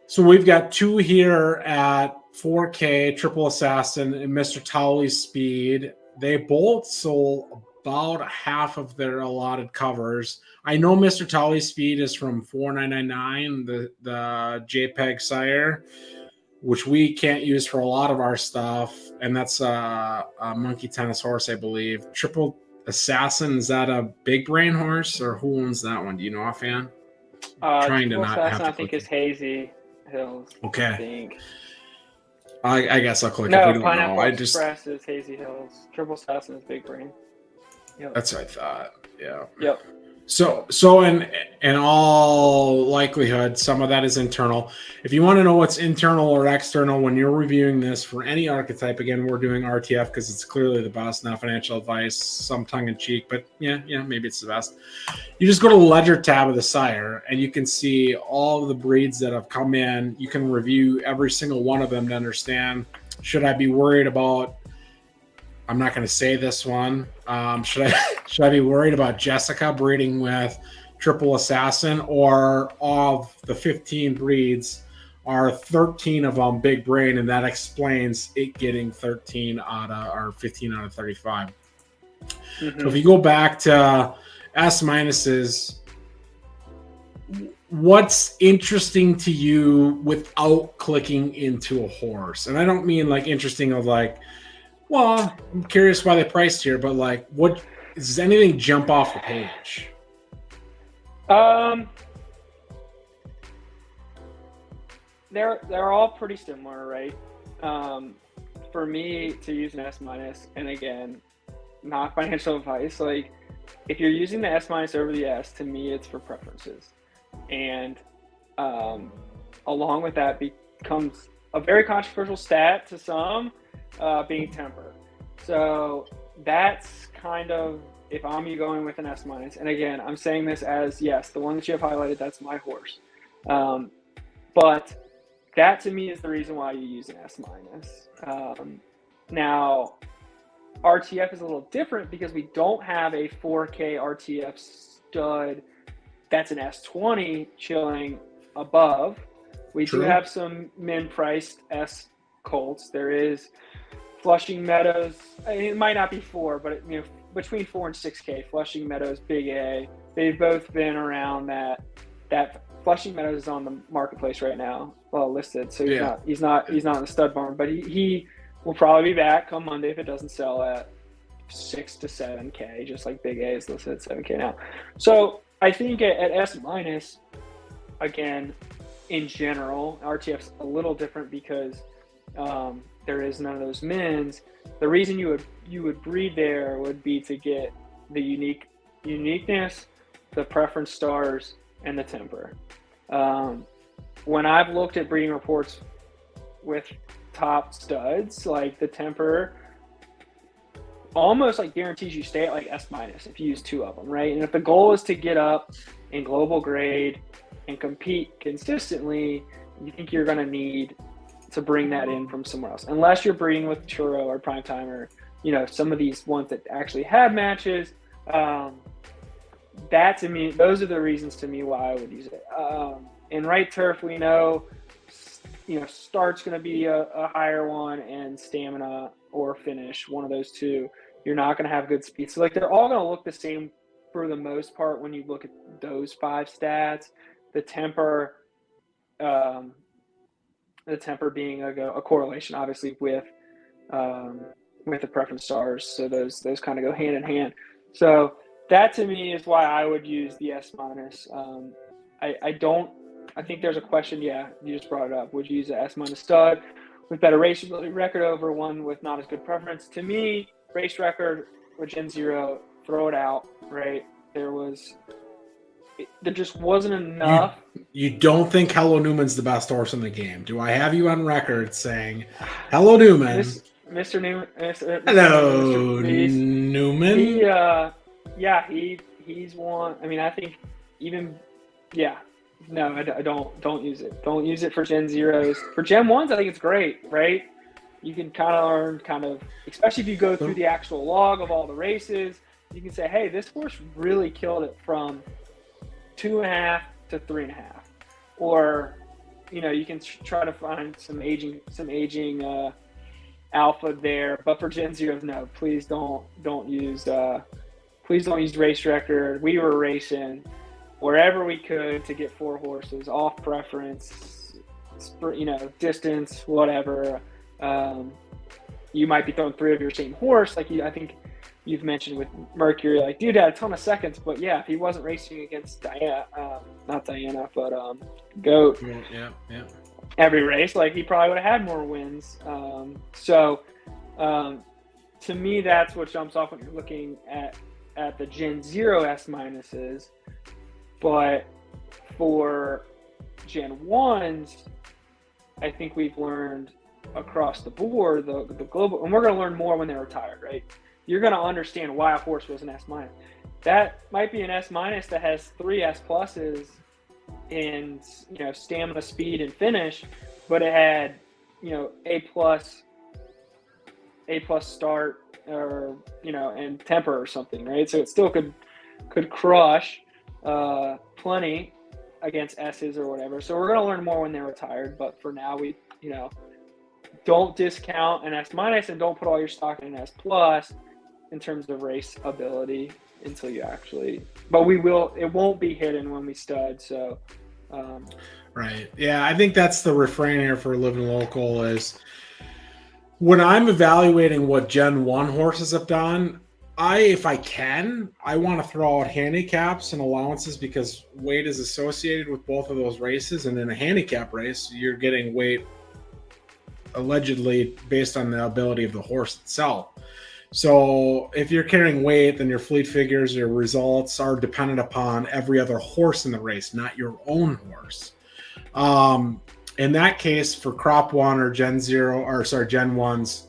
so we've got 2 here at 4K, Triple Assassin, and Mr. Towley's Speed. They both sold about half of their allotted covers. I know Mr. Towley's Speed is from 4999, the JPEG sire, which we can't use for a lot of our stuff, and that's a monkey tennis horse, I believe. Triple Assassin, is that a big brain horse, or who owns that one? Do you know offhand? Trying to not have to. I think is Hazy Hills. Okay. I think. I guess I'll click. No, if we don't Pineapple know. Express is Hazy Hills. Triple Assassin is Big Brain. Yep. That's what I thought. Yeah. Yep. So in all likelihood, some of that is internal. If you want to know what's internal or external when you're reviewing this for any archetype, again, we're doing RTF because it's clearly the best, not financial advice, some tongue in cheek, but yeah, maybe it's the best. You just go to the ledger tab of the sire and you can see all of the breeds that have come in. You can review every single one of them to understand, should I be worried about, I'm not going to say this one. Should I be worried about Jessica breeding with Triple Assassin, or of the 15 breeds are 13 of them big brain, and that explains it getting 13 out of or 15 out of 35. Mm-hmm. So if you go back to S minuses, what's interesting to you without clicking into a horse? And I don't mean like interesting of like, well, I'm curious why they priced here, but like, what does anything jump off the page? They're all pretty similar, right? For me to use an S minus, and again, not financial advice. Like, if you're using the S minus over the S, to me, it's for preferences, and along with that becomes a very controversial stat to some. Being temper. So that's kind of, if I'm going with an S minus, and again, I'm saying this as, yes, the one that you have highlighted, that's my horse. But that to me is the reason why you use an S minus. Now, RTF is a little different because we don't have a 4K RTF stud that's an S20 chilling above. We do have some min-priced S colts. There is Flushing Meadows. It might not be 4, but between 4 and 6K. Flushing Meadows, Big A. They've both been around that. That Flushing Meadows is on the marketplace right now, well listed. So he's not in the stud barn, but he will probably be back come Monday if it doesn't sell at 6 to 7K, just like Big A is listed at 7K now. So I think at S minus, again, in general, RTF's a little different because there is none of those mins. The reason you would breed there would be to get the uniqueness the preference stars, and the temper. When I've looked at breeding reports with top studs, like the temper almost like guarantees you stay at like S- if you use 2 of them, right? And if the goal is to get up in global grade and compete consistently, you think you're going to need to bring that in from somewhere else, unless you're breeding with Churro or Prime Time or, you know, some of these ones that actually have matches. That to me, those are the reasons to me why I would use it. In right turf, we know, you know, start's going to be a higher one, and stamina or finish, one of those two. You're not going to have good speed. So like they're all going to look the same for the most part when you look at those 5 stats. The temper being a correlation, obviously, with the preference stars. So those kind of go hand in hand. So that to me is why I would use the S-. I think there's a question. Yeah, you just brought it up. Would you use the S- stud with better race record over one with not as good preference? To me, race record with Gen 0, throw it out, right? There just wasn't enough. You don't think Hello Newman's the best horse in the game? Do I have you on record saying Hello Newman? Mr. Newman. Hello Newman. He's one. I mean, I think even, yeah. No, I don't use it. Don't use it for Gen 0s. For Gen 1s, I think it's great, right? You can kind of learn, especially if you go through the actual log of all the races, you can say, hey, this horse really killed it from 2.5 to 3.5. Or, you know, you can try to find some aging alpha there. But for Gen 0s, no, please don't use race record. We were racing wherever we could to get 4 horses off preference, you know, distance, whatever. You might be throwing 3 of your same horse. Like I think you've mentioned with Mercury, like dude had a ton of seconds, but yeah, if he wasn't racing against Goat, every race, like he probably would have had more wins. To me, that's what jumps off when you're looking at the Gen 0 S-minuses. But for Gen 1s, I think we've learned across the board, the global, and we're going to learn more when they're retired, right? You're going to understand why a horse was an S-. That might be an S- that has 3 S+ in, you know, stamina, speed, and finish, but it had, you know, A+ start, or, you know, and temper or something, right? So it still could crush plenty against S's or whatever. So we're going to learn more when they're retired, but for now, we, you know, don't discount an S- and don't put all your stock in an S+ in terms of race ability until you actually, but it won't be hidden when we stud. So right, yeah, I think that's the refrain here for Living Local is when I'm evaluating what Gen 1 horses have done, if I want to throw out handicaps and allowances because weight is associated with both of those races. And in a handicap race, you're getting weight allegedly based on the ability of the horse itself. So if you're carrying weight, then your fleet figures, your results are dependent upon every other horse in the race, not your own horse. In that case, for Crop 1 or Gen 1s,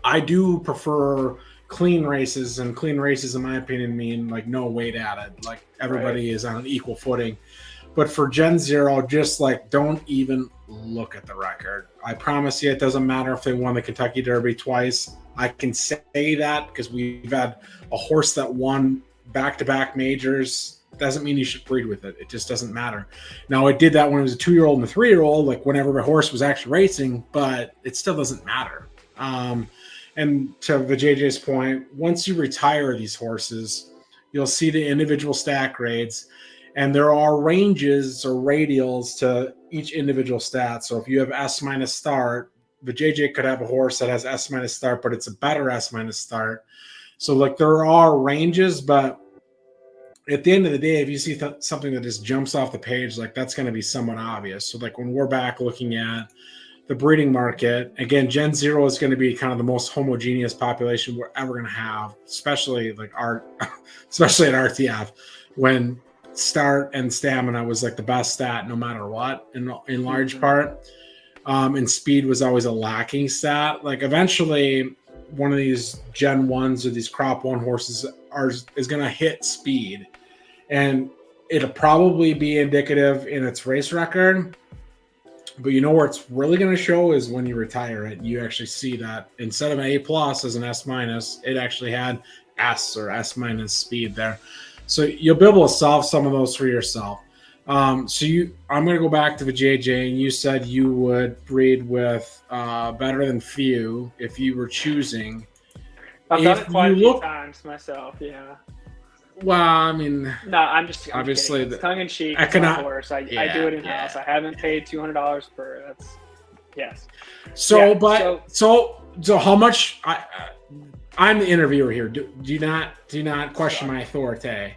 I do prefer clean races, and clean races in my opinion mean like no weight added, like everybody is on an equal footing. But for Gen 0, just like don't even look at the record. I promise you, it doesn't matter if they won the Kentucky Derby twice. I can say that because we've had a horse that won back-to-back majors. Doesn't mean you should breed with it. It just doesn't matter. Now, it did that when it was a 2-year-old and a 3-year-old, like whenever the horse was actually racing, but it still doesn't matter. And to Vijay's point, once you retire these horses, you'll see the individual stack grades, and there are ranges or radials to each individual stat. So if you have S- start, Vijay could have a horse that has S- start, but it's a better S- start. So like there are ranges, but at the end of the day, if you see something that just jumps off the page, like that's going to be somewhat obvious. So like when we're back looking at the breeding market, again, Gen 0 is going to be kind of the most homogeneous population we're ever going to have, especially at RTF, when start and stamina was like the best stat no matter what in large part. And speed was always a lacking stat. Like eventually one of these Gen 1s or these Crop 1 horses is going to hit speed. And it'll probably be indicative in its race record. But you know where it's really going to show is when you retire it. You actually see that instead of an A+ as an S-, it actually had S or S- speed there. So you'll be able to solve some of those for yourself. I'm going to go back to the JJ, and you said you would breed with better than few if you were choosing. I've done it quite a few times myself. Yeah. Well, I mean, no, I'm obviously it's tongue in cheek. I cannot. Horse. I do it in house. I haven't paid $200 per. That's yes. So, yeah, so how much? I'm the interviewer here. Do not question my authority.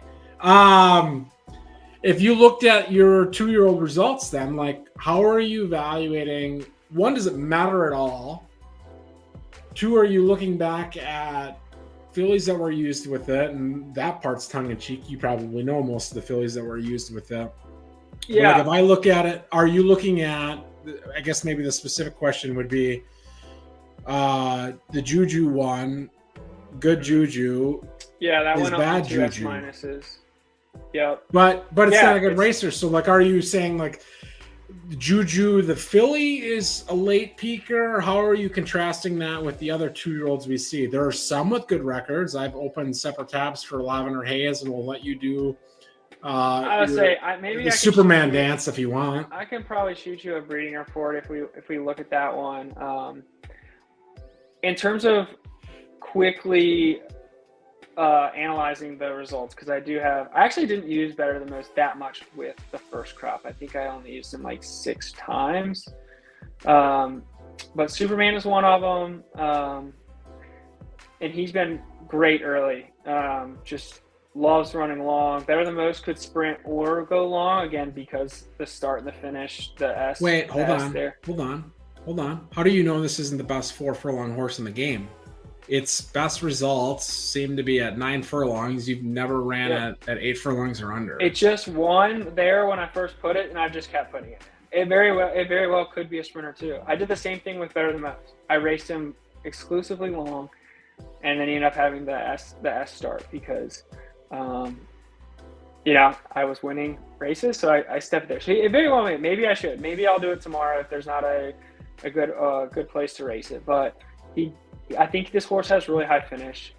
If you looked at your 2-year-old results, then like, how are you evaluating? One, does it matter at all? 2, are you looking back at fillies that were used with it? And that part's tongue in cheek. You probably know most of the fillies that were used with it. Yeah. Like if I look at it, are you looking at? I guess maybe the specific question would be the Juju one. Good Juju. Yeah, that is one bad Juju. S-minuses. Yeah, but it's not a good racer. So like, are you saying like Juju the filly is a late peaker? How are you contrasting that with the other 2-year-olds we see? There are some with good records. I've opened separate tabs for Lavender Haze, and we'll let you do. I would say maybe the Superman dance if you want. I can probably shoot you a breeding report if we look at that one. In terms of quickly analyzing the results, because I actually didn't use Better Than Most that much with the first crop. I think I only used him like 6 times. But Superman is one of them. And he's been great early. Just loves running long. Better Than Most could sprint or go long, again, because the start and the finish, the S. Wait, hold on. How do you know this isn't the best 4 furlong horse in the game? Its best results seem to be at 9 furlongs. You've never ran at 8 furlongs or under. It just won there when I first put it, and I just kept putting it. It very well could be a sprinter too. I did the same thing with Better Than Most. I raced him exclusively long, and then he ended up having the S start because, I was winning races, so I stepped there. So it very well may. Maybe I should. Maybe I'll do it tomorrow if there's not a good place to race it. But I think this horse has really high finish.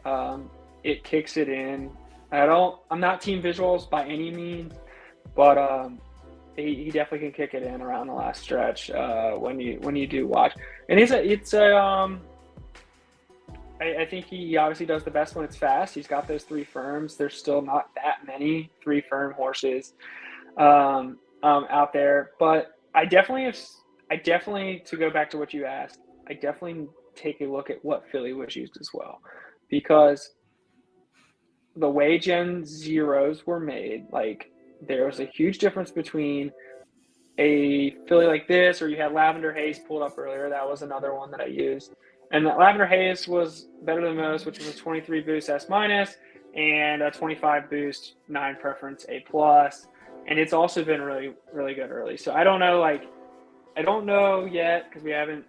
It kicks it in. I'm not team visuals by any means, but he definitely can kick it in around the last stretch when you do watch. And I think he obviously does the best when it's fast. He's got those 3 firms. There's still not that many 3 firm horses out there, but I definitely, to go back to what you asked, I definitely take a look at what filly was used as well, because the way Gen 0s were made, like there was a huge difference between a filly like this, or you had Lavender Haze pulled up earlier. That was another one that I used. And that Lavender Haze was Better Than Most, which was a 23 boost S-, and a 25 boost 9 preference A+. And it's also been really, really good early. So I don't know yet, because we haven't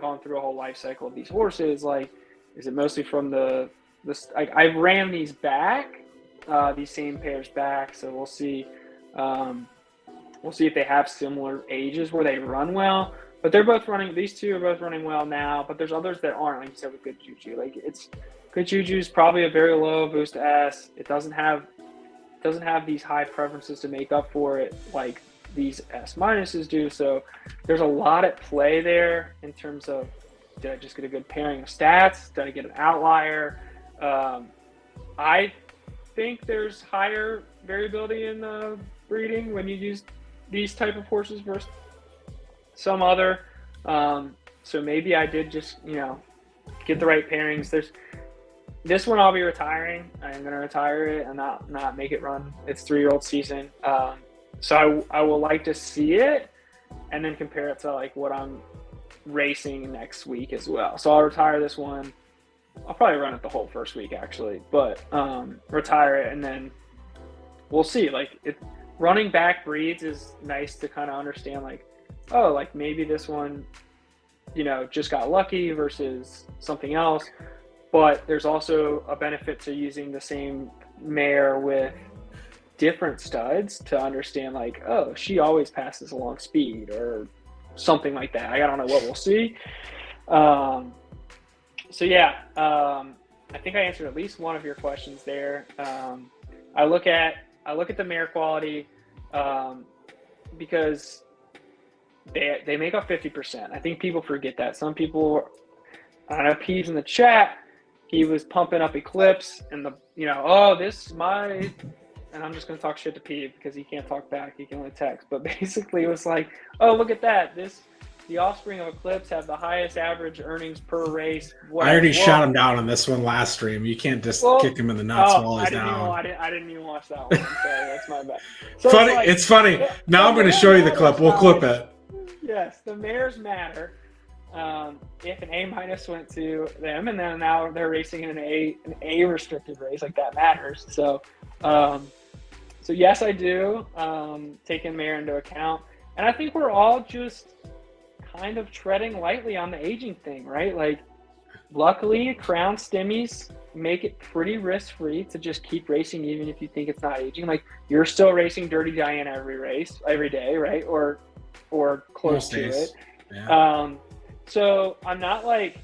gone through a whole life cycle of these horses. Like, is it mostly from I ran these back, these same pairs back. So we'll see. We'll see if they have similar ages where they run well. But these 2 are both running well now, but there's others that aren't, like you said, with Good Juju. Like Good Juju is probably a very low boost S. It doesn't have these high preferences to make up for it like these S- do. So there's a lot at play there in terms of, did I just get a good pairing of stats? Did I get an outlier? I think there's higher variability in the breeding when you use these type of horses versus some other. So maybe I did just, get the right pairings. This one I'll be retiring. I'm going to retire it and not make it run its 3-year-old season. So I will like to see it and then compare it to like what I'm racing next week as well. So I'll retire this one. I'll probably run it the whole first week actually, but retire it and then we'll see. Like running back breeds is nice to kind of understand, like, oh, like maybe this one, just got lucky versus something else. But there's also a benefit to using the same mare with different studs to understand, like, oh, she always passes along speed or something like that. I don't know what we'll see. So yeah, I think I answered at least one of your questions there. I look at the mare quality because they make up 50%. I think people forget that. Some people, I know Peeves in the chat, he was pumping up Eclipse and and I'm just going to talk shit to Peeve because he can't talk back. He can only text. But basically it was like, oh, look at that. The offspring of Eclipse have the highest average earnings per race. I already shot him down on this one last stream. You can't just kick him in the nuts while he's down. I didn't even watch that one. I'm sorry, that's my bad. So it's funny. Now I'm going to show you the clip. We'll clip it. Yes, the mares matter. If an A- went to them, and then now they're racing in an A restricted race, like that matters. So yes, I do taking mare into account, and I think we're all just kind of treading lightly on the aging thing, right? Like, luckily, Crown Stimmies make it pretty risk-free to just keep racing even if you think it's not aging. Like, you're still racing Dirty Diana every day, right? Or close to it. Yeah. So I'm not like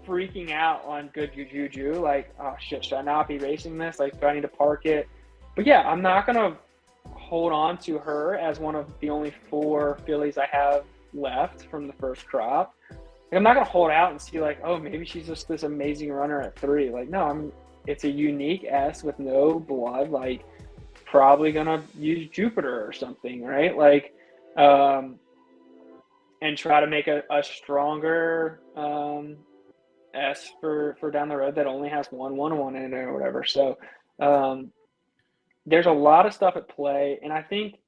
freaking out on good juju, like, oh shit, should I not be racing this? Like, do I need to park it? But yeah, I'm not gonna hold on to her as one of the only 4 fillies I have left from the first crop. Like, I'm not gonna hold out and see, like, oh, maybe she's just this amazing runner at 3. Like, no, it's a unique S with no blood, like probably gonna use Jupiter or something, right? Like, and try to make a stronger S for down the road that only has 1 in it or whatever. So there's a lot of stuff at play, and I think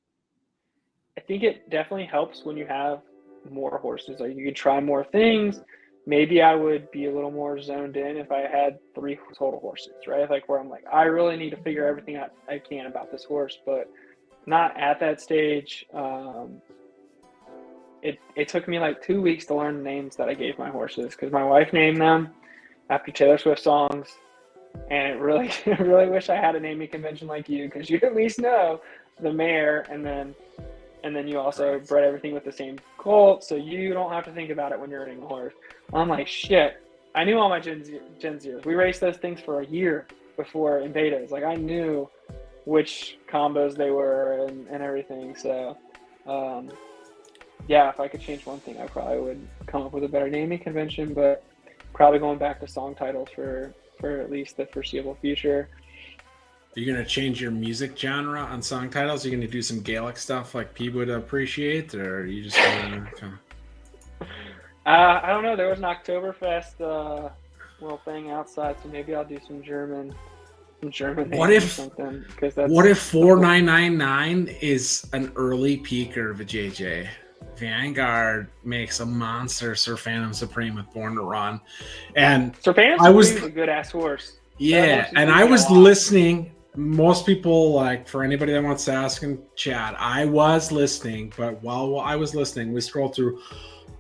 it definitely helps when you have more horses. Like, you can try more things. Maybe I would be a little more zoned in if I had 3 total horses, right? Like, where I'm like, I really need to figure everything out I can about this horse, but not at that stage. It took me like 2 weeks to learn the names that I gave my horses because my wife named them after Taylor Swift songs, and I really wish I had a naming convention like you, because you at least know the mare, and then you also bred everything with the same colt, so you don't have to think about it when you're owning a horse. I'm like, shit, I knew all my Gen Zeros. We raced those things for a year before in betas. Like, I knew which combos they were and everything. So yeah, if I could change one thing, I probably would come up with a better naming convention, but probably going back to song titles for at least the foreseeable future. Are you going to change your music genre on song titles? Are you going to do some Gaelic stuff like P would appreciate, or are you just going to I don't know. There was an Oktoberfest little thing outside, so maybe I'll do some German what if something. What if 4999 is an early peaker of a JJ? Vanguard makes a monster Sir Phantom Supreme with Born to Run, and Sir Phantom Supreme is a good ass horse. Yeah, and I was listening. Most people, like, for anybody that wants to ask in chat, I was listening, but while I was listening, we scrolled through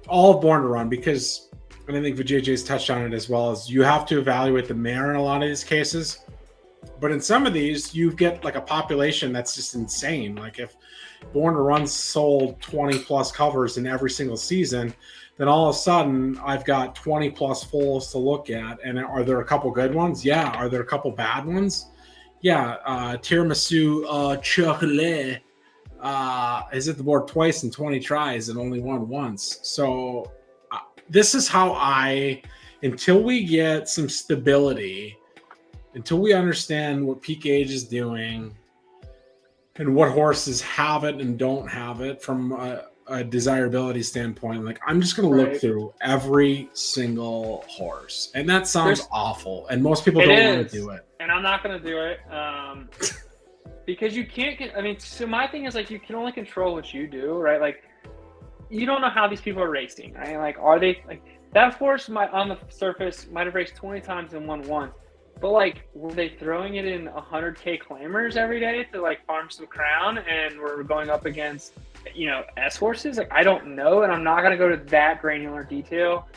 all of Born to Run, because, and I think VJJ's touched on it as well, as you have to evaluate the mare in a lot of these cases. But in some of these, you get like a population that's just insane. Like, if Born to Run sold 20 plus covers in every single season, then all of a sudden I've got 20 plus foals to look at. And are there a couple good ones? Yeah. Are there a couple bad ones? Yeah. Tiramisu chocolate is at the board twice in 20 tries and only won once. So this is how until we get some stability, until we understand what peak age is doing and what horses have it and don't have it from a desirability standpoint, like, I'm just going to look through every single horse. And that sounds awful. And most people don't want to do it. And I'm not going to do it because you can't get, I mean, so my thing is, like, you can only control what you do, right? Like, you don't know how these people are racing, right? Like, are they, like, that horse on the surface might have raced 20 times and won once. But like, were they throwing it in 100K claimers every day to like farm some crown, and we're going up against, S horses? Like, I don't know, and I'm not gonna go to that granular detail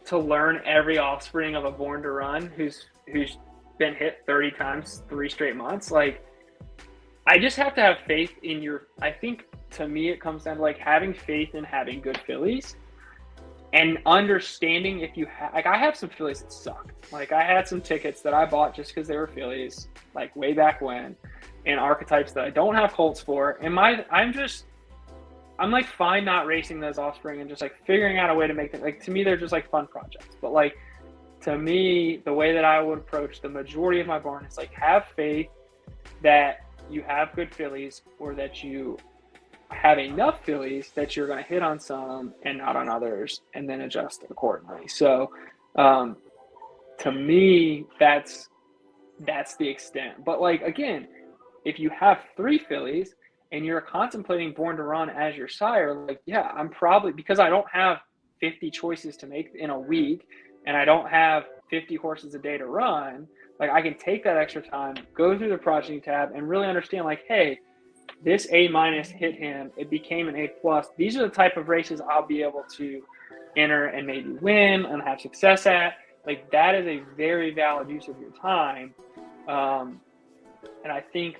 to learn every offspring of a Born to Run who's been hit 30 times 3 straight months. Like, I just have to have faith in I think to me it comes down to like having faith in having good fillies and understanding if you like, I have some fillies that sucked. Like, I had some tickets that I bought just because they were fillies, like way back when, and archetypes that I don't have colts for. And I'm like fine not racing those offspring and just like figuring out a way to make them, like, to me they're just like fun projects. But like, to me, the way that I would approach the majority of my barn is like, have faith that you have good fillies, or that you have enough fillies that you're going to hit on some and not on others, and then adjust accordingly. So to me, that's the extent. But like, again, if you have 3 fillies and you're contemplating Born to Run as your sire, like, yeah, I'm probably, because I don't have 50 choices to make in a week and I don't have 50 horses a day to run, like, I can take that extra time, go through the progeny tab, and really understand, like, hey, this A- hit him, it became an A+. These are the type of races I'll be able to enter and maybe win and have success at. Like, that is a very valid use of your time. And I think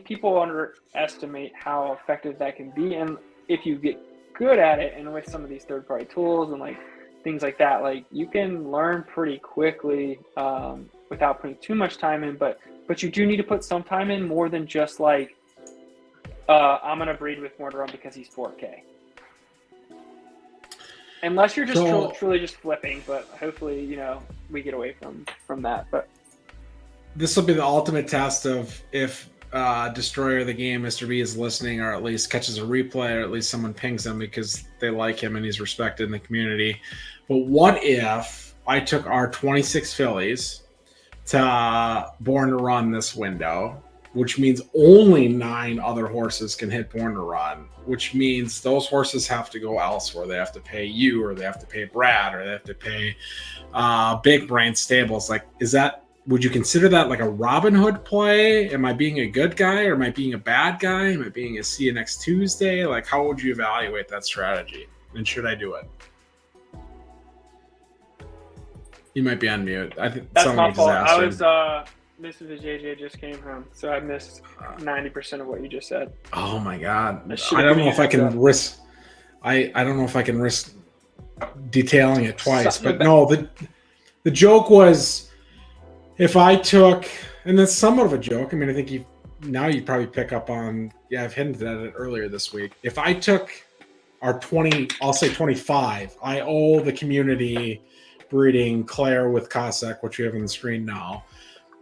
people underestimate how effective that can be. And if you get good at it, and with some of these third-party tools and like things like that, like, you can learn pretty quickly without putting too much time in. But you do need to put some time in, more than just like, I'm going to breed with Born to Run because he's 4K. Unless you're just truly just flipping, but hopefully, we get away from that. But this will be the ultimate test of if Destroyer of the Game, Mr. B, is listening, or at least catches a replay, or at least someone pings him because they like him and he's respected in the community. But what if I took our 26 fillies to Born to Run this window, which means only 9 other horses can hit Born to Run, which means those horses have to go elsewhere. They have to pay you, or they have to pay Brad, or they have to pay Big Brain Stables. Like, would you consider that like a Robin Hood play? Am I being a good guy, or am I being a bad guy? Am I being a see you next Tuesday? Like, how would you evaluate that strategy? And should I do it? You might be on mute. I think that's my fault. I was Mr. JJ just came home, so I missed 90% of what you just said. Oh my god! I don't know if I can risk. I don't know if I can risk detailing it twice. But no, the joke was, if I took, and that's somewhat of a joke. I mean, I think you probably pick up on. Yeah, I've hinted at it earlier this week. If I took our 20, I'll say 25. I owe the community breeding Claire with Cossack, which you have on the screen now.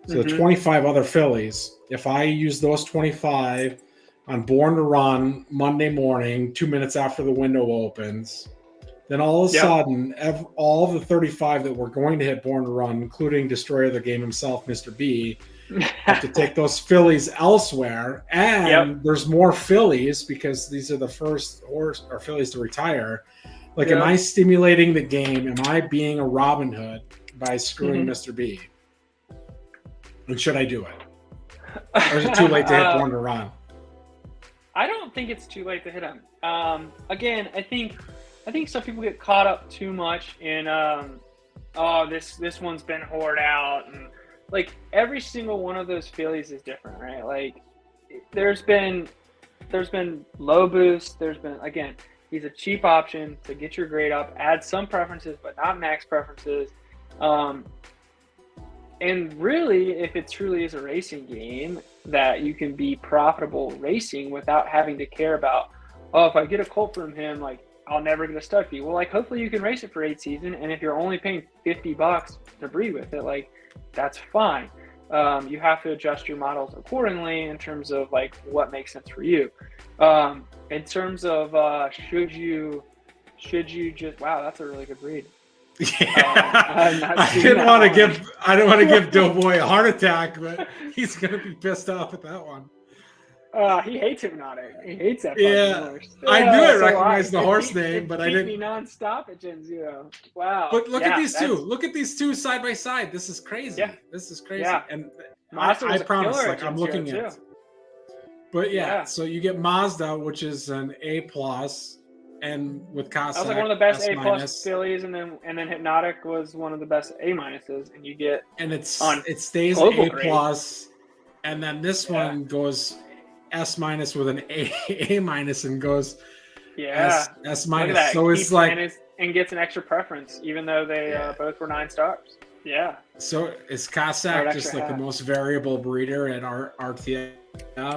So the 25 other fillies, if I use those 25 on Born to Run Monday morning, 2 minutes after the window opens, then all of a sudden, all the 35 that were going to hit Born to Run, including Destroyer of the Game himself, Mr. B, have to take those fillies elsewhere. And there's more fillies because these are the first horse or fillies to retire. Like, am I stimulating the game? Am I being a Robin Hood by screwing Mr. B? And should I do it? Or is it too late to hit Born to Run? I don't think it's too late to hit him. Again, I think some people get caught up too much in this one's been hoarded out, and like, every single one of those fillies is different, right? Like, there's been low boost. There's been, again, he's a cheap option to get your grade up, add some preferences, but not max preferences. And really, if it truly is a racing game, that you can be profitable racing without having to care about, if I get a colt from him, like, I'll never get a stud fee. Well, like, hopefully you can race it for 8 seasons, and if you're only paying $50 to breed with it, like, that's fine. You have to adjust your models accordingly in terms of like what makes sense for you. In terms of should you just, wow, that's a really good breed. I didn't want to give Doughboy a heart attack, but he's gonna be pissed off at that one. He hates Hypnotic. He hates that Yeah, fucking horse. I knew I So recognized the it horse beat- name, it but I beat didn't. me nonstop at Gen Zero. Wow. But look at these two. that's- Look at these two side by side. This is crazy. Yeah. This is crazy. Yeah. And Mazda I was a promise, killer like at I'm Gen looking Zero, at. too. But yeah, Yeah. so you get Mazda, which is an A plus, and with Cossack, That was like one of the best S A minus, plus fillies, and then Hypnotic was one of the best A minuses, and you get and it on stays global A grade. plus, and then this one goes S minus with an A minus and goes S Look at minus. that. So it's Keeps- like and gets an extra preference, even though they both were 9 stars. Yeah. so is Or Cossack an just extra like the half. most variable breeder at our RTF?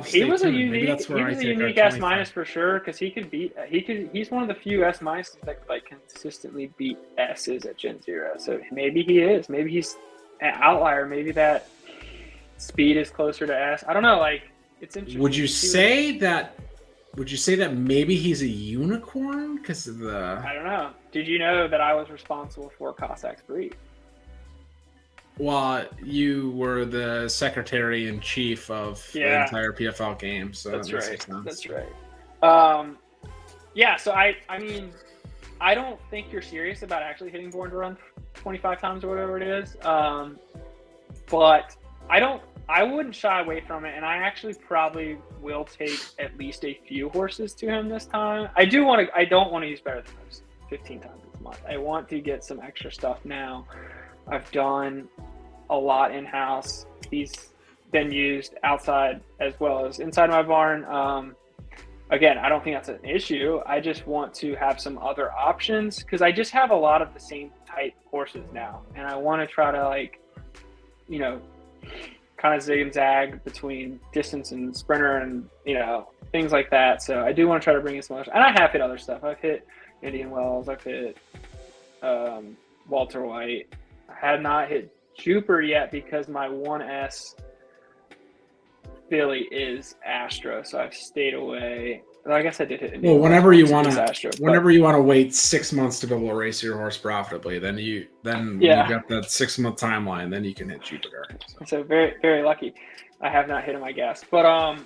He was a unique. That's where He I was a take our unique S 25. minus for sure because he could beat. He's one of the few S minuses that like consistently beat S's at Gen Zero. So maybe he is. Maybe he's an outlier. Maybe that speed is closer to S. I don't know. Like it's interesting. Would you say that? Would you say that maybe he's a unicorn because of the? I don't know. Did you know that I was responsible for Cossack's breed? Well, you were the secretary in chief of the entire PFL game, so That's that makes right. sense. That's right. Yeah. So I mean, I don't think you're serious about actually hitting Born to Run 25 times or whatever it is. But I wouldn't shy away from it, and I actually probably will take at least a few horses to him this time. I don't want to use better than those 15 times this month. I want to get some extra stuff now. I've done a lot in-house. He's been used outside as well as inside my barn. Again, I don't think that's an issue. I just want to have some other options because I just have a lot of the same type horses now. And I want to try to kind of zig and zag between distance and sprinter and, things like that. So I do want to try to bring in some other, and I have hit other stuff. I've hit Indian Wells. I've hit Walter White. I have not hit Jupiter yet because my 1S filly is Astro, so I've stayed away. Well, I guess I did hit Indian Well, whenever Wells you want Astro, to, whenever you want to wait 6 months to be able to race your horse profitably, then you got that 6 month timeline. Then you can hit Jupiter. So very, very lucky. I have not hit him, I guess. But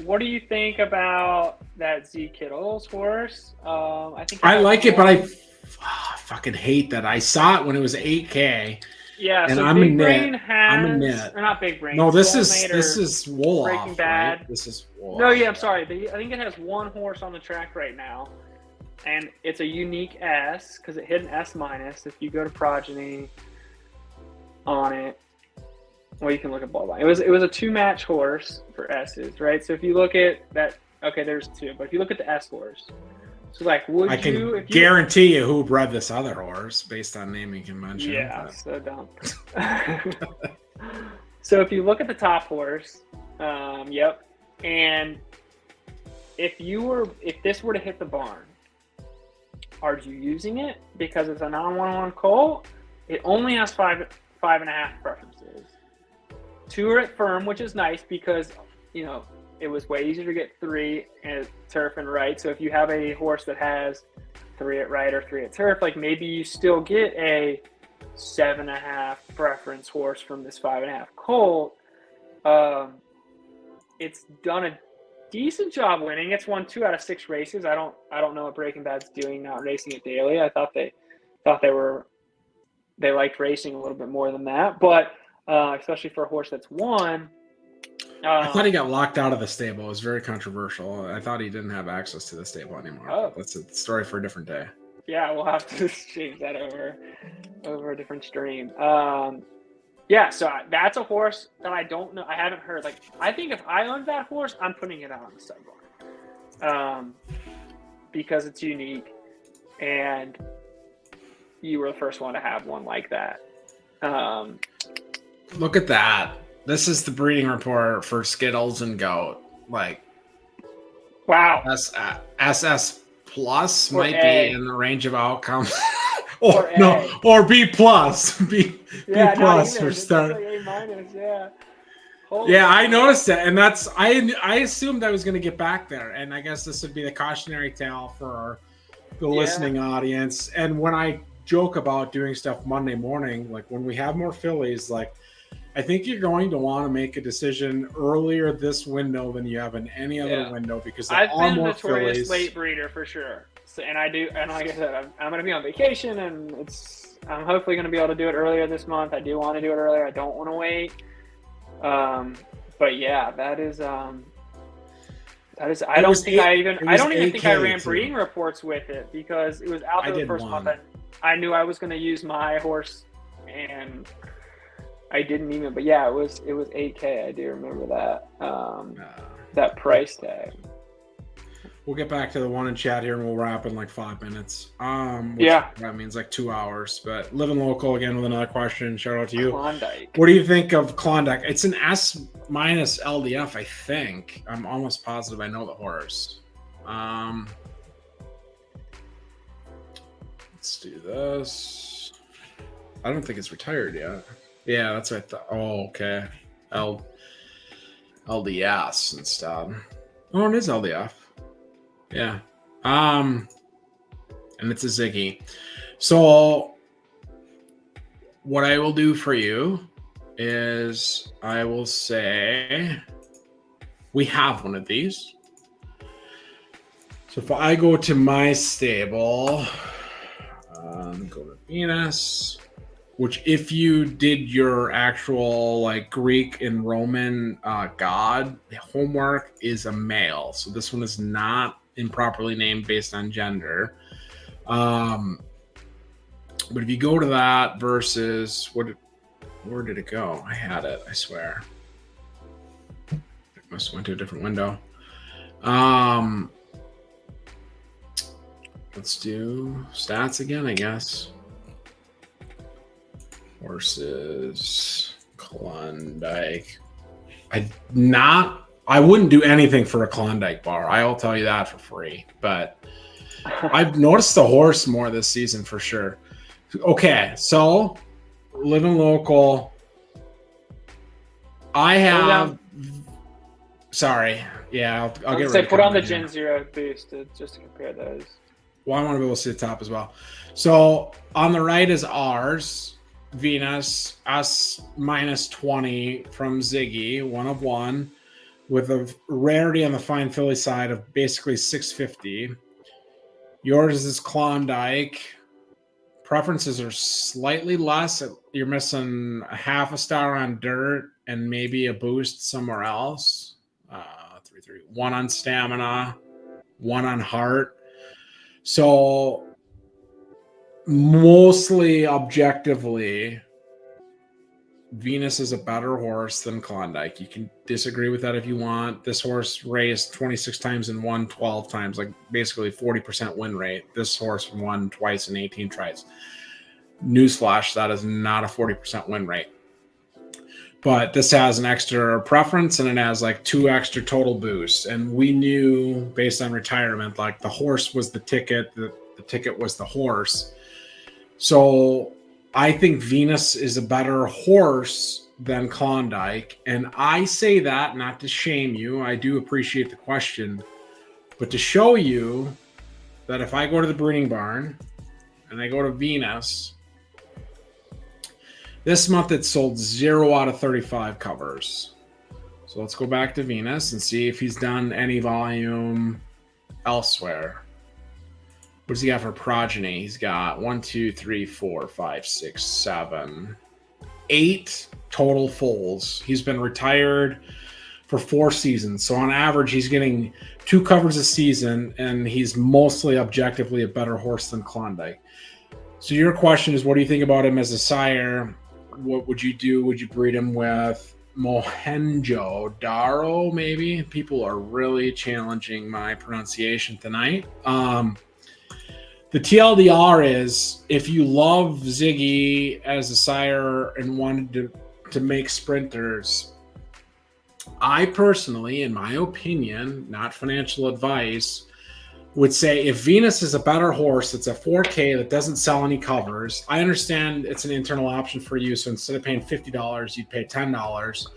what do you think about that Z Kittle's horse? I like it, but I fucking hate that. I saw it when it was 8K. Yeah, and so I'm Big a Brain nit. has, I'm a nit. or not Big Brain. No, this Soulmate is Wolof. Breaking Bad. Right? This is Wolof. No, yeah, I'm sorry. I think it has one horse on the track right now, and it's a unique S because it hit an S minus. If you go to Progeny on it, well, you can look at Ballbine. It was a 2-match horse for S's, right? So if you look at that, okay, there's 2, but if you look at the S horse, so like, I can guarantee you who bred this other horse based on naming convention. Yeah, but. so dumb. So if you look at the top horse, yep, and if this were to hit the barn, are you using it because it's a non-1-1 colt? It only has 5.5 preferences. 2 are at firm, which is nice because it was way easier to get 3 at turf and right. So if you have a horse that has 3 at right or 3 at turf, like maybe you still get a 7.5 preference horse from this 5.5 colt. It's done a decent job winning. It's won 2 out of 6 races. I don't know what Breaking Bad's doing not racing it daily. I thought they liked racing a little bit more than that, but especially for a horse that's won. I thought he got locked out of the stable. It was very controversial. I thought he didn't have access to the stable anymore. Oh. That's a story for a different day. Yeah, we'll have to change that over a different stream. Yeah, so that's a horse that I don't know. I haven't heard. Like, I think if I owned that horse, I'm putting it out on the stud barn because it's unique, and you were the first one to have one like that. Look at that. This is the breeding report for Skittles and Goat. Like, wow. SS plus Or might A. be in the range of outcomes. or B plus. B plus for start. Like A-, yeah. Yeah, I noticed it, and that's I assumed I was going to get back there, and I guess this would be the cautionary tale for the listening audience. And when I joke about doing stuff Monday morning, like when we have more fillies, like I think you're going to want to make a decision earlier this window than you have in any other window because there I've are been a more notorious fillies. late breeder for sure. So, and like I said, I'm going to be on vacation, and I'm hopefully going to be able to do it earlier this month. I do want to do it earlier. I don't want to wait. But yeah, that is. I don't even think I ran breeding reports with it because it was out there the first month. I knew I was going to use my horse, and I didn't even. But yeah, it was $8K. I do remember that. That price tag. We'll get back to the one in chat here, and we'll wrap in like 5 minutes. That means like 2 hours. But living local again with another question. Shout out to you. Klondike. What do you think of Klondike? It's an S- LDF, I think. I'm almost positive I know the horse. Let's do this. I don't think it's retired yet. Yeah, that's what I thought. Oh, okay. LDS instead. Oh, it is LDF. Yeah. And it's a Ziggy. So what I will do for you is I will say we have one of these. So if I go to my stable, go to Venus, which if you did your actual like Greek and Roman god, the homework is a male. So this one is not improperly named based on gender. But if you go to that versus where did it go? I had it, I swear. It must have went to a different window. Let's do stats again, I guess. Horses, Klondike. I wouldn't do anything for a Klondike bar. I'll tell you that for free. But I've noticed the horse more this season for sure. Okay, so living local. I have. Sorry, yeah, I'll get ready. Put on the Gen Zero boost just to compare those. Well, I want to be able to see the top as well. So on the right is ours, Venus S -20 from Ziggy, 1 of 1, with a rarity on the fine filly side of basically 650. Yours is Klondike. Preferences are slightly less. You're missing a half a star on dirt and maybe a boost somewhere else. 1 on stamina, 1 on heart. So mostly objectively, Venus is a better horse than Klondike. You can disagree with that if you want. This horse raced 26 times and won 12 times, like basically 40% win rate. This horse won twice in 18 tries. Newsflash, that is not a 40% win rate. But this has an extra preference and it has like 2 extra total boosts. And we knew based on retirement, like the horse was the ticket, the ticket was the horse. So I think Venus is a better horse than Klondike. And I say that not to shame you. I do appreciate the question, but to show you that if I go to the breeding barn and I go to Venus, this month it sold 0 out of 35 covers. So let's go back to Venus and see if he's done any volume elsewhere. What does he got for progeny? He's got 1, 2, 3, 4, 5, 6, 7, 8 total foals. He's been retired for 4 seasons. So on average, he's getting 2 covers a season, and he's mostly objectively a better horse than Klondike. So your question is, what do you think about him as a sire? What would you do? Would you breed him with Mohenjo-Daro, maybe? People are really challenging my pronunciation tonight. The TLDR is, if you love Ziggy as a sire and wanted to make sprinters, I personally, in my opinion, not financial advice, would say if Venus is a better horse, it's a 4K that doesn't sell any covers. I understand it's an internal option for you, so instead of paying $50, you'd pay $10.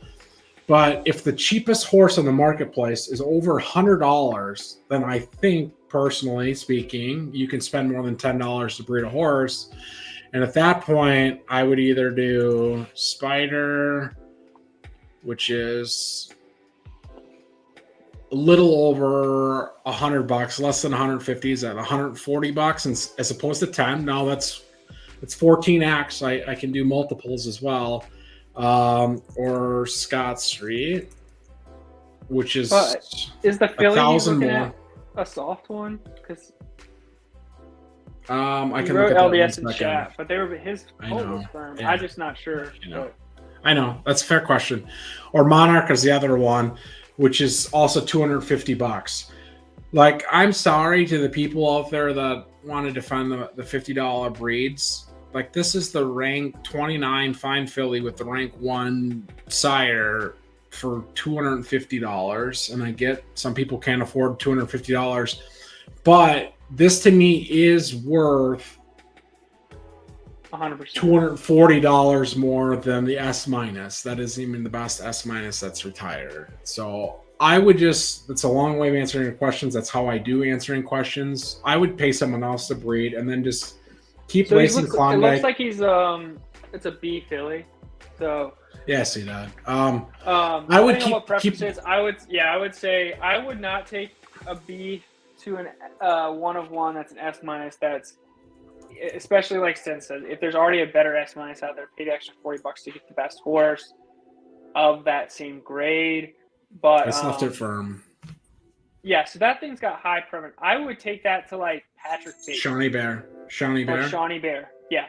But if the cheapest horse on the marketplace is over $100, then I think, personally speaking, you can spend more than $10 to breed a horse. And at that point, I would either do Spider, which is a little over $100, less than 150, is at $140, and as opposed to 10. Now it's 14x. I can do multiples as well, or Scott Street, which is the Philly 1,000 more. at a soft one? Because I can wrote look at LDS that in one chat, but they were his I quote know. was firm. Yeah. I'm just not sure. I know, that's a fair question. Or Monarch is the other one, which is also $250. Like, I'm sorry to the people out there that want to defend the $50 breeds. Like, this is the rank 29 fine filly with the rank 1 sire for $250, and I get some people can't afford $250, but this to me is worth 100%. $240 more than the S minus. That isn't even the best S minus that's retired. So I would it's a long way of answering your questions. That's how I do answering questions. I would pay someone else to breed and then just keep racing Klondike. It looks like he's it's a B filly. So yeah, I see that. I would keep preferences. I would say I would not take a B to an 1 of 1 that's an S minus. That's especially like Sten said, if there's already a better S minus out there, pay the extra $40 to get the best horse of that same grade. But it's left it firm. Yeah, so that thing's got high preference. I would take that to like Patrick Bateman. Shawnee Bear. Yeah.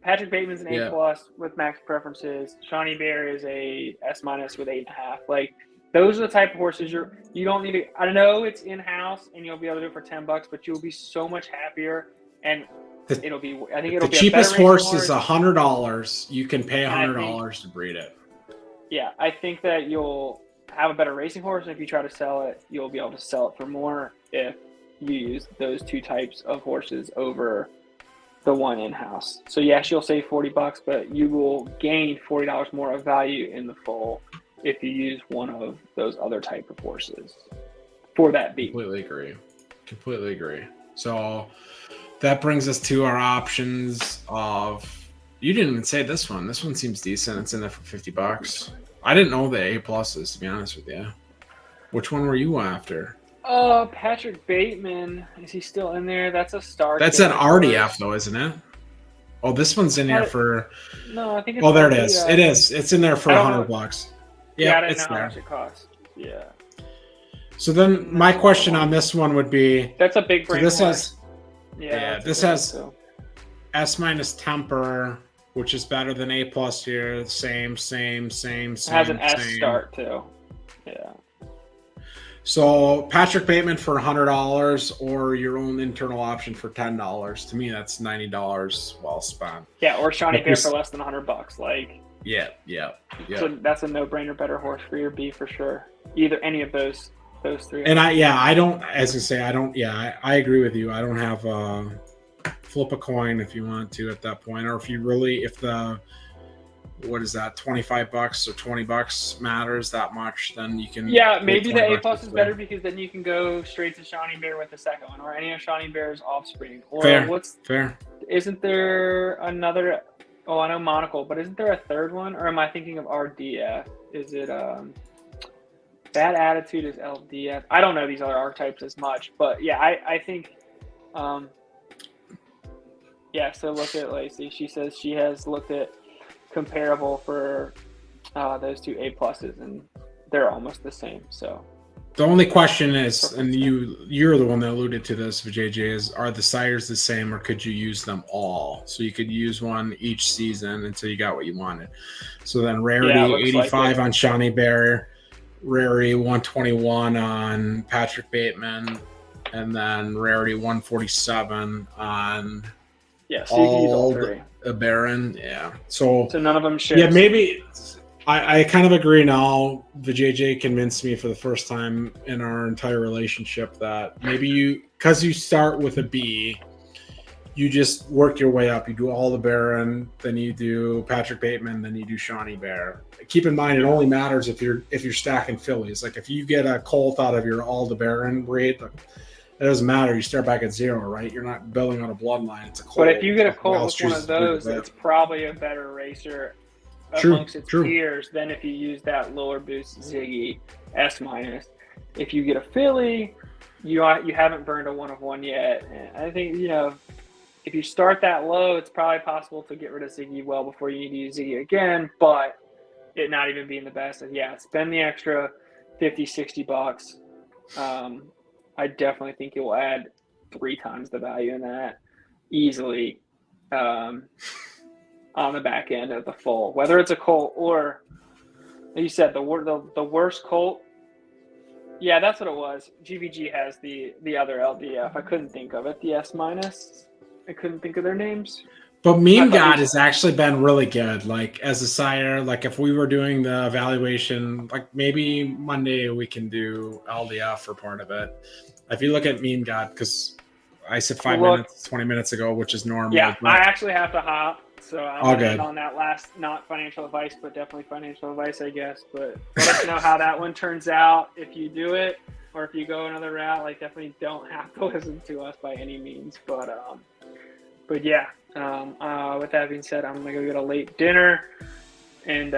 Patrick Bateman's an A plus with max preferences. Shawnee Bear is a S minus with 8.5. Like, those are the type of horses you don't need to. I know it's in house and you'll be able to do it for $10, but you'll be so much happier. And it'll be. I think it'll be the cheapest a better horse is $100. You can pay $100 to breed it. Yeah, I think that you'll have a better racing horse, and if you try to sell it, you'll be able to sell it for more if you use those two types of horses over the one in-house. So yes, you'll save $40, but you will gain $40 more of value in the foal if you use one of those other type of horses for that beat. Completely agree. So that brings us to our options of. You didn't even say this one. This one seems decent. It's in there for $50. I didn't know the A pluses, to be honest with you. Which one were you after? Patrick Bateman. Is he still in there? That's a star. That's an RDF though, isn't it? Oh, this one's in here for. No, I think it's. Oh, there it is. It is. It's in there for $100. Yeah, I didn't it's know there. how much it costs. Yeah. So then, my question on this one would be. That's a big brain. So this horse. has. This has S minus temper, which is better than A plus here. Same. It has an S start too. Yeah. So Patrick Bateman for $100 or your own internal option for $10. To me, that's $90 well spent. Yeah, or Shawnee Bear for less than $100. Like. Yeah. So that's a no-brainer, better horse for your B for sure. Either any of those three. And I don't. As I say, I don't. Yeah, I agree with you. I don't have flip a coin if you want to at that point, or if the what is that, $25 or $20 matters that much, then you can. Yeah, maybe the A plus is better because then you can go straight to Shawnee Bear with the second one, or any of Shawnee Bear's offspring. Or fair. Isn't there another? Oh, I know Monocle, but isn't there a third one? Or am I thinking of RDF? Is it Bad Attitude is LDF? I don't know these other archetypes as much, but yeah, I think. Yeah, so look at Lacey. She says she has looked at comparable for those two A pluses, and they're almost the same. So the only question is, and you're the one that alluded to this, JJ, is are the sires the same, or could you use them all? So you could use one each season until you got what you wanted. So then rarity 85 on Shawnee Bear, rarity 121 on Patrick Bateman, and then rarity 147 on. Yeah, so you can use all three. A Baron, yeah. So none of them share. Yeah, maybe I kind of agree now. The JJ convinced me for the first time in our entire relationship that maybe because you start with a B, you just work your way up. You do all the Baron, then you do Patrick Bateman, then you do Shawnee Bear. Keep in mind, it only matters if you're stacking fillies. Like if you get a colt out of your all the Baron breed, it doesn't matter. You start back at 0, right? You're not building on a bloodline. It's a colt. But if you get a Somebody colt else with one chooses of to breed those, with it's probably a better racer True, amongst its true. peers than if you use that lower boost Ziggy S-. If you get a filly, you haven't burned a 1 of 1 yet. And I think, if you start that low, it's probably possible to get rid of Ziggy well before you need to use Ziggy again, but it not even being the best. And yeah, spend the extra $50-$60. I definitely think it will add 3 times the value in that easily on the back end of the foal, whether it's a colt or, like you said, the worst colt. Yeah, that's what it was. GVG has the other LDF. I couldn't think of it. The S-. I couldn't think of their names. But Meme God has actually been really good. Like as a sire, like if we were doing the evaluation, like maybe Monday we can do LDF for part of it. If you look at Meme God, because I said 20 minutes ago, which is normal. Yeah, I actually have to hop. So I'm all going to good. end on that last, not financial advice, but definitely financial advice, I guess. But let us know how that one turns out if you do it, or if you go another route. Like, definitely don't have to listen to us by any means. But yeah, with that being said, I'm going to go get a late dinner, and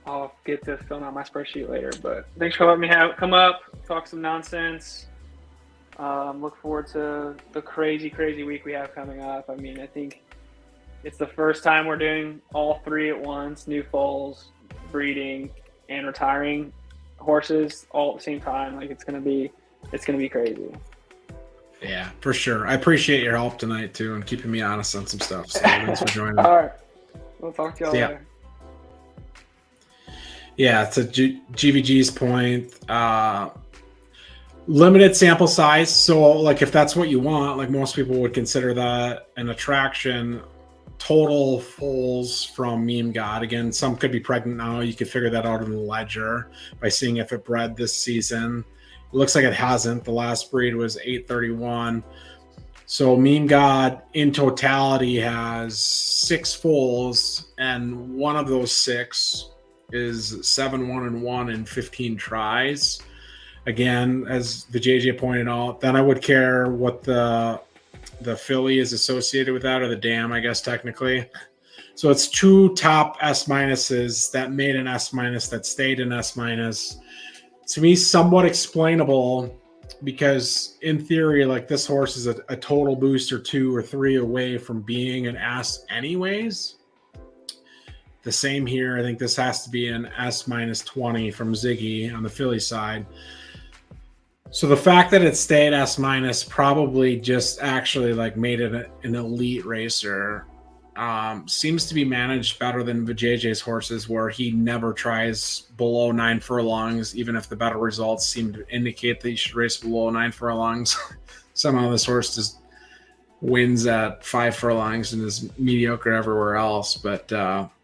I'll get to filling out my spreadsheet later. But thanks for letting me come up, talk some nonsense. Look forward to the crazy, crazy week we have coming up. I mean, I think it's the first time we're doing all 3 at once: new foals, breeding, and retiring horses all at the same time. Like it's gonna be crazy. Yeah, for sure. I appreciate your help tonight too, and keeping me honest on some stuff. So thanks for joining. All right, we'll talk to y'all later. Yeah, to GVG's point, limited sample size. So like if that's what you want, like most people would consider that an attraction. Total foals from Meme God. Again, some could be pregnant now. You could figure that out in the ledger by seeing if it bred this season. It looks like it hasn't. The last breed was 831. So Meme God in totality has 6 foals, and one of those 6 is 7-1-1 in 15 tries. Again, as the JJ pointed out, then I would care what the filly is associated with that, or the dam, I guess, technically. So it's 2 top S-minuses that made an S- that stayed an S-. To me, somewhat explainable, because in theory, like this horse is a total boost or 2 or 3 away from being an S anyways. The same here. I think this has to be an S-20 from Ziggy on the filly side. So the fact that it stayed S- probably just actually like made it an elite racer. Seems to be managed better than JJ's horses, where he never tries below 9 furlongs, even if the better results seem to indicate that he should race below 9 furlongs. Somehow this horse just wins at 5 furlongs and is mediocre everywhere else. But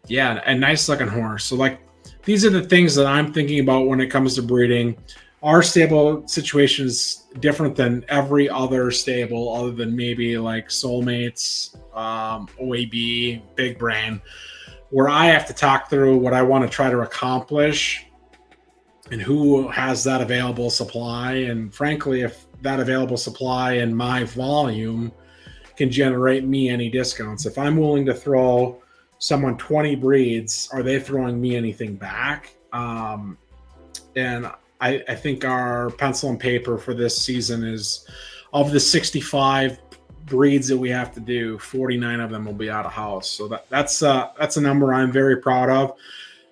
yeah, a nice looking horse. So like these are the things that I'm thinking about when it comes to breeding. Our stable situation is different than every other stable, other than maybe like Soulmates, OAB, Big Brain, where I have to talk through what I want to try to accomplish and who has that available supply. And frankly, if that available supply and my volume can generate me any discounts, if I'm willing to throw someone 20 breeds, are they throwing me anything back? And I think our pencil and paper for this season is, of the 65 breeds that we have to do, 49 of them will be out of house. So that's a number I'm very proud of.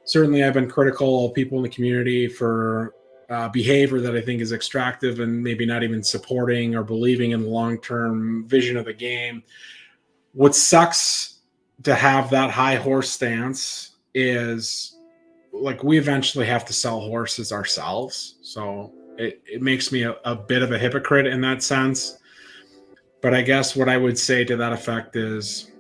Certainly, I've been critical of people in the community for behavior that I think is extractive and maybe not even supporting or believing in the long-term vision of the game. What sucks to have that high horse stance is, like, we eventually have to sell horses ourselves. So it makes me a bit of a hypocrite in that sense. But I guess what I would say to that effect is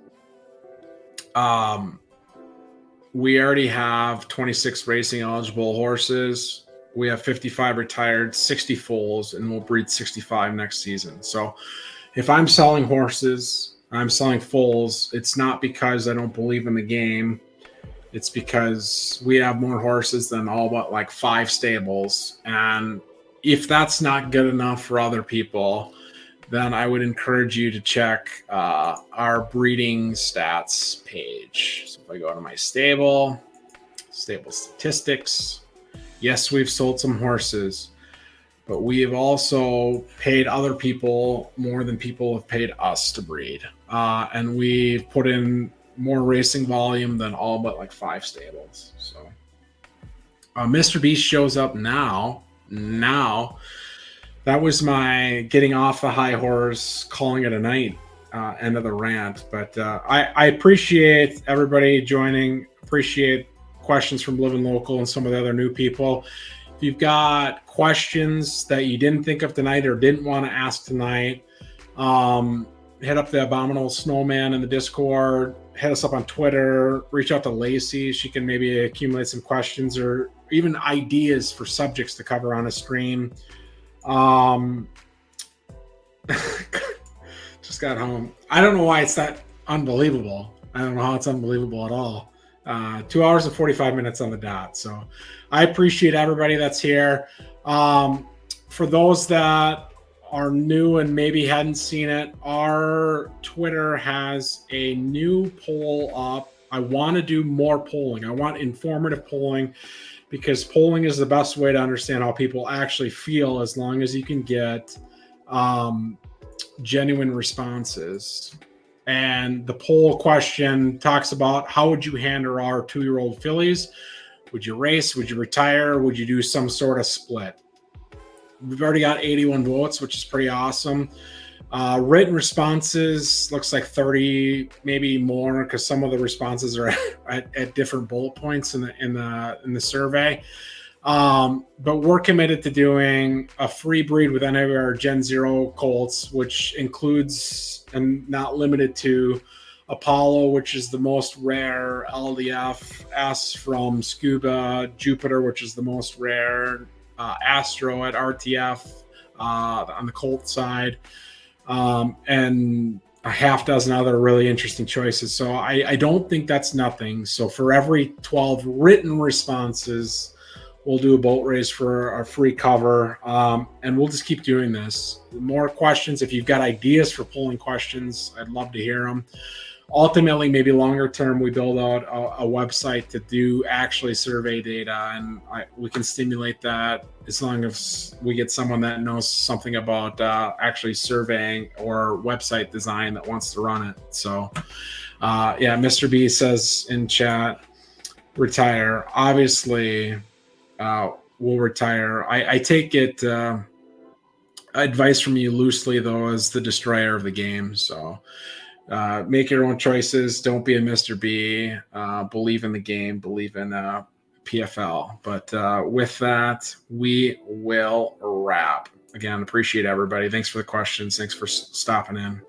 we already have 26 racing eligible horses. We have 55 retired, 60 foals, and we'll breed 65 next season. So if I'm selling horses, I'm selling foals, it's not because I don't believe in the game. It's because we have more horses than all but like 5 stables. And, if that's not good enough for other people, then I would encourage you to check our breeding stats page. So if I go to my stable statistics, yes, we've sold some horses, but we have also paid other people more than people have paid us to breed. And we've put in more racing volume than all but like 5 stables. So Mr. Beast shows up now. That was my getting off the high horse, calling it a night, end of the rant. But I appreciate everybody joining. Appreciate questions from Living Local and some of the other new people. If you've got questions that you didn't think of tonight or didn't want to ask tonight, hit up the Abominable Snowman in the Discord, hit us up on Twitter, reach out to Lacey. She can maybe accumulate some questions or even ideas for subjects to cover on a stream. Just got home. I don't know why it's that unbelievable. I don't know how it's unbelievable at all. 2 hours and 45 minutes on the dot. So I appreciate everybody that's here. For those that are new and maybe hadn't seen it, our Twitter has a new poll up. I want to do more polling. I want informative polling because polling is the best way to understand how people actually feel, as long as you can get genuine responses. And the poll question talks about, how would you handle our 2-year-old fillies? Would you race? Would you retire? Would you do some sort of split? We've already got 81 votes, which is pretty awesome. Written responses looks like 30, maybe more, because some of the responses are at different bullet points in the survey. But we're committed to doing a free breed with any of our Gen 0 colts, which includes and not limited to Apollo, which is the most rare LDF, S from Scuba, Jupiter, which is the most rare, Astro at RTF on the colt side, and a half dozen other really interesting choices. So I don't think that's nothing. So for every 12 written responses, we'll do a boat race for our free cover, and we'll just keep doing this. More questions. If you've got ideas for polling questions, I'd love to hear them. Ultimately, maybe longer term, we build out a website to do actually survey data, and we can stimulate that as long as we get someone that knows something about actually surveying or website design that wants to run it. So, yeah, Mr. B says in chat, retire. Obviously, we'll retire. I take it advice from you loosely, though, as the destroyer of the game. So make your own choices. Don't be a Mr. B. Believe in the game. Believe in PFL. But with that, we will wrap. Again, appreciate everybody. Thanks for the questions. Thanks for stopping in.